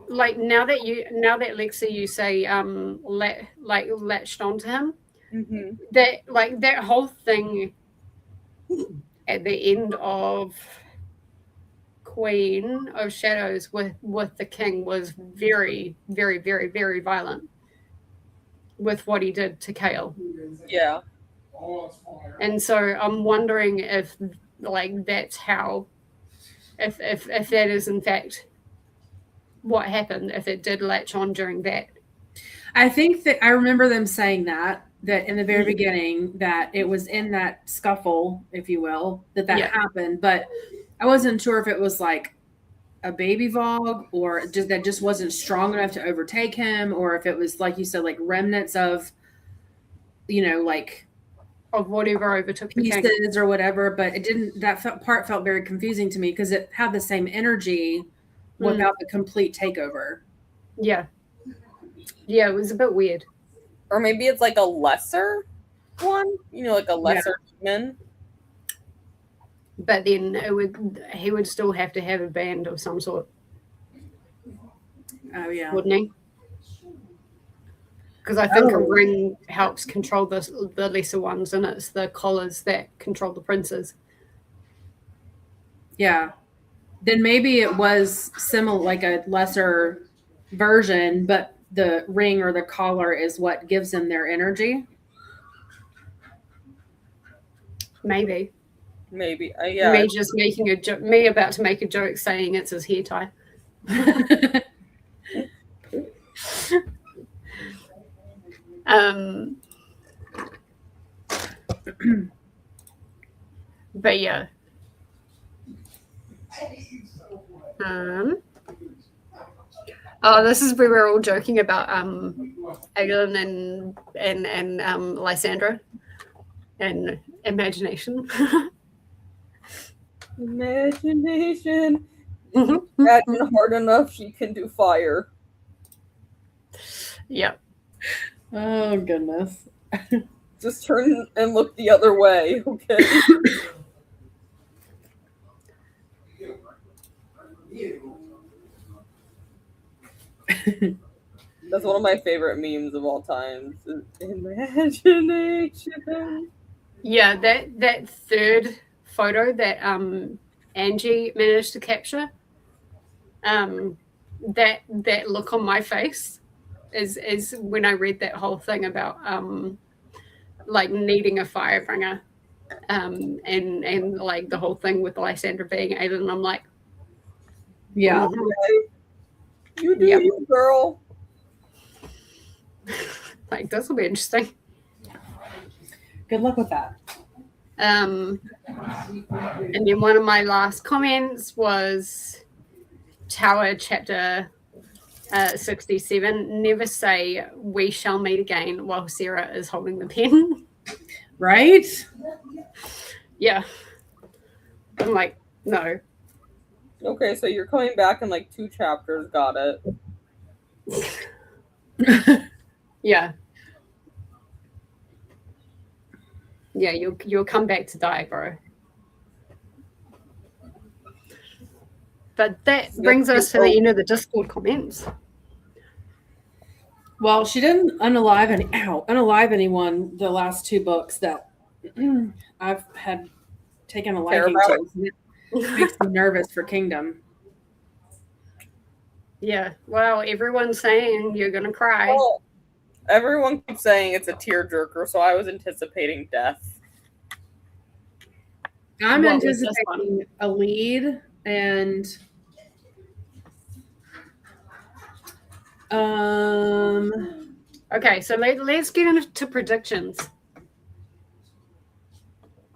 [SPEAKER 2] like now that Lexi, you say latched onto him,
[SPEAKER 3] Mm-hmm.
[SPEAKER 2] that whole thing at the end of Queen of Shadows with the king was very, very, very, very violent with what he did to Kale.
[SPEAKER 3] Yeah.
[SPEAKER 2] And so I'm wondering if like that's how, if that is in fact what happened, if it did latch on during that.
[SPEAKER 1] I think that I remember them saying that in the very beginning, that it was in that scuffle, if you will, that happened. But I wasn't sure if it was like a baby Vogue or just that just wasn't strong enough to overtake him, or if it was, like you said, like remnants of, like
[SPEAKER 2] of whatever overtook the
[SPEAKER 1] pieces or whatever. But it didn't. That part felt very confusing to me because it had the same energy without the complete takeover.
[SPEAKER 2] Yeah. Yeah, it was a bit weird.
[SPEAKER 3] Or maybe it's like a lesser one, like a lesser human.
[SPEAKER 2] But then he would still have to have a band of some sort.
[SPEAKER 1] Oh yeah,
[SPEAKER 2] wouldn't he? Because I think a ring helps control the lesser ones, and it's the collars that control the princes.
[SPEAKER 1] Yeah. Then maybe it was similar, like a lesser version, but the ring or the collar is what gives them their energy.
[SPEAKER 2] Maybe.
[SPEAKER 3] Yeah.
[SPEAKER 2] Me just making a joke. Me about to make a joke saying it's his hair tie. But yeah. This is where we're all joking about Aegon and Lysandra and imagination.
[SPEAKER 3] Imagination. Imagine hard enough, she can do fire.
[SPEAKER 2] Yep.
[SPEAKER 1] Oh goodness.
[SPEAKER 3] Just turn and look the other way, okay? That's one of my favorite memes of all time. Imagination.
[SPEAKER 2] Yeah, that third photo that Angie managed to capture, that look on my face is when I read that whole thing about like needing a firebringer, and like the whole thing with Lysandra being Aiden. I'm like,
[SPEAKER 1] yeah,
[SPEAKER 3] you do you, girl.
[SPEAKER 2] Like, this will be interesting.
[SPEAKER 1] Good luck with that.
[SPEAKER 2] And then one of my last comments was Tower chapter 67. Never say we shall meet again while Sarah is holding the pen.
[SPEAKER 1] Right?
[SPEAKER 2] Yeah. I'm like, no.
[SPEAKER 3] Okay, so you're coming back in like 2 chapters. Got it.
[SPEAKER 2] Yeah. Yeah, you'll come back to die, bro. But that brings us to the end of the Discord comments.
[SPEAKER 1] Well, she didn't unalive anyone the last 2 books that I've had taken a liking to. It makes me nervous for Kingdom.
[SPEAKER 2] Yeah, well, everyone's saying you're gonna cry.
[SPEAKER 3] Well, everyone keeps saying it's a tearjerker, so I was anticipating death.
[SPEAKER 1] I'm anticipating a lead and
[SPEAKER 2] okay, so let's get into predictions.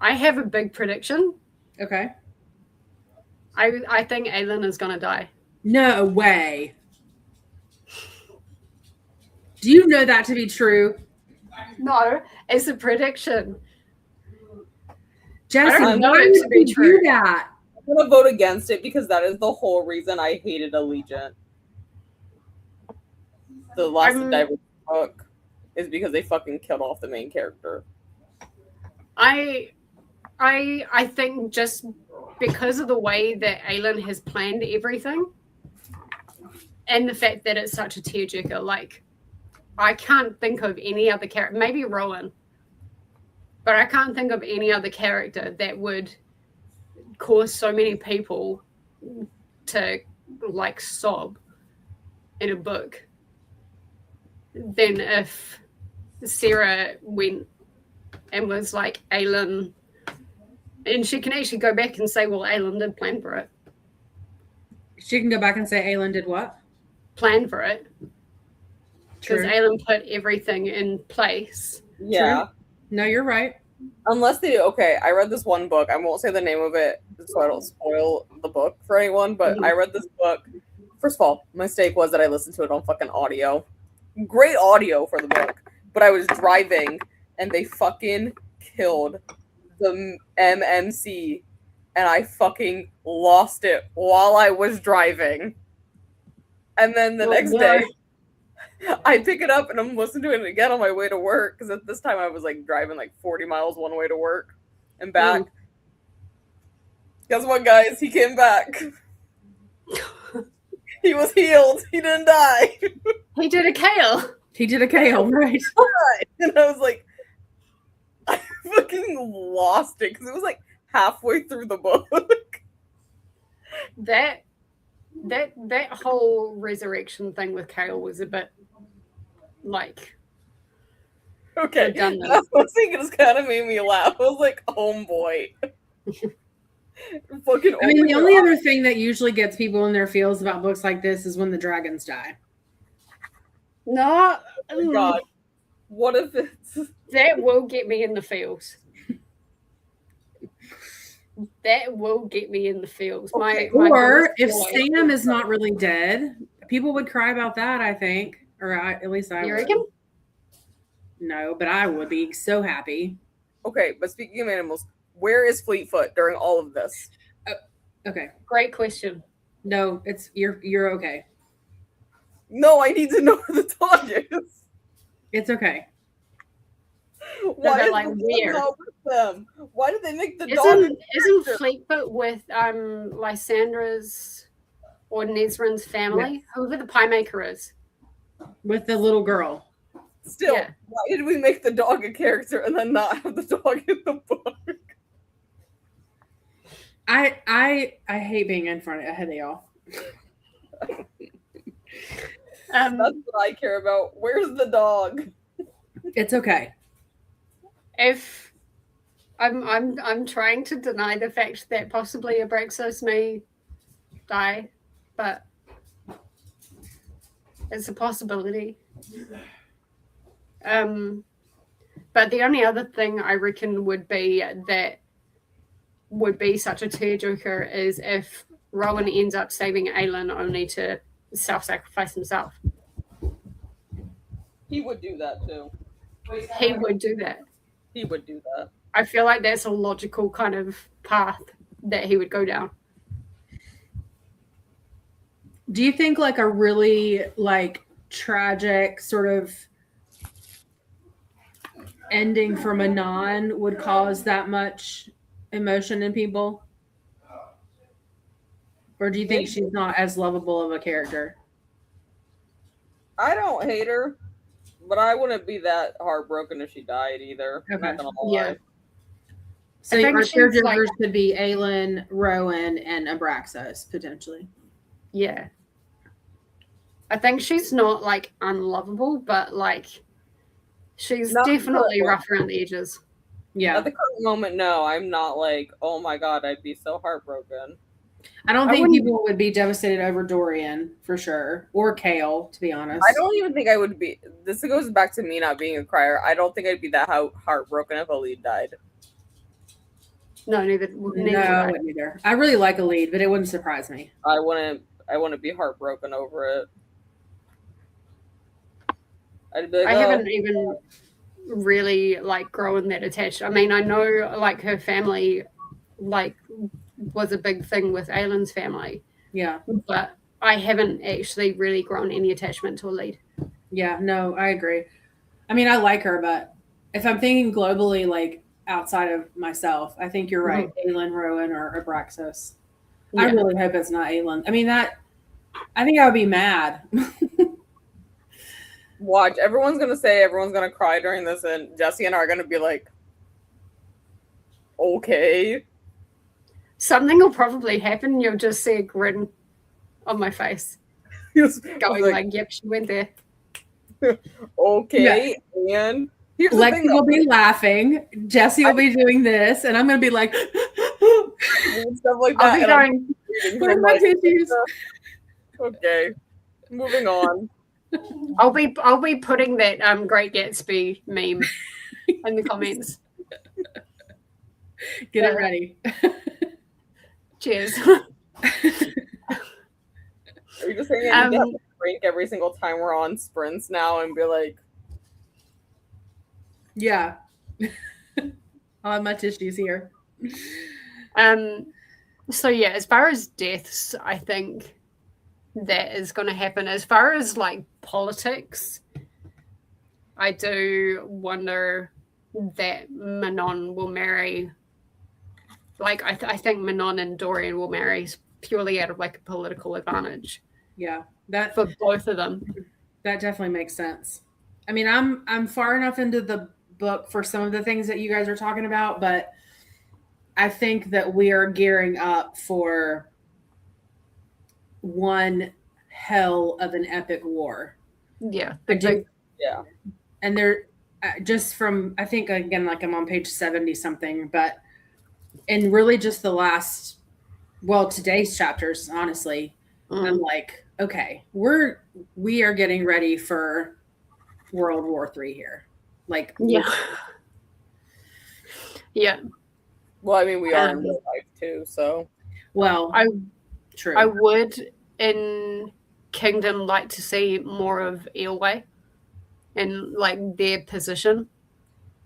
[SPEAKER 2] I have a big prediction.
[SPEAKER 1] Okay.
[SPEAKER 2] I think Aelin is gonna die.
[SPEAKER 1] No way. Do you know that to be true?
[SPEAKER 2] No, it's a prediction.
[SPEAKER 1] Jessi,
[SPEAKER 2] I don't know it to be true.
[SPEAKER 1] Do that?
[SPEAKER 3] I'm gonna vote against it because that is the whole reason I hated Allegiant. the last Divergent book is because they fucking killed off the main character.
[SPEAKER 2] I think just because of the way that Aelin has planned everything and the fact that it's such a tearjerker, like, I can't think of any other character, maybe Rowan, but I can't think of any other character that would cause so many people to, like, sob in a book than if Sarah went and was like, Aelin, and she can actually go back and say, well, Aelin did plan for it.
[SPEAKER 1] She can go back and say Aelin did what?
[SPEAKER 2] Plan for it. Because Aelin put everything in place.
[SPEAKER 3] Yeah.
[SPEAKER 1] True. No, you're right.
[SPEAKER 3] Unless they, I read this one book. I won't say the name of it so I don't spoil the book for anyone, but I read this book. First of all, my mistake was that I listened to it on fucking audio. Great audio for the book. But I was driving and they fucking killed the MMC and I fucking lost it while I was driving. And then the next day, I pick it up and I'm listening to it again on my way to work because at this time I was like driving like 40 miles one way to work and back. Guess what, guys? He came back. He was healed. He didn't die.
[SPEAKER 2] He did a kale.
[SPEAKER 1] He did a kale, right?
[SPEAKER 3] And I was like, I fucking lost it because it was like halfway through the book.
[SPEAKER 2] That whole resurrection thing with Kale was a bit like redundant.
[SPEAKER 3] I was thinking it's kind of made me laugh. I was like, oh boy. Fucking.
[SPEAKER 1] I mean, the only other thing that usually gets people in their feels about books like this is when the dragons die.
[SPEAKER 2] No.
[SPEAKER 3] Oh my God. What if it's...
[SPEAKER 2] That will get me in the feels. That will get me in the feels.
[SPEAKER 1] Or if Sam is not really dead, people would cry about that, I think. Or at least I would.
[SPEAKER 2] Reckon?
[SPEAKER 1] No, but I would be so happy.
[SPEAKER 3] Okay, but speaking of animals, where is Fleetfoot during all of this?
[SPEAKER 1] Okay.
[SPEAKER 2] Great question.
[SPEAKER 1] No, you're okay.
[SPEAKER 3] No, I need to know where the dog is.
[SPEAKER 1] It's okay.
[SPEAKER 3] Why is
[SPEAKER 2] like
[SPEAKER 3] the
[SPEAKER 2] weird?
[SPEAKER 3] dog not with them? Why did they make the dog?
[SPEAKER 2] Isn't Fleetfoot with Lysandra's or Nezrin's family?
[SPEAKER 1] Yeah.
[SPEAKER 2] Whoever the pie maker is.
[SPEAKER 1] With the little girl.
[SPEAKER 3] Still, why did we make the dog a character and then not have the dog in the book?
[SPEAKER 1] I hate being in front of y'all.
[SPEAKER 3] That's what I care about. Where's the dog?
[SPEAKER 1] It's okay.
[SPEAKER 2] If I'm trying to deny the fact that possibly Abraxas may die, but it's a possibility. But the only other thing I reckon would be such a tearjerker is if Rowan ends up saving Aelin only to self-sacrifice himself.
[SPEAKER 3] He would do that too.
[SPEAKER 2] He would do that.
[SPEAKER 3] He would do that.
[SPEAKER 2] I feel like that's a logical kind of path that he would go down.
[SPEAKER 1] Do you think like a really like tragic sort of ending for Manon would cause that much emotion in people? Or do you think she's not as lovable of a character?
[SPEAKER 3] I don't hate her, but I wouldn't be that heartbroken if she died either.
[SPEAKER 1] Okay.
[SPEAKER 3] I'm not gonna lie.
[SPEAKER 2] Yeah.
[SPEAKER 1] So
[SPEAKER 2] I think
[SPEAKER 1] our
[SPEAKER 2] she's
[SPEAKER 1] caregivers
[SPEAKER 2] like-
[SPEAKER 1] could be Aelin, Rowan, and Abraxas, potentially.
[SPEAKER 2] Yeah. I think she's not like unlovable, but like she's
[SPEAKER 3] Not
[SPEAKER 2] definitely
[SPEAKER 3] good.
[SPEAKER 2] rough around the edges.
[SPEAKER 1] Yeah.
[SPEAKER 3] At the current moment, no, I'm not like, oh my God, I'd be so heartbroken.
[SPEAKER 1] I don't
[SPEAKER 2] I
[SPEAKER 1] think
[SPEAKER 2] wouldn't-
[SPEAKER 1] people would be devastated over Dorian, for sure. Or Kale, to be honest.
[SPEAKER 3] I don't even think I would be. This goes back to me not being a crier. I don't think I'd be that heartbroken if a lead died.
[SPEAKER 2] No, neither
[SPEAKER 1] No,
[SPEAKER 2] would
[SPEAKER 1] I
[SPEAKER 2] I.
[SPEAKER 1] wouldn't either. I really like a lead, but it wouldn't surprise me.
[SPEAKER 3] I wouldn't be heartbroken over it. I'd be like,
[SPEAKER 2] I
[SPEAKER 3] oh,
[SPEAKER 2] haven't even really like grown that attached. I mean, I know like her family like was a big thing with Aelin's family,
[SPEAKER 1] Yeah.
[SPEAKER 2] but I haven't actually really grown any attachment to a lead.
[SPEAKER 1] Yeah, no, I agree. I mean, I like her, but if I'm thinking globally, like outside of myself, I think you're right. Aelin, Rowan, or Abraxas. I
[SPEAKER 2] Yeah.
[SPEAKER 1] really hope it's not Aelin. I mean, I think I would be mad.
[SPEAKER 3] Watch, everyone's gonna cry during this, and Jessi and I are gonna be like, okay.
[SPEAKER 2] Something will probably happen. You'll just see a grin on my face, going like, "Yep, she went there."
[SPEAKER 3] Okay, yeah. And here's the
[SPEAKER 1] Lexi
[SPEAKER 3] thing,
[SPEAKER 1] will be laughing. Jessi will be doing this, and I'm going to be like,
[SPEAKER 3] stuff like that.
[SPEAKER 2] I'll be going,
[SPEAKER 1] "Where's my tissues?"
[SPEAKER 3] Okay, moving on.
[SPEAKER 2] I'll be putting that Great Gatsby meme in the comments.
[SPEAKER 1] Get it ready.
[SPEAKER 2] Cheers.
[SPEAKER 3] Are you just saying I need to have a drink every single time we're on sprints now and be like,
[SPEAKER 1] yeah. I'll have my tissues here.
[SPEAKER 2] So yeah, as far as deaths, I think that is going to happen. As far as like politics, I do wonder that Manon will marry. Like I think Manon and Dorian will marry purely out of like a political advantage.
[SPEAKER 1] Yeah, that
[SPEAKER 2] for both of them.
[SPEAKER 1] That definitely makes sense. I mean, I'm far enough into the book for some of the things that you guys are talking about, but I think that we are gearing up for one hell of an epic war.
[SPEAKER 2] Yeah.
[SPEAKER 3] Yeah.
[SPEAKER 1] And they're just from, I think, again, like I'm on page 70 something, but in really just the last, well, today's chapters, honestly, I'm like, okay, we are getting ready for World War III here. Like,
[SPEAKER 2] yeah. Yeah.
[SPEAKER 3] Well, I mean, we are in real life too, so.
[SPEAKER 1] Well, true.
[SPEAKER 2] I would in Kingdom like to see more of Earway and like their position.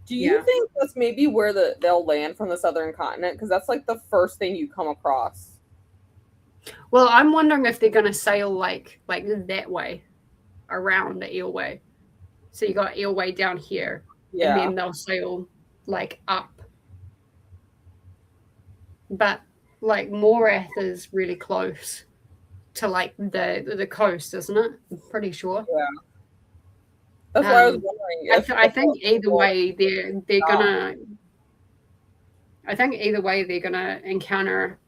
[SPEAKER 3] Do you think that's maybe where they'll land from the southern continent? Because that's like the first thing you come across.
[SPEAKER 2] Well, I'm wondering if they're going to sail like that way around the Earway. So you got Earway down here, and then they'll sail like up. But like Morath is really close to like the coast, isn't it? I'm pretty sure.
[SPEAKER 3] Yeah. That's why I was wondering.
[SPEAKER 2] I think either way they're gonna. I think either way they're gonna encounter.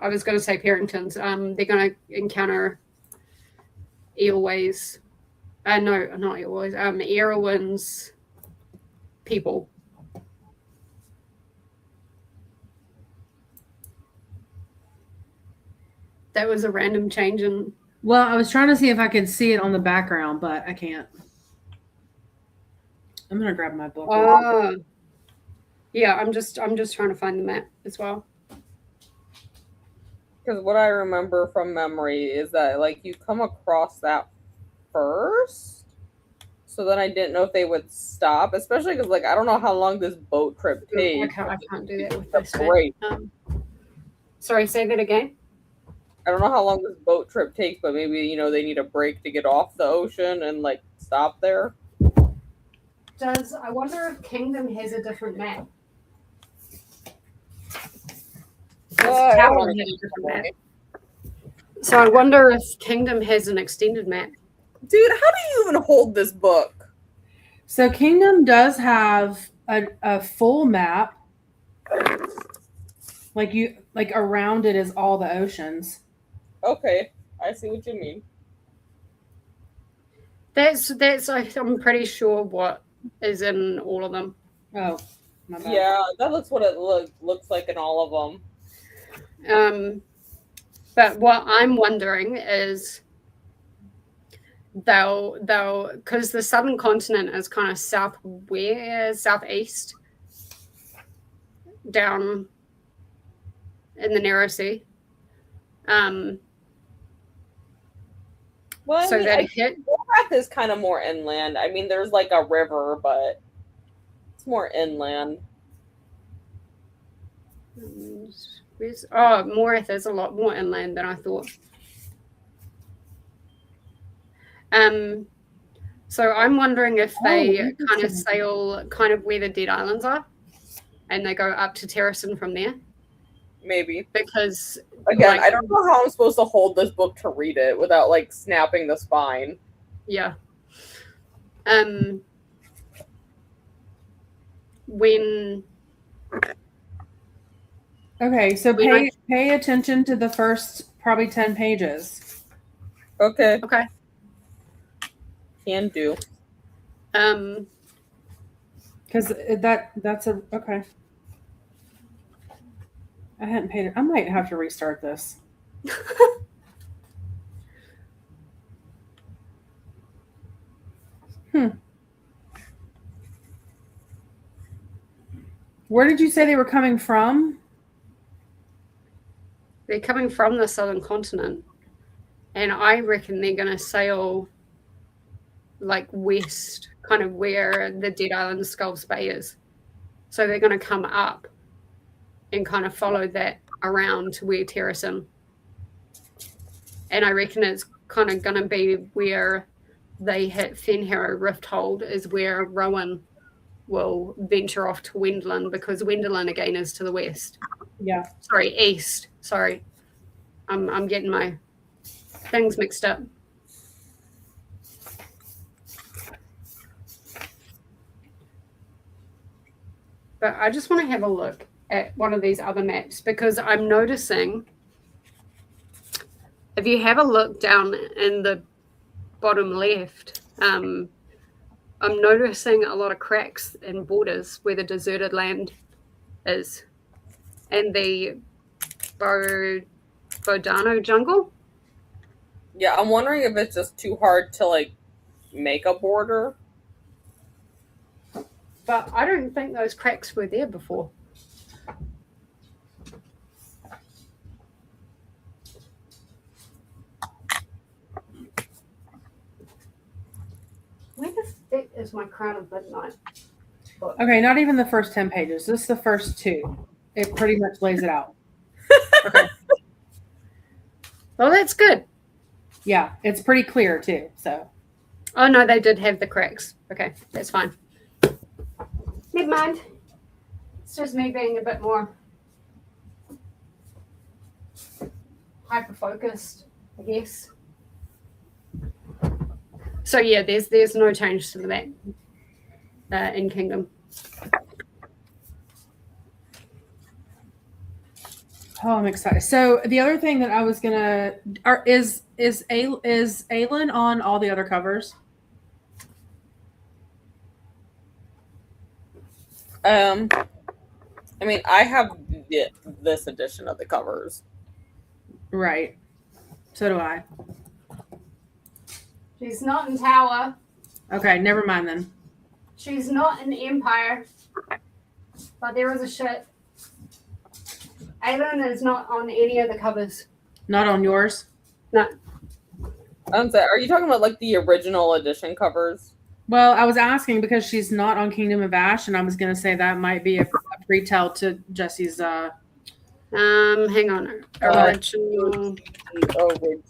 [SPEAKER 2] I was going to say Parringtons. They're going to encounter Earways. No, not Earways. Erewhon's people. That was a random change in.
[SPEAKER 1] Well, I was trying to see if I could see it on the background, but I can't. I'm gonna grab my book.
[SPEAKER 2] Yeah, I'm just trying to find the map as well.
[SPEAKER 3] Because what I remember from memory is that like you come across that first, so then I didn't know if they would stop, especially because like I don't know how long this boat trip takes.
[SPEAKER 2] I can't do that with this. Great. Sorry, say that again.
[SPEAKER 3] I don't know how long this boat trip takes, but maybe they need a break to get off the ocean and like stop there.
[SPEAKER 2] I wonder if Kingdom has a different map? So I wonder if Kingdom has an extended map.
[SPEAKER 3] Dude, how do you even hold this book?
[SPEAKER 1] So Kingdom does have a full map. Like around it is all the oceans.
[SPEAKER 3] Okay, I see what you mean.
[SPEAKER 2] That's I'm pretty sure what is in all of them.
[SPEAKER 1] Oh, my bad.
[SPEAKER 3] Yeah, that looks what it looks like in all of them.
[SPEAKER 2] But what I'm wondering is they'll because the southern continent is kind of southeast down in the Narrow Sea.
[SPEAKER 3] Well,
[SPEAKER 2] so that
[SPEAKER 3] Morath is kind of more inland. I mean, there's like a river, but it's more inland.
[SPEAKER 2] Morath is a lot more inland than I thought. So I'm wondering if they kind of
[SPEAKER 1] interesting.
[SPEAKER 2] sail kind of where the Dead Islands are, and they go up to Terracin from there.
[SPEAKER 3] Maybe.
[SPEAKER 2] Because
[SPEAKER 3] Again,
[SPEAKER 2] like,
[SPEAKER 3] I don't know how I'm supposed to hold this book to read it without like snapping the spine.
[SPEAKER 2] yeah. When
[SPEAKER 1] Okay, so pay attention to the first probably 10 pages.
[SPEAKER 3] Okay.
[SPEAKER 2] Okay.
[SPEAKER 3] Can do.
[SPEAKER 1] Because that's a okay. I hadn't paid it. I might have to restart this. Where did you say they were coming from?
[SPEAKER 2] They're coming from the southern continent, and I reckon they're going to sail like west, kind of where the Dead Island Skulls Bay is. So they're going to come up and kind of follow that around to where Terracin. And I reckon it's kind of going to be where they hit Fenharrow Rifthold, is where Rowan will venture off to Wendland, because Wendland again is to the west.
[SPEAKER 1] Yeah.
[SPEAKER 2] Sorry, east. Sorry. I'm getting my things mixed up. But I just want to have a look at one of these other maps, because I'm noticing, if you have a look down in the bottom left, I'm noticing a lot of cracks in borders where the deserted land is, and the Bodano jungle.
[SPEAKER 3] Yeah, I'm wondering if it's just too hard to like make a border.
[SPEAKER 2] But I don't think those cracks were there before. Where the heck is my Crown of Midnight book?
[SPEAKER 1] Okay, not even the first 10 pages. This is the first 2. It pretty much lays it out.
[SPEAKER 2] Okay. Well, that's good.
[SPEAKER 1] Yeah, it's pretty clear too. So.
[SPEAKER 2] Oh no, they did have the cracks. Okay, that's fine. Never mind. It's just me being a bit more hyper-focused, I guess. So yeah, there's no change to the map in Kingdom.
[SPEAKER 1] Oh, I'm excited. So the other thing that I was gonna is Aelin on all the other covers?
[SPEAKER 3] I mean, I have this edition of the covers.
[SPEAKER 1] Right. So do I.
[SPEAKER 2] She's not in Tower.
[SPEAKER 1] Okay, never mind then.
[SPEAKER 2] She's not in Empire. But there is a ship. Aelin is not on any of the covers.
[SPEAKER 1] Not on yours?
[SPEAKER 2] No.
[SPEAKER 3] Are you talking about like the original edition covers?
[SPEAKER 1] Well, I was asking because she's not on Kingdom of Ash, and I was going to say that might be a pre-tell to Jessi's.
[SPEAKER 2] Hang on. Original
[SPEAKER 3] covers.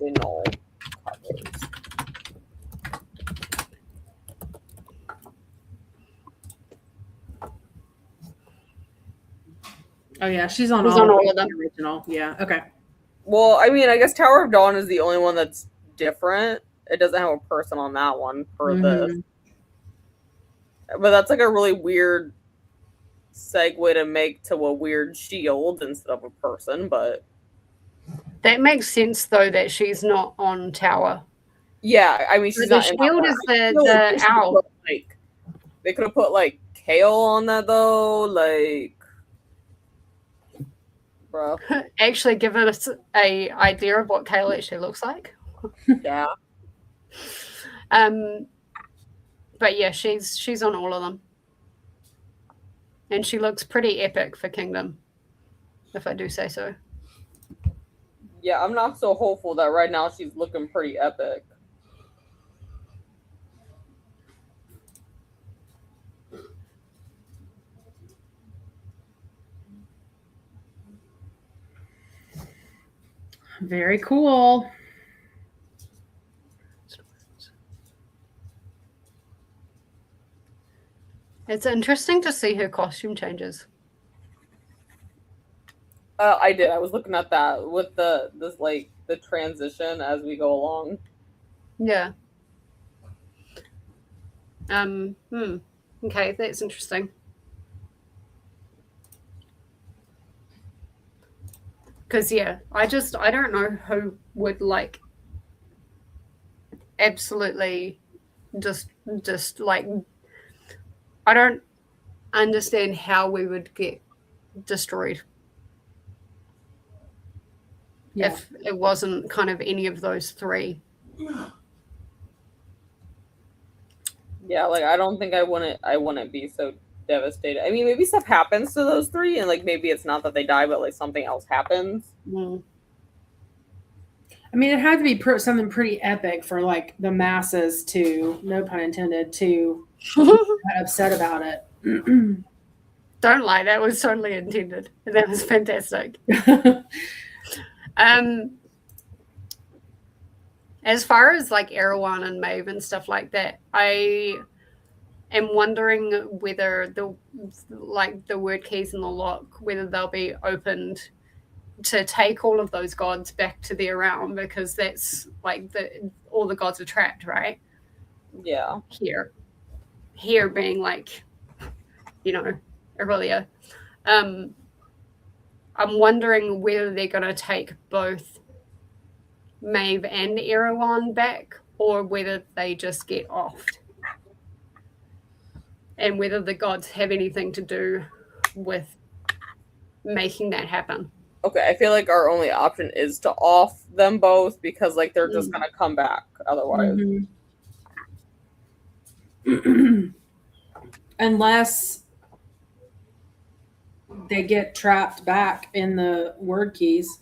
[SPEAKER 1] Oh yeah, she's on
[SPEAKER 2] all of them.
[SPEAKER 1] Original. Yeah. Okay.
[SPEAKER 3] Well, I mean, I guess Tower of Dawn is the only one that's different. It doesn't have a person on that one for this. But that's like a really weird segue to make to a weird shield instead of a person, but
[SPEAKER 2] that makes sense though that she's not on Tower.
[SPEAKER 3] Yeah, I mean she's
[SPEAKER 2] the
[SPEAKER 3] not
[SPEAKER 2] shield
[SPEAKER 3] in
[SPEAKER 2] is the owl.
[SPEAKER 3] They could have put like Kale on that though, like bro.
[SPEAKER 2] Actually give us a idea of what Kale actually looks like.
[SPEAKER 3] Yeah.
[SPEAKER 2] But yeah, she's on all of them. And she looks pretty epic for Kingdom, if I do say so.
[SPEAKER 3] Yeah, I'm not so hopeful that right now she's looking pretty epic.
[SPEAKER 1] Very cool.
[SPEAKER 2] It's interesting to see her costume changes.
[SPEAKER 3] I did. I was looking at that with the transition as we go along.
[SPEAKER 2] Yeah. Okay, that's interesting. Because I don't know who would like absolutely just like, I don't understand how we would get destroyed if it wasn't kind of any of those three.
[SPEAKER 3] Yeah, like I don't think I wouldn't be so devastated. I mean, maybe stuff happens to those three, and like maybe it's not that they die, but like something else happens.
[SPEAKER 2] Mm.
[SPEAKER 1] I mean, it had to be something pretty epic for like the masses to, no pun intended, to get upset about it.
[SPEAKER 2] Don't lie, that was totally intended. That was fantastic. As far as like Erewhon and Maeve and stuff like that, I am wondering whether the word keys in the lock, whether they'll be opened to take all of those gods back to their realm, because that's like all the gods are trapped, right?
[SPEAKER 3] Yeah.
[SPEAKER 2] Here being like, Aurelia. I'm wondering whether they're going to take both Maeve and Erewhon back, or whether they just get offed, and whether the gods have anything to do with making that happen.
[SPEAKER 3] Okay, I feel like our only option is to off them both, because like they're just gonna come back otherwise.
[SPEAKER 1] Unless they get trapped back in the word keys,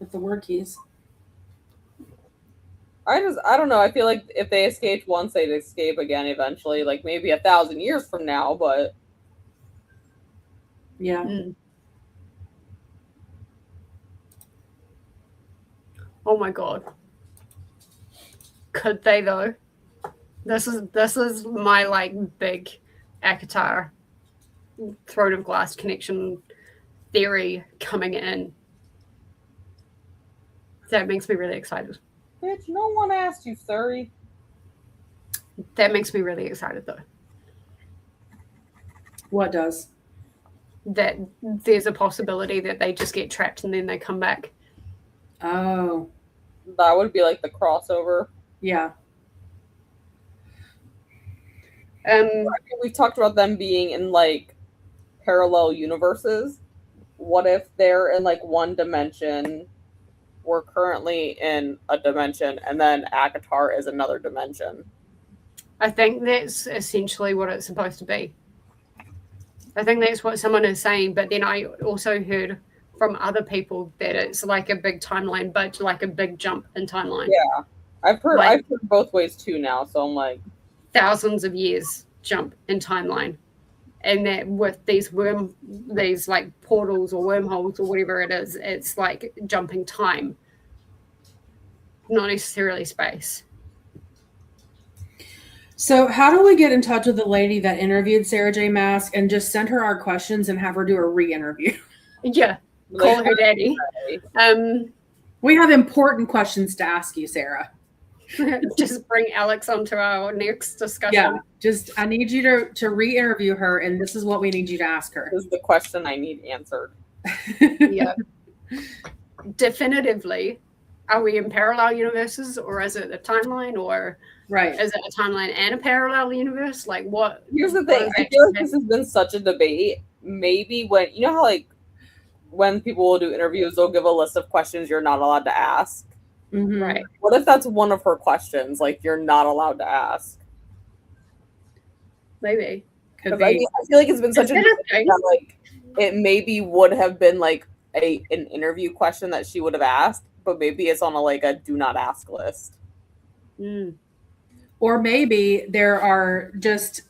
[SPEAKER 1] with the word keys.
[SPEAKER 3] I don't know. I feel like if they escaped once, they'd escape again eventually, like maybe 1,000 years from now, but
[SPEAKER 1] yeah.
[SPEAKER 2] Oh my god. Could they though? This is my like big ACOTAR Throne of Glass connection theory coming in. That makes me really excited.
[SPEAKER 3] Bitch, no one asked you, Surrey.
[SPEAKER 2] That makes me really excited though.
[SPEAKER 1] What does?
[SPEAKER 2] That there's a possibility that they just get trapped and then they come back.
[SPEAKER 1] Oh.
[SPEAKER 3] That would be like the crossover.
[SPEAKER 1] Yeah.
[SPEAKER 3] We've talked about them being in like parallel universes. What if they're in like one dimension, we're currently in a dimension, and then ACOTAR is another dimension?
[SPEAKER 2] I think that's essentially what it's supposed to be. I think that's what someone is saying, but then I also heard from other people that it's like a big timeline, but like a big jump in timeline.
[SPEAKER 3] Yeah, I've heard both ways too now, so I'm like
[SPEAKER 2] thousands of years jump in timeline, and that with these like portals or wormholes or whatever it is, it's like jumping time, not necessarily space.
[SPEAKER 1] So how do we get in touch with the lady that interviewed Sarah J. Maas and just send her our questions and have her do a re-interview?
[SPEAKER 2] Yeah. Call her daddy.
[SPEAKER 1] We have important questions to ask you, Sarah.
[SPEAKER 2] Just bring Alex onto our next discussion.
[SPEAKER 1] Yeah, I need you to re-interview her, and this is what we need you to ask her.
[SPEAKER 3] This is the question I need answered.
[SPEAKER 2] Yeah. Definitively, are we in parallel universes, or is it a timeline, or is it a timeline and a parallel universe? Like what?
[SPEAKER 3] Here's the thing. I feel like this has been such a debate. Maybe when, you know how like when people will do interviews, they'll give a list of questions you're not allowed to ask.
[SPEAKER 2] Mm-hmm. Right.
[SPEAKER 3] What if that's one of her questions, like you're not allowed to ask?
[SPEAKER 2] Maybe.
[SPEAKER 3] Because I feel like it's been such a debate that, like, it maybe would have been like an interview question that she would have asked, but maybe it's on a do not ask list.
[SPEAKER 2] Mm.
[SPEAKER 1] Or maybe there are just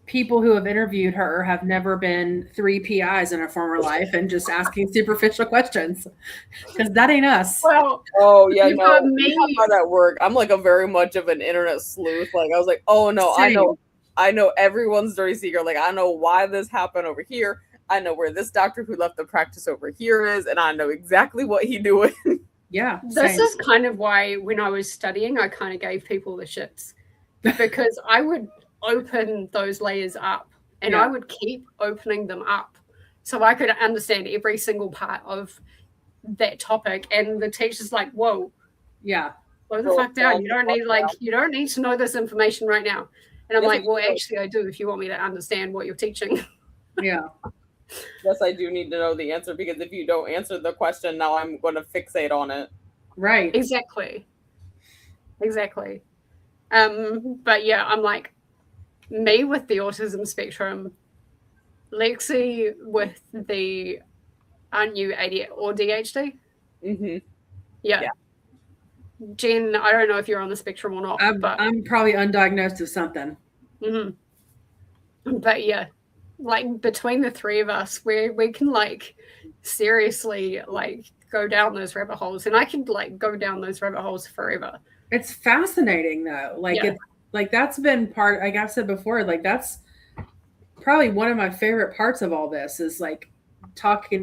[SPEAKER 1] people who have interviewed her have never been 3 PIs in a former life and just asking superficial questions, because that ain't us.
[SPEAKER 2] Well,
[SPEAKER 3] oh yeah, no, how that work. I'm like a very much of an internet sleuth. Like I was like, oh no, I know I know everyone's dirty secret. Like, I know why this happened over here. I know where this doctor who left the practice over here is, and I know exactly what he doing.
[SPEAKER 1] Yeah.
[SPEAKER 2] This is kind of why when I was studying, I kind of gave people the shits, because I would open those layers up and I would keep opening them up so I could understand every single part of that topic. And the teacher's like, whoa, slow the fuck down. You don't need to know this information right now. And I'm like, well, actually I do, if you want me to understand what you're teaching.
[SPEAKER 1] Yeah.
[SPEAKER 3] Yes, I do need to know the answer, because if you don't answer the question, now I'm going to fixate on it.
[SPEAKER 1] Right.
[SPEAKER 2] Exactly. But yeah, I'm like, me with the autism spectrum, Lexi with the, aren't you ADHD or DHD?
[SPEAKER 3] Mm-hmm.
[SPEAKER 2] Yeah. Jen, I don't know if you're on the spectrum or not. But
[SPEAKER 1] I'm probably undiagnosed of something.
[SPEAKER 2] Mm-hmm. But yeah, like between the three of us, we can like seriously like go down those rabbit holes, and I can like go down those rabbit holes forever.
[SPEAKER 1] It's fascinating though. Like it's like that's been part, like I've said before, like that's probably one of my favorite parts of all this is like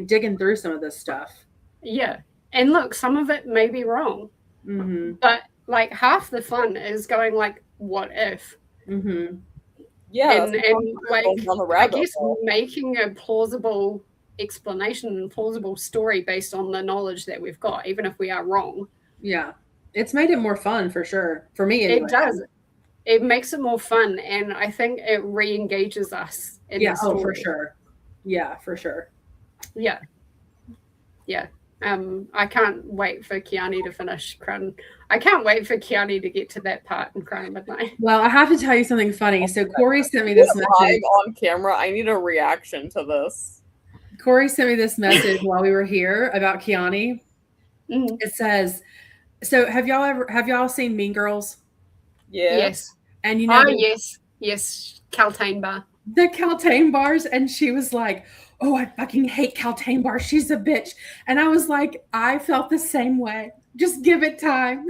[SPEAKER 1] digging through some of this stuff.
[SPEAKER 2] Yeah. And look, some of it may be wrong.
[SPEAKER 1] Mm-hmm.
[SPEAKER 2] But like half the fun is going like, what if?
[SPEAKER 1] Mm-hmm.
[SPEAKER 3] Yeah.
[SPEAKER 2] And like, I guess making a plausible explanation and plausible story based on the knowledge that we've got, even if we are wrong.
[SPEAKER 1] Yeah. It's made it more fun for sure. For me, anyway.
[SPEAKER 2] It does. It makes it more fun, and I think it re-engages us in the story.
[SPEAKER 1] For sure. Yeah, for sure.
[SPEAKER 2] Yeah. I can't wait for Kiani to finish Crown. I can't wait for Kiani to get to that part in Crown of Midnight.
[SPEAKER 1] Well, I have to tell you something funny. So Corey sent me this message
[SPEAKER 3] on camera. I need a reaction to this.
[SPEAKER 1] Corey sent me this message while we were here about Kiani.
[SPEAKER 2] Mm-hmm.
[SPEAKER 1] It says, so have y'all seen Mean Girls?
[SPEAKER 3] Yeah.
[SPEAKER 2] Yes.
[SPEAKER 1] And you know,
[SPEAKER 2] yes, Caltane bar.
[SPEAKER 1] The Caltane bars, and she was like, "Oh, I fucking hate Caltane bars. She's a bitch." And I was like, I felt the same way. Just give it time.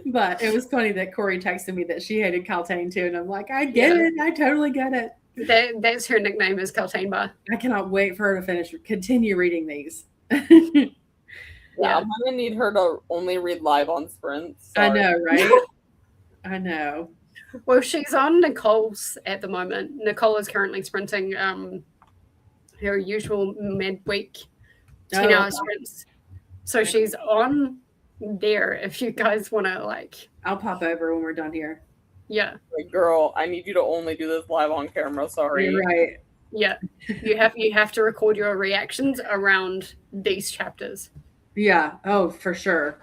[SPEAKER 1] But it was funny that Corey texted me that she hated Caltane too, and I'm like, I get it. I totally get it.
[SPEAKER 2] That's her nickname is Caltane bar.
[SPEAKER 1] I cannot wait for her to continue reading these.
[SPEAKER 3] Yeah, I'm gonna need her to only read live on sprints.
[SPEAKER 1] I know, right? I know.
[SPEAKER 2] Well, she's on Nicole's at the moment. Nicole is currently sprinting her usual midweek 10-hour sprints. So she's on there if you guys want to like.
[SPEAKER 1] I'll pop over when we're done here.
[SPEAKER 2] Yeah.
[SPEAKER 3] Like, girl, I need you to only do this live on camera. Sorry.
[SPEAKER 1] You're right.
[SPEAKER 2] Yeah. You have to record your reactions around these chapters.
[SPEAKER 1] Yeah. Oh, for sure.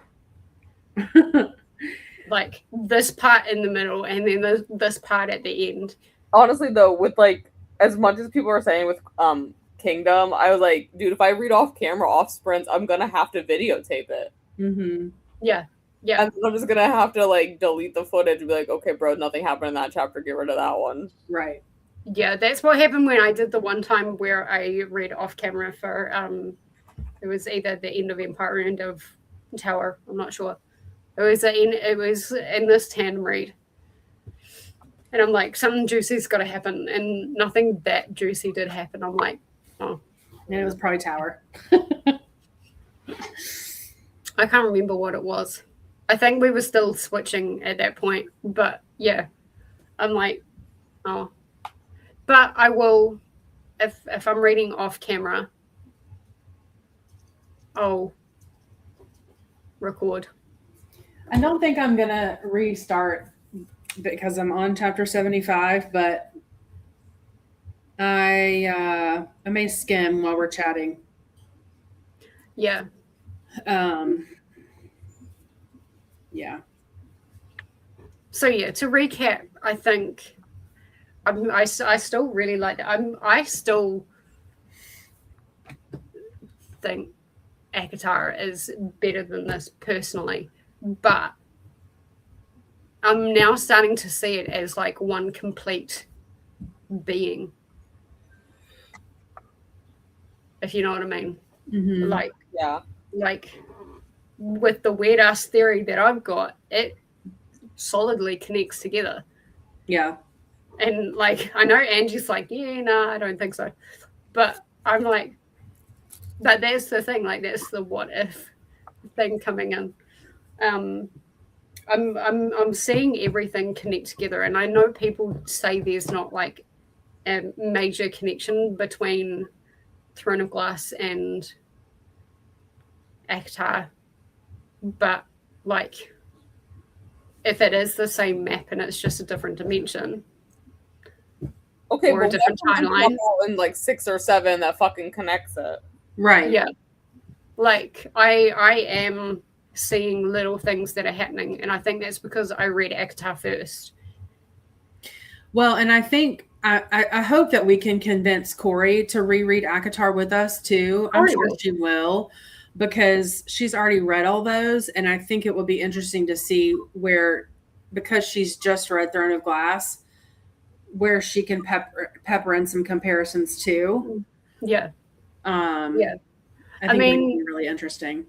[SPEAKER 2] Like this part in the middle and then this part at the end.
[SPEAKER 3] Honestly, though, with like as much as people are saying with Kingdom, I was like, dude, if I read off camera off sprints, I'm gonna have to videotape it.
[SPEAKER 1] Mm-hmm.
[SPEAKER 2] Yeah.
[SPEAKER 3] And I'm just gonna have to like delete the footage and be like, okay, bro, nothing happened in that chapter. Get rid of that one.
[SPEAKER 1] Right.
[SPEAKER 2] Yeah, that's what happened when I did the one time where I read off camera for it was either the end of Empire or end of Tower. I'm not sure. It was in this tandem read. And I'm like, something juicy's got to happen. And nothing that juicy did happen. I'm like, oh.
[SPEAKER 1] And it was probably Tower.
[SPEAKER 2] I can't remember what it was. I think we were still switching at that point. But yeah, I'm like, oh. But I will, if I'm reading off camera, I'll record.
[SPEAKER 1] I don't think I'm going to restart because I'm on chapter 75, but I may skim while we're chatting.
[SPEAKER 2] Yeah.
[SPEAKER 1] Yeah.
[SPEAKER 2] So yeah, to recap, I think I still really like that. I still think ACOTAR is better than this personally, but I'm now starting to see it as like one complete being, if you know what I mean.
[SPEAKER 1] Mm-hmm.
[SPEAKER 2] Like with the weird ass theory that I've got, it solidly connects together.
[SPEAKER 1] Yeah.
[SPEAKER 2] And like, I know Angie's like, yeah, no, I don't think so. But I'm like, but that's the thing, like that's the what if thing coming in. I'm seeing everything connect together, and I know people say there's not like a major connection between Throne of Glass and ACOTAR, but like if it is the same map and it's just a different dimension,
[SPEAKER 3] Okay,
[SPEAKER 2] or a
[SPEAKER 3] but
[SPEAKER 2] different timeline,
[SPEAKER 3] in like 6 or 7 that fucking connects it.
[SPEAKER 1] Right.
[SPEAKER 2] yeah. Like I am seeing little things that are happening, and I think that's because I read ACOTAR first.
[SPEAKER 1] Well, and I think I hope that we can convince Corey to reread ACOTAR with us too. I'm sure she will, because she's already read all those, and I think it would be interesting to see where, because she's just read Throne of Glass, where she can pepper in some comparisons too.
[SPEAKER 2] Yeah.
[SPEAKER 1] Yeah. I think it would be really interesting.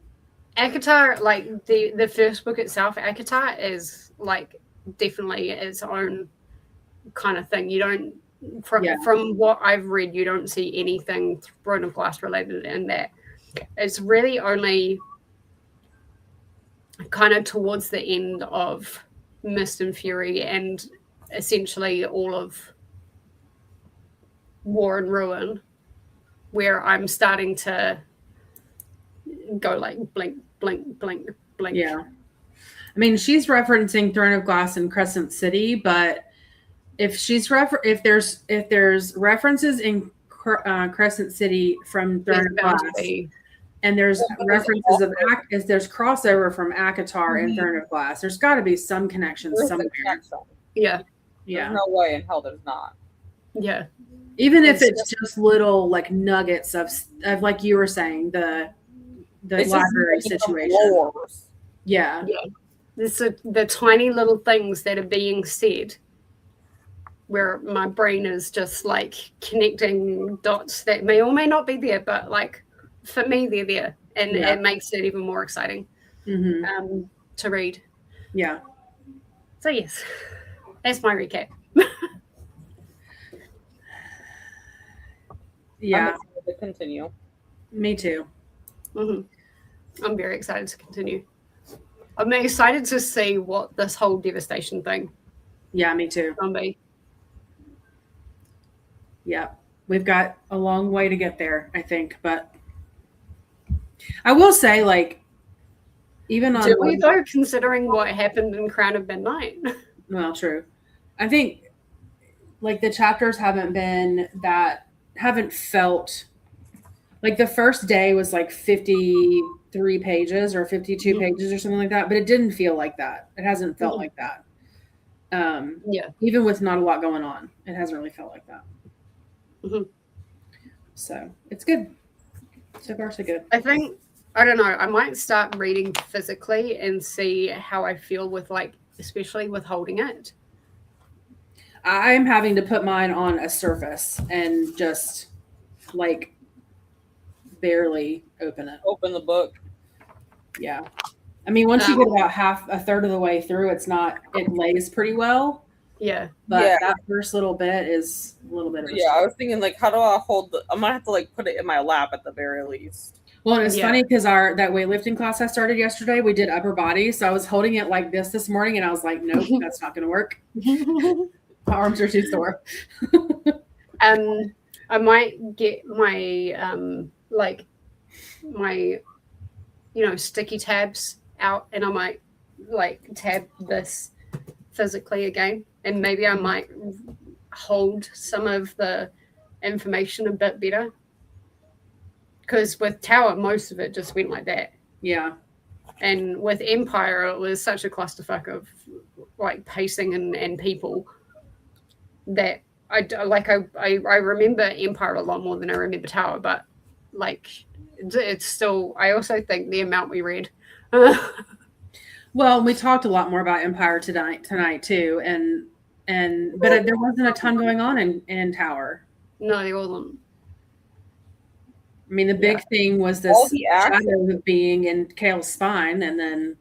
[SPEAKER 2] ACOTAR, like the first book itself, ACOTAR is like definitely its own kind of thing. You don't from what I've read, you don't see anything Throne of Glass related in that. It's really only kind of towards the end of Mist and Fury and essentially all of War and Ruin where I'm starting to go like blink, blink, blink, blink.
[SPEAKER 1] Yeah. I mean, she's referencing Throne of Glass and Crescent City, but if she's if there's references in Crescent City from Throne of Glass, and there's references of if there's crossover from ACOTAR and Throne of Glass, there's got to be some connections somewhere.
[SPEAKER 2] Yeah.
[SPEAKER 3] There's no way in hell there's not.
[SPEAKER 2] Yeah.
[SPEAKER 1] Even if it's just little like nuggets of like you were saying, the library situation. Yeah.
[SPEAKER 2] It's the tiny little things that are being said where my brain is just like connecting dots that may or may not be there, but like for me they're there, and it makes it even more exciting to read.
[SPEAKER 1] Yeah.
[SPEAKER 2] So yes, that's my recap.
[SPEAKER 1] Yeah.
[SPEAKER 3] I'm excited to continue.
[SPEAKER 1] Me too.
[SPEAKER 2] I'm very excited to continue. I'm excited to see what this whole devastation thing.
[SPEAKER 1] Yeah, me too.
[SPEAKER 2] Zombie.
[SPEAKER 1] Yeah, we've got a long way to get there, I think. But I will say, like, even on.
[SPEAKER 2] Do we though, considering what happened in Crown of Midnight?
[SPEAKER 1] Well, true. I think, like, the chapters haven't felt. Like, the first day was like 53 pages or 52 pages or something like that, but it didn't feel like that. It hasn't felt like that. Even with not a lot going on, it hasn't really felt like that. So it's good. So far, so good.
[SPEAKER 2] I think, I don't know, I might start reading physically and see how I feel with, like, especially with holding it.
[SPEAKER 1] I'm having to put mine on a surface and just like barely open it.
[SPEAKER 3] Open the book.
[SPEAKER 1] Yeah. I mean, once you get about a third of the way through, it lays pretty well.
[SPEAKER 2] Yeah.
[SPEAKER 1] But that first little bit is a little bit of
[SPEAKER 3] I was thinking, like, how do I hold I'm gonna have to like put it in my lap at the very least.
[SPEAKER 1] Well, and it's funny because that weightlifting class I started yesterday, we did upper body. So I was holding it like this morning, and I was like, nope, that's not gonna work. My arms are too sore.
[SPEAKER 2] I might get my my sticky tabs out, and I might like tab this physically again, and maybe I might hold some of the information a bit better, because with Tower most of it just went like that, and with Empire it was such a clusterfuck of like pacing and people that I remember Empire a lot more than I remember Tower, but like it's still, I also think the amount we read.
[SPEAKER 1] Well, we talked a lot more about Empire tonight too, but there wasn't a ton going on in Tower.
[SPEAKER 2] No, there wasn't.
[SPEAKER 1] I mean, the big thing was this shadow being in Kale's spine, and then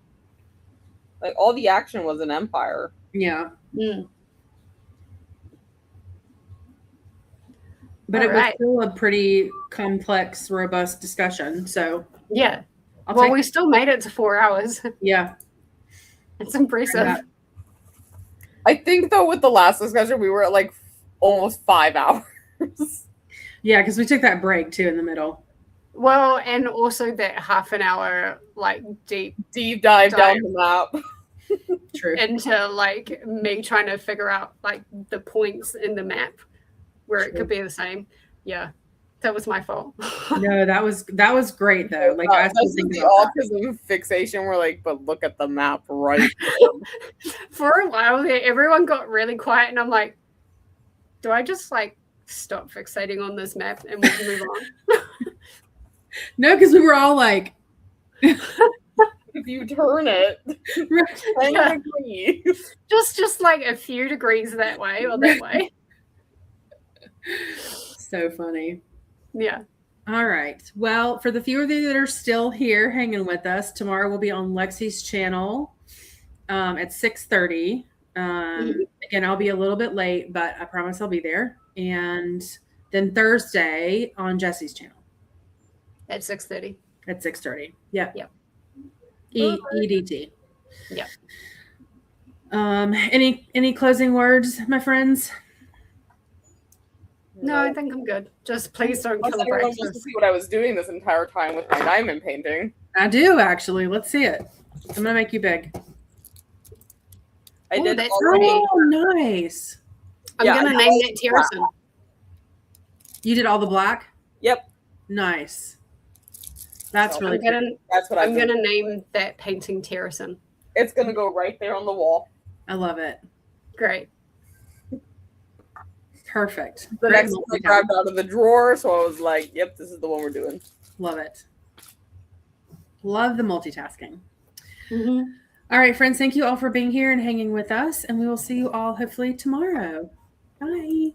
[SPEAKER 3] like all the action was in Empire.
[SPEAKER 1] Yeah. But
[SPEAKER 2] All
[SPEAKER 1] it was
[SPEAKER 2] right.
[SPEAKER 1] still a pretty complex, robust discussion. So
[SPEAKER 2] Yeah.
[SPEAKER 1] I'll
[SPEAKER 2] Well,
[SPEAKER 1] take
[SPEAKER 2] we still made it to 4 hours.
[SPEAKER 1] yeah.
[SPEAKER 2] It's impressive.
[SPEAKER 3] I think though with the last discussion we were at like almost 5 hours.
[SPEAKER 1] Yeah, because we took that break too in the middle.
[SPEAKER 2] Well, and also that half an hour like deep
[SPEAKER 3] dive down the map.
[SPEAKER 1] True.
[SPEAKER 2] into like me trying to figure out like the points in the map where it could be the same. Yeah. That was my fault.
[SPEAKER 1] No, that was great though. Like I still
[SPEAKER 3] This is
[SPEAKER 1] think
[SPEAKER 3] the
[SPEAKER 1] about that.
[SPEAKER 3] autism fixation. We're like, but look at the map right.
[SPEAKER 2] For a while there, everyone got really quiet and I'm like, do I just like stop fixating on this map and we can move on?
[SPEAKER 1] No, because we were all like
[SPEAKER 3] If you turn it,
[SPEAKER 2] Yeah.
[SPEAKER 3] degrees.
[SPEAKER 2] just like a few degrees that way or that way.
[SPEAKER 1] So funny.
[SPEAKER 2] Yeah.
[SPEAKER 1] All right. Well, for the few of you that are still here hanging with us, tomorrow we'll be on Lexi's channel at 6:30. Again, I'll be a little bit late, but I promise I'll be there. And then Thursday on Jessi's channel
[SPEAKER 2] At 6:30.
[SPEAKER 1] at 6:30. Yeah.
[SPEAKER 2] Yep.
[SPEAKER 1] EDT.
[SPEAKER 2] Yep.
[SPEAKER 1] Any closing words, my friends?
[SPEAKER 2] No, I think I'm good. Just please don't kill the
[SPEAKER 3] Everyone wants to
[SPEAKER 2] breakfast.
[SPEAKER 3] see what I was doing this entire time with my diamond painting.
[SPEAKER 1] I do actually. Let's see it. I'm gonna make you big.
[SPEAKER 3] I
[SPEAKER 2] Oh,
[SPEAKER 3] did
[SPEAKER 2] that's
[SPEAKER 3] already.
[SPEAKER 2] pretty.
[SPEAKER 1] Oh, nice.
[SPEAKER 2] I'm
[SPEAKER 3] Yeah,
[SPEAKER 2] gonna
[SPEAKER 3] I
[SPEAKER 2] name
[SPEAKER 3] know.
[SPEAKER 2] that Terracin.
[SPEAKER 1] You did all the black?
[SPEAKER 3] Yep,
[SPEAKER 1] Nice. That's
[SPEAKER 3] So
[SPEAKER 1] really cool.
[SPEAKER 3] that's what
[SPEAKER 2] I'm gonna name that painting Terracin.
[SPEAKER 3] It's gonna go right there on the wall.
[SPEAKER 1] I love it.
[SPEAKER 2] Great.
[SPEAKER 1] Perfect.
[SPEAKER 3] The
[SPEAKER 1] Great
[SPEAKER 3] next one I
[SPEAKER 1] multitasking.
[SPEAKER 3] grabbed out of the drawer, so I was like, "Yep, this is the one we're doing."
[SPEAKER 1] Love it. Love the multitasking.
[SPEAKER 2] Mm-hmm.
[SPEAKER 1] All right, friends, thank you all for being here and hanging with us, and we will see you all hopefully tomorrow. Bye.